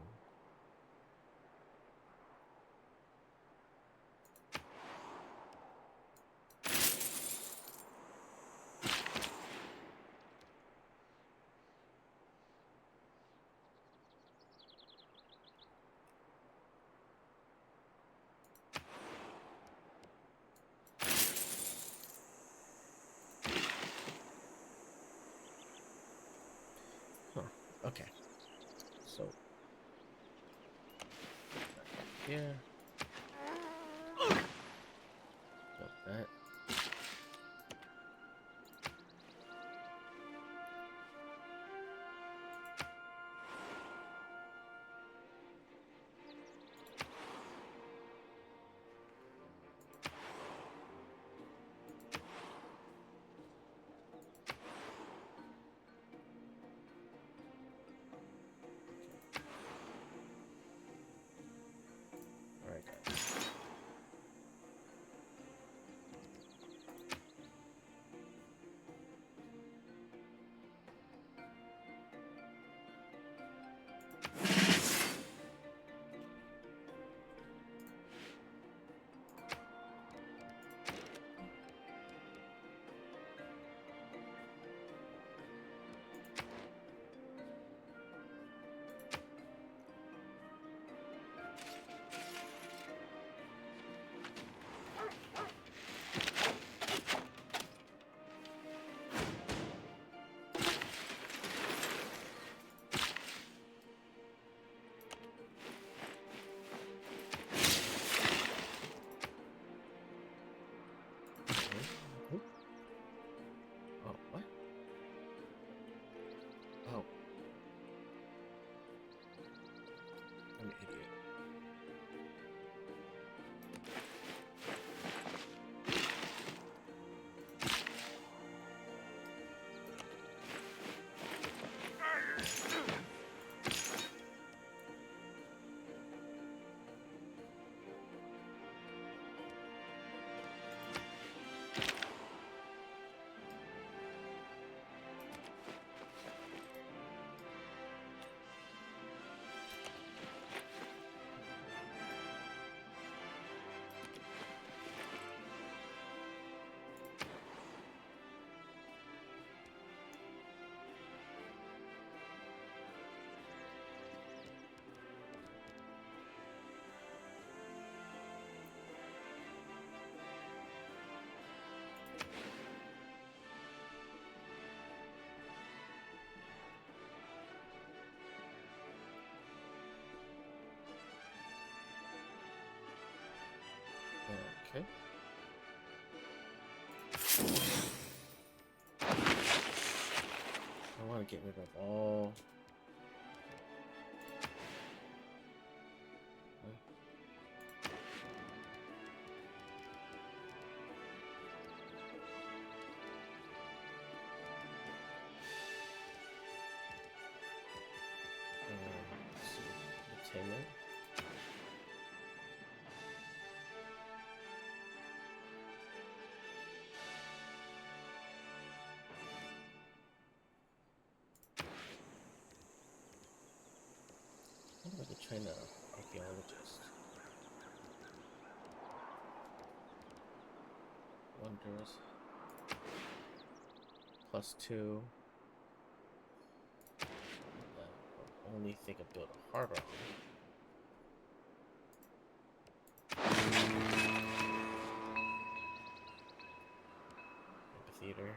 A: Huh. Okay. So here. Got that. All right, guys. Oh, what? Oh. I'm an idiot. Okay. I want to get rid of all. Let's see. Entertainment. What about the China archaeologist? Wonders. +2. Only think I built a harbor on. Amphitheater.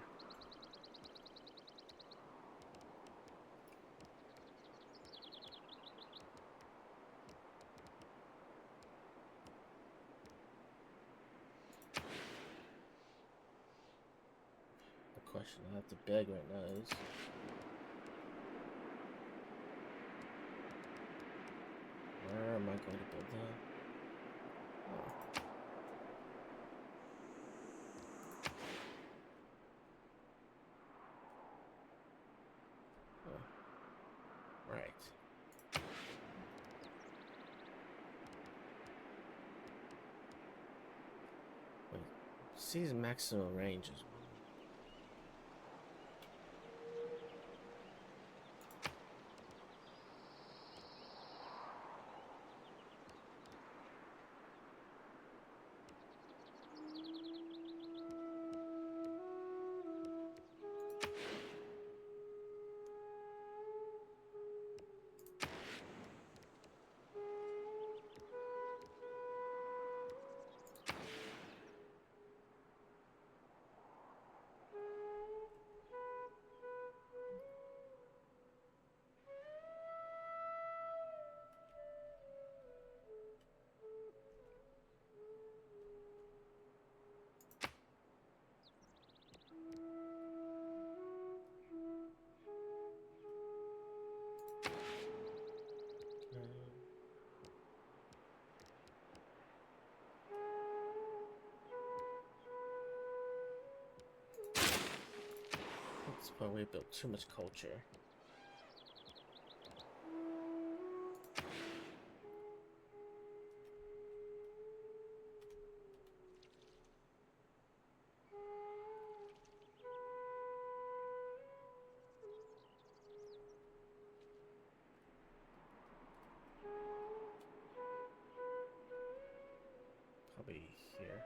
A: question I have to beg right now is, where am I going to build that? Oh. Right. Wait, see the maximum range is. That's why we built too much culture. Probably here.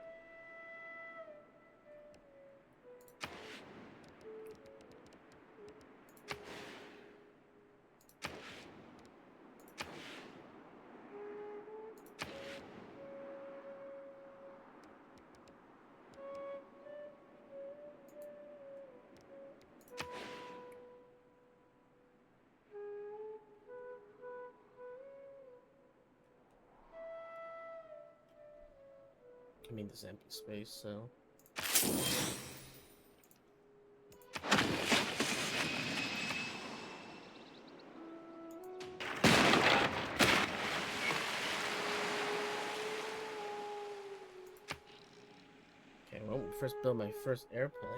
A: I mean, this empty space, so. Okay, well, we'll first build my first airplane.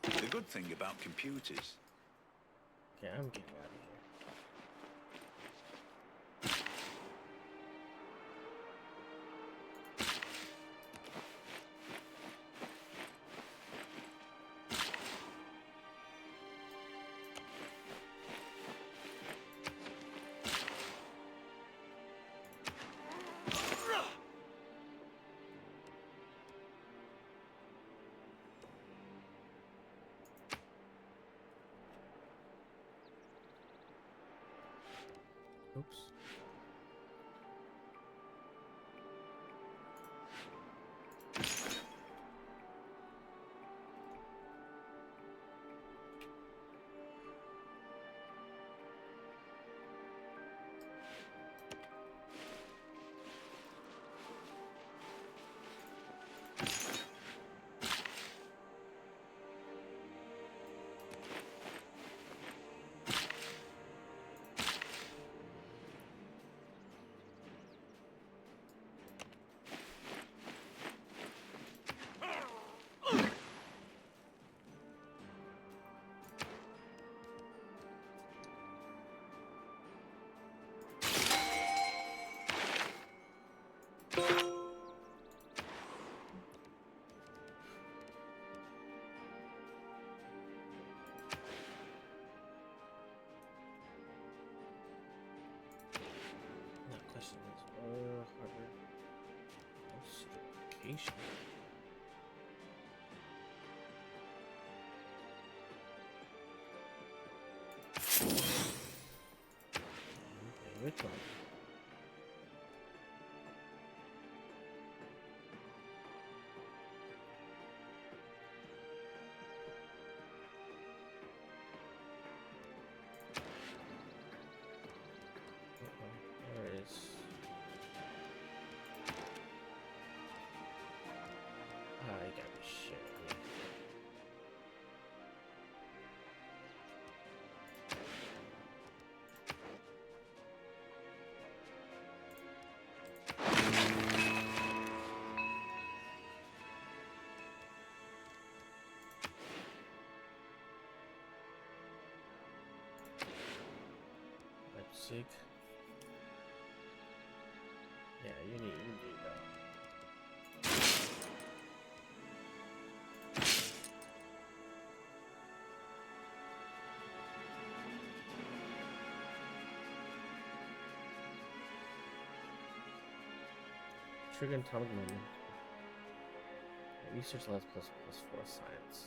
C: The good thing about computers.
A: Okay, I'm getting out of here. Oops. Question is, hardware location. Okay, which one? Where is? Ah, you gotta be shitting me. Leipzig. Yeah, you need trigger atomic moment. Research labs +4 science.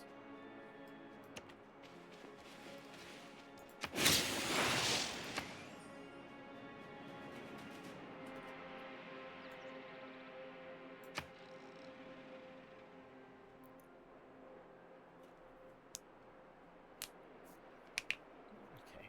A: Okay.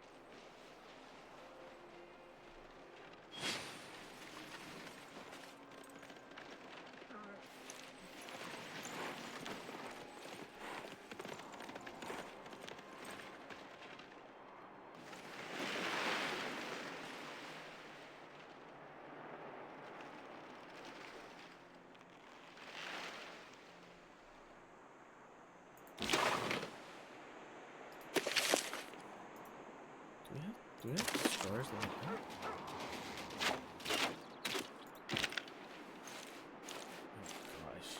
A: Do we have stores like that? Oh gosh.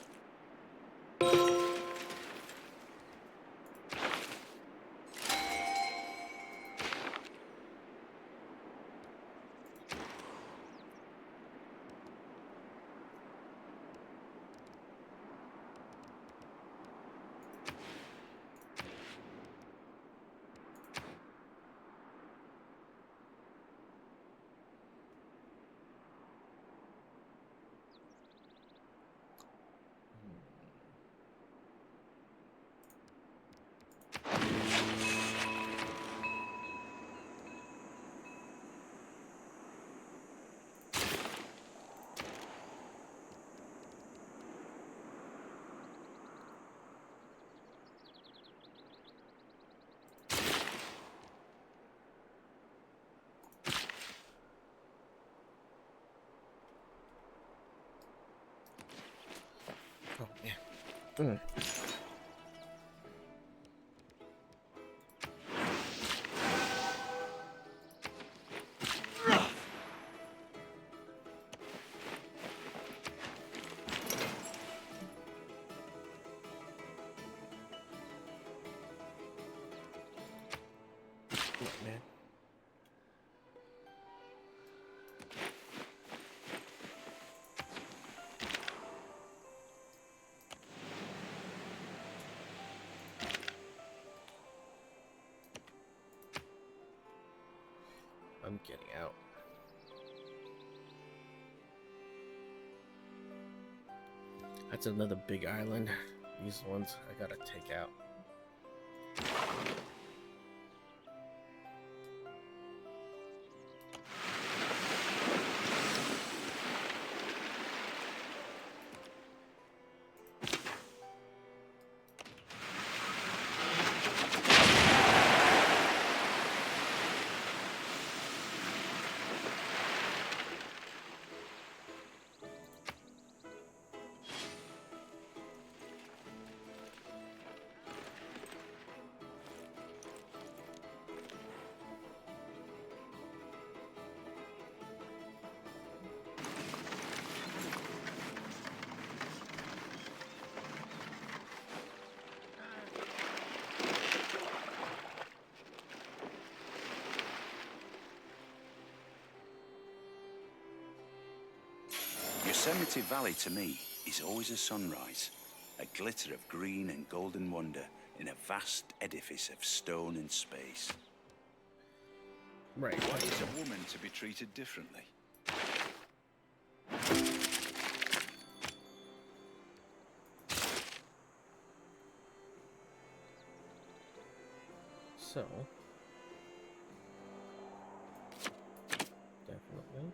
A: Oh yeah. Look, man. I'm getting out. That's another big island. These ones I gotta take out.
C: Yosemite Valley to me is always a sunrise, a glitter of green and golden wonder in a vast edifice of stone and space.
H: Right.
C: Why is a woman to be treated differently?
H: So, definitely.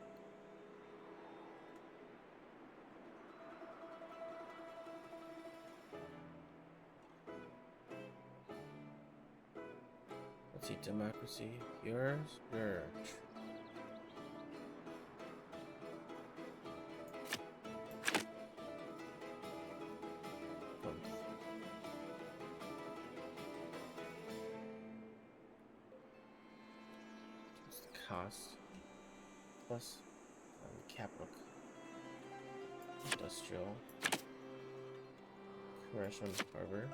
H: Let's see, democracy, yours. What's the cost? Plus capital, industrial, commercial, and harbor.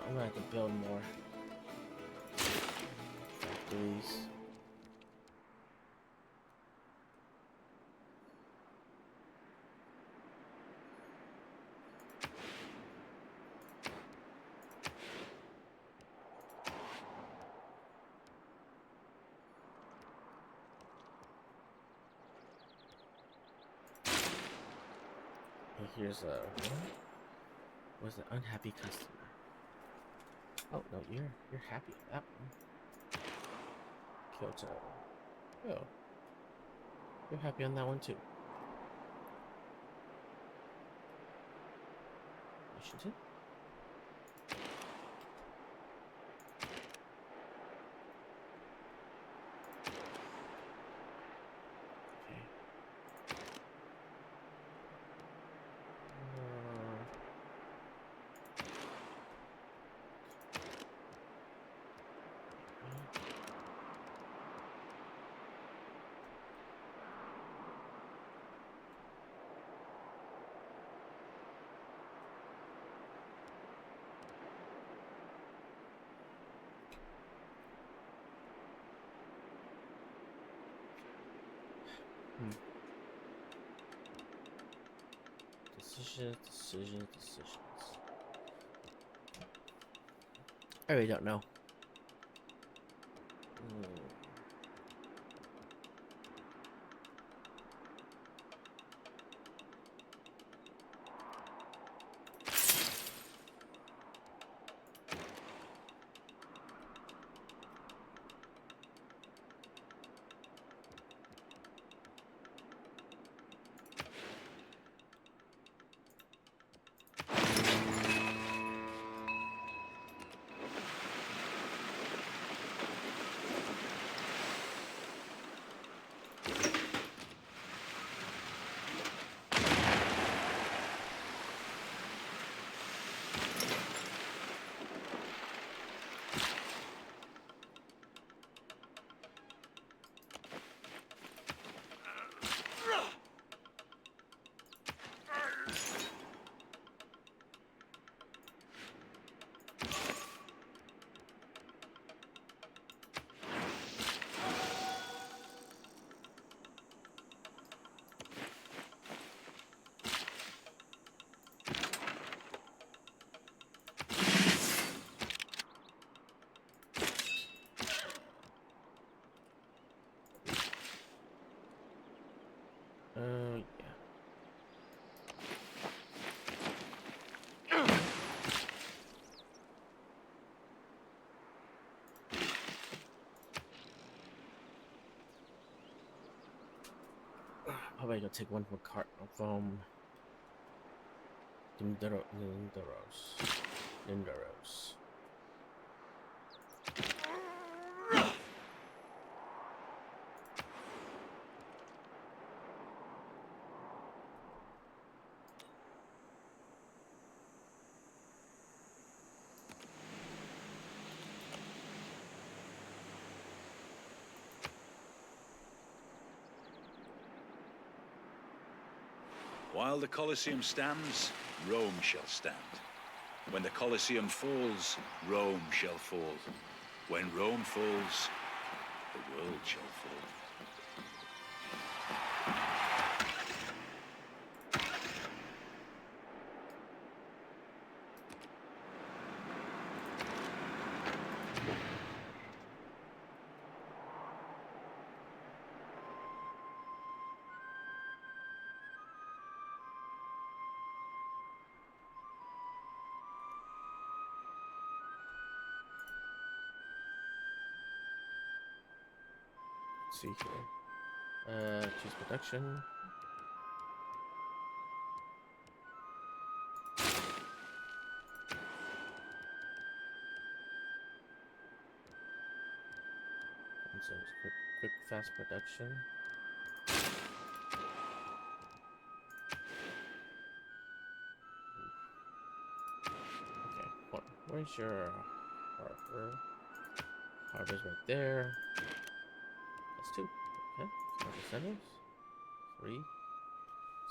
H: I'm gonna have to build more factories. And here's a was an unhappy customer. Oh no, you're happy with that one. Kyoto. Oh, you're happy on that one too. Washington. Okay. Decisions. I really don't know. about I go take one from cart from Nindaros.
C: While the Colosseum stands, Rome shall stand. When the Colosseum falls, Rome shall fall. When Rome falls, the world shall fall.
H: Let's see here. Choose production. And so it's quick, fast production. Okay, where's your harbor? Harbor's right there. That's 2. Okay, commercial centers. 3.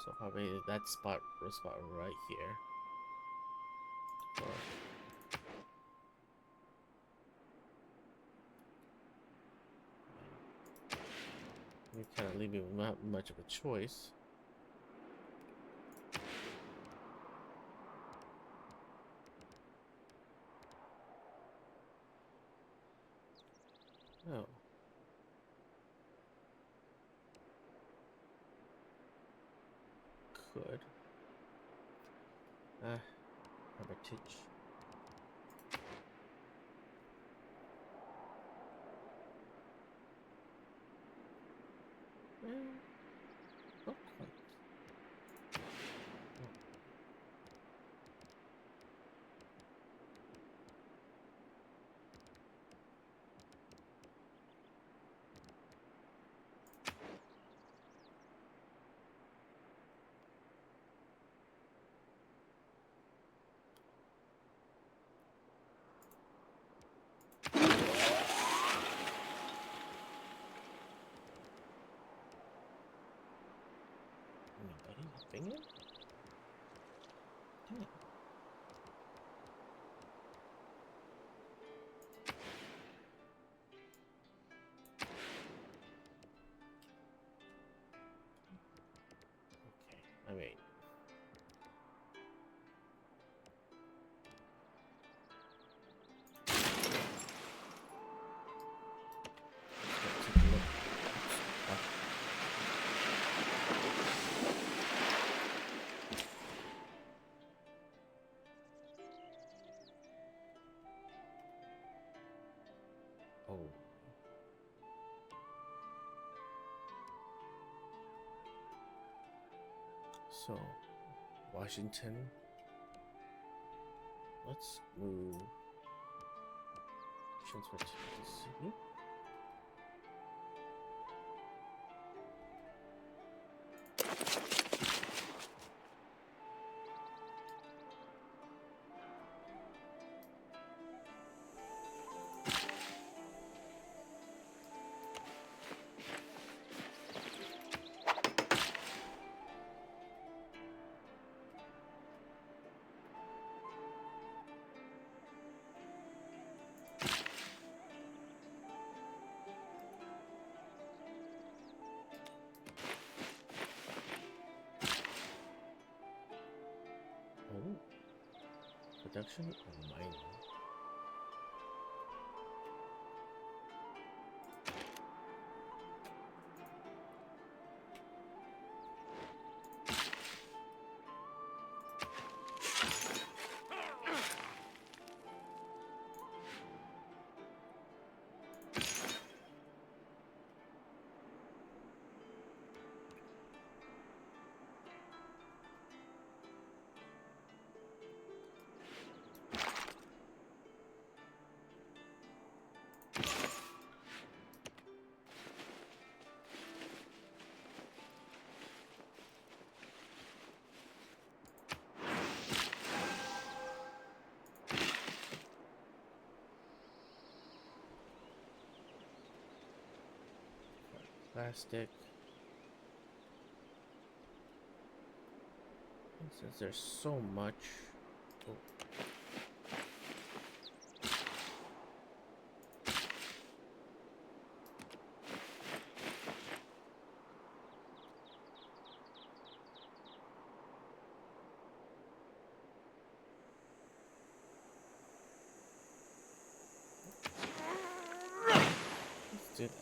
H: So probably that spot right here. 4. You kind of leave me with not much of a choice. Oh. Could. Hermitage. Not quite. Anybody helping it? Damn. Okay, I mean. Let's take a look. Oh. So, Washington. Let's move. Transfer to DC. Oh. Production or mining? plastic. Since there's so much. Oh. Let's do that.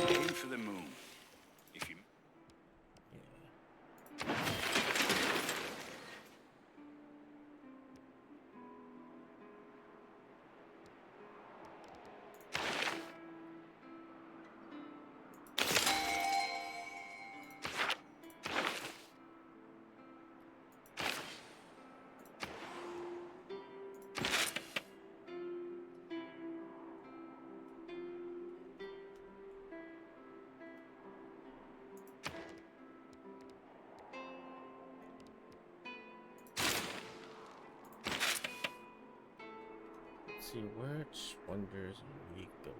C: Aim for the moon. If you...
H: Let's see which wonders unique building.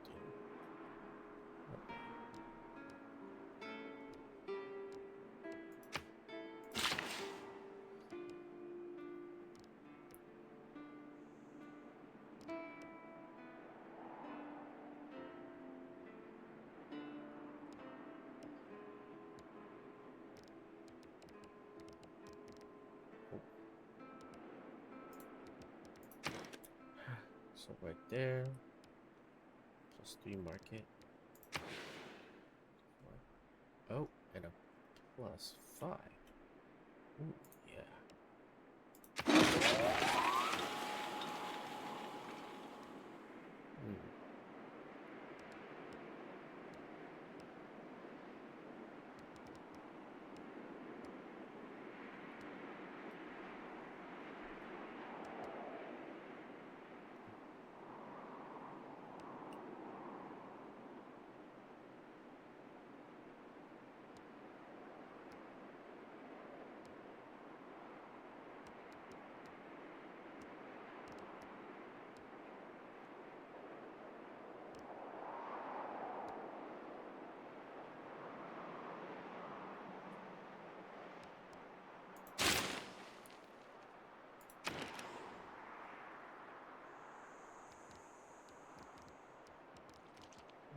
H: So right there, +3 market. Oh, and a +5. Ooh, yeah.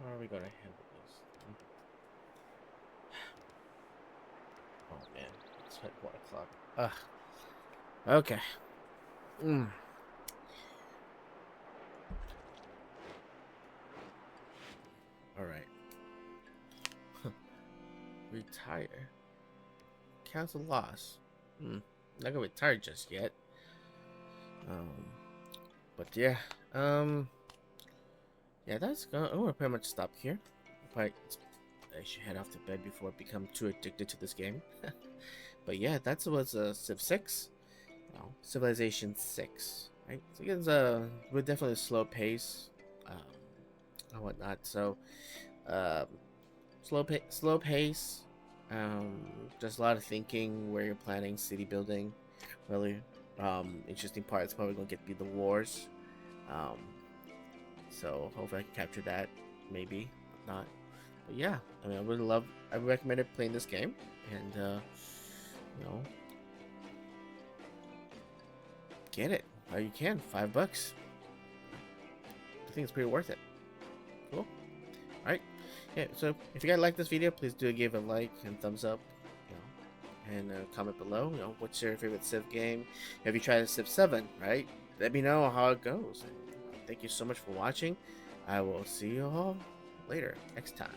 H: How are we gonna handle this? Oh man, it's at 1 o'clock. Ugh. Okay. All right. Retire. Cancel loss. Not gonna retire just yet. But yeah. Yeah, that's gonna. I'm gonna pretty much stop here. I should head off to bed before I become too addicted to this game. But yeah, that was Civ 6. No, Civilization 6. Right. So again, we're definitely a slow pace. And whatnot. So, slow pace. Just a lot of thinking where you're planning city building. Really, interesting part is probably gonna be the wars. So hopefully I can capture that, maybe not. But yeah, I mean, I recommend playing this game, and you know, get it. Oh, you can, $5. I think it's pretty worth it. Cool. All right. Yeah. So if you guys like this video, please do give a like and thumbs up. You know, and comment below. You know, what's your favorite Civ game? Have you tried Civ 7? Right? Let me know how it goes. And thank you so much for watching. I will see you all later next time.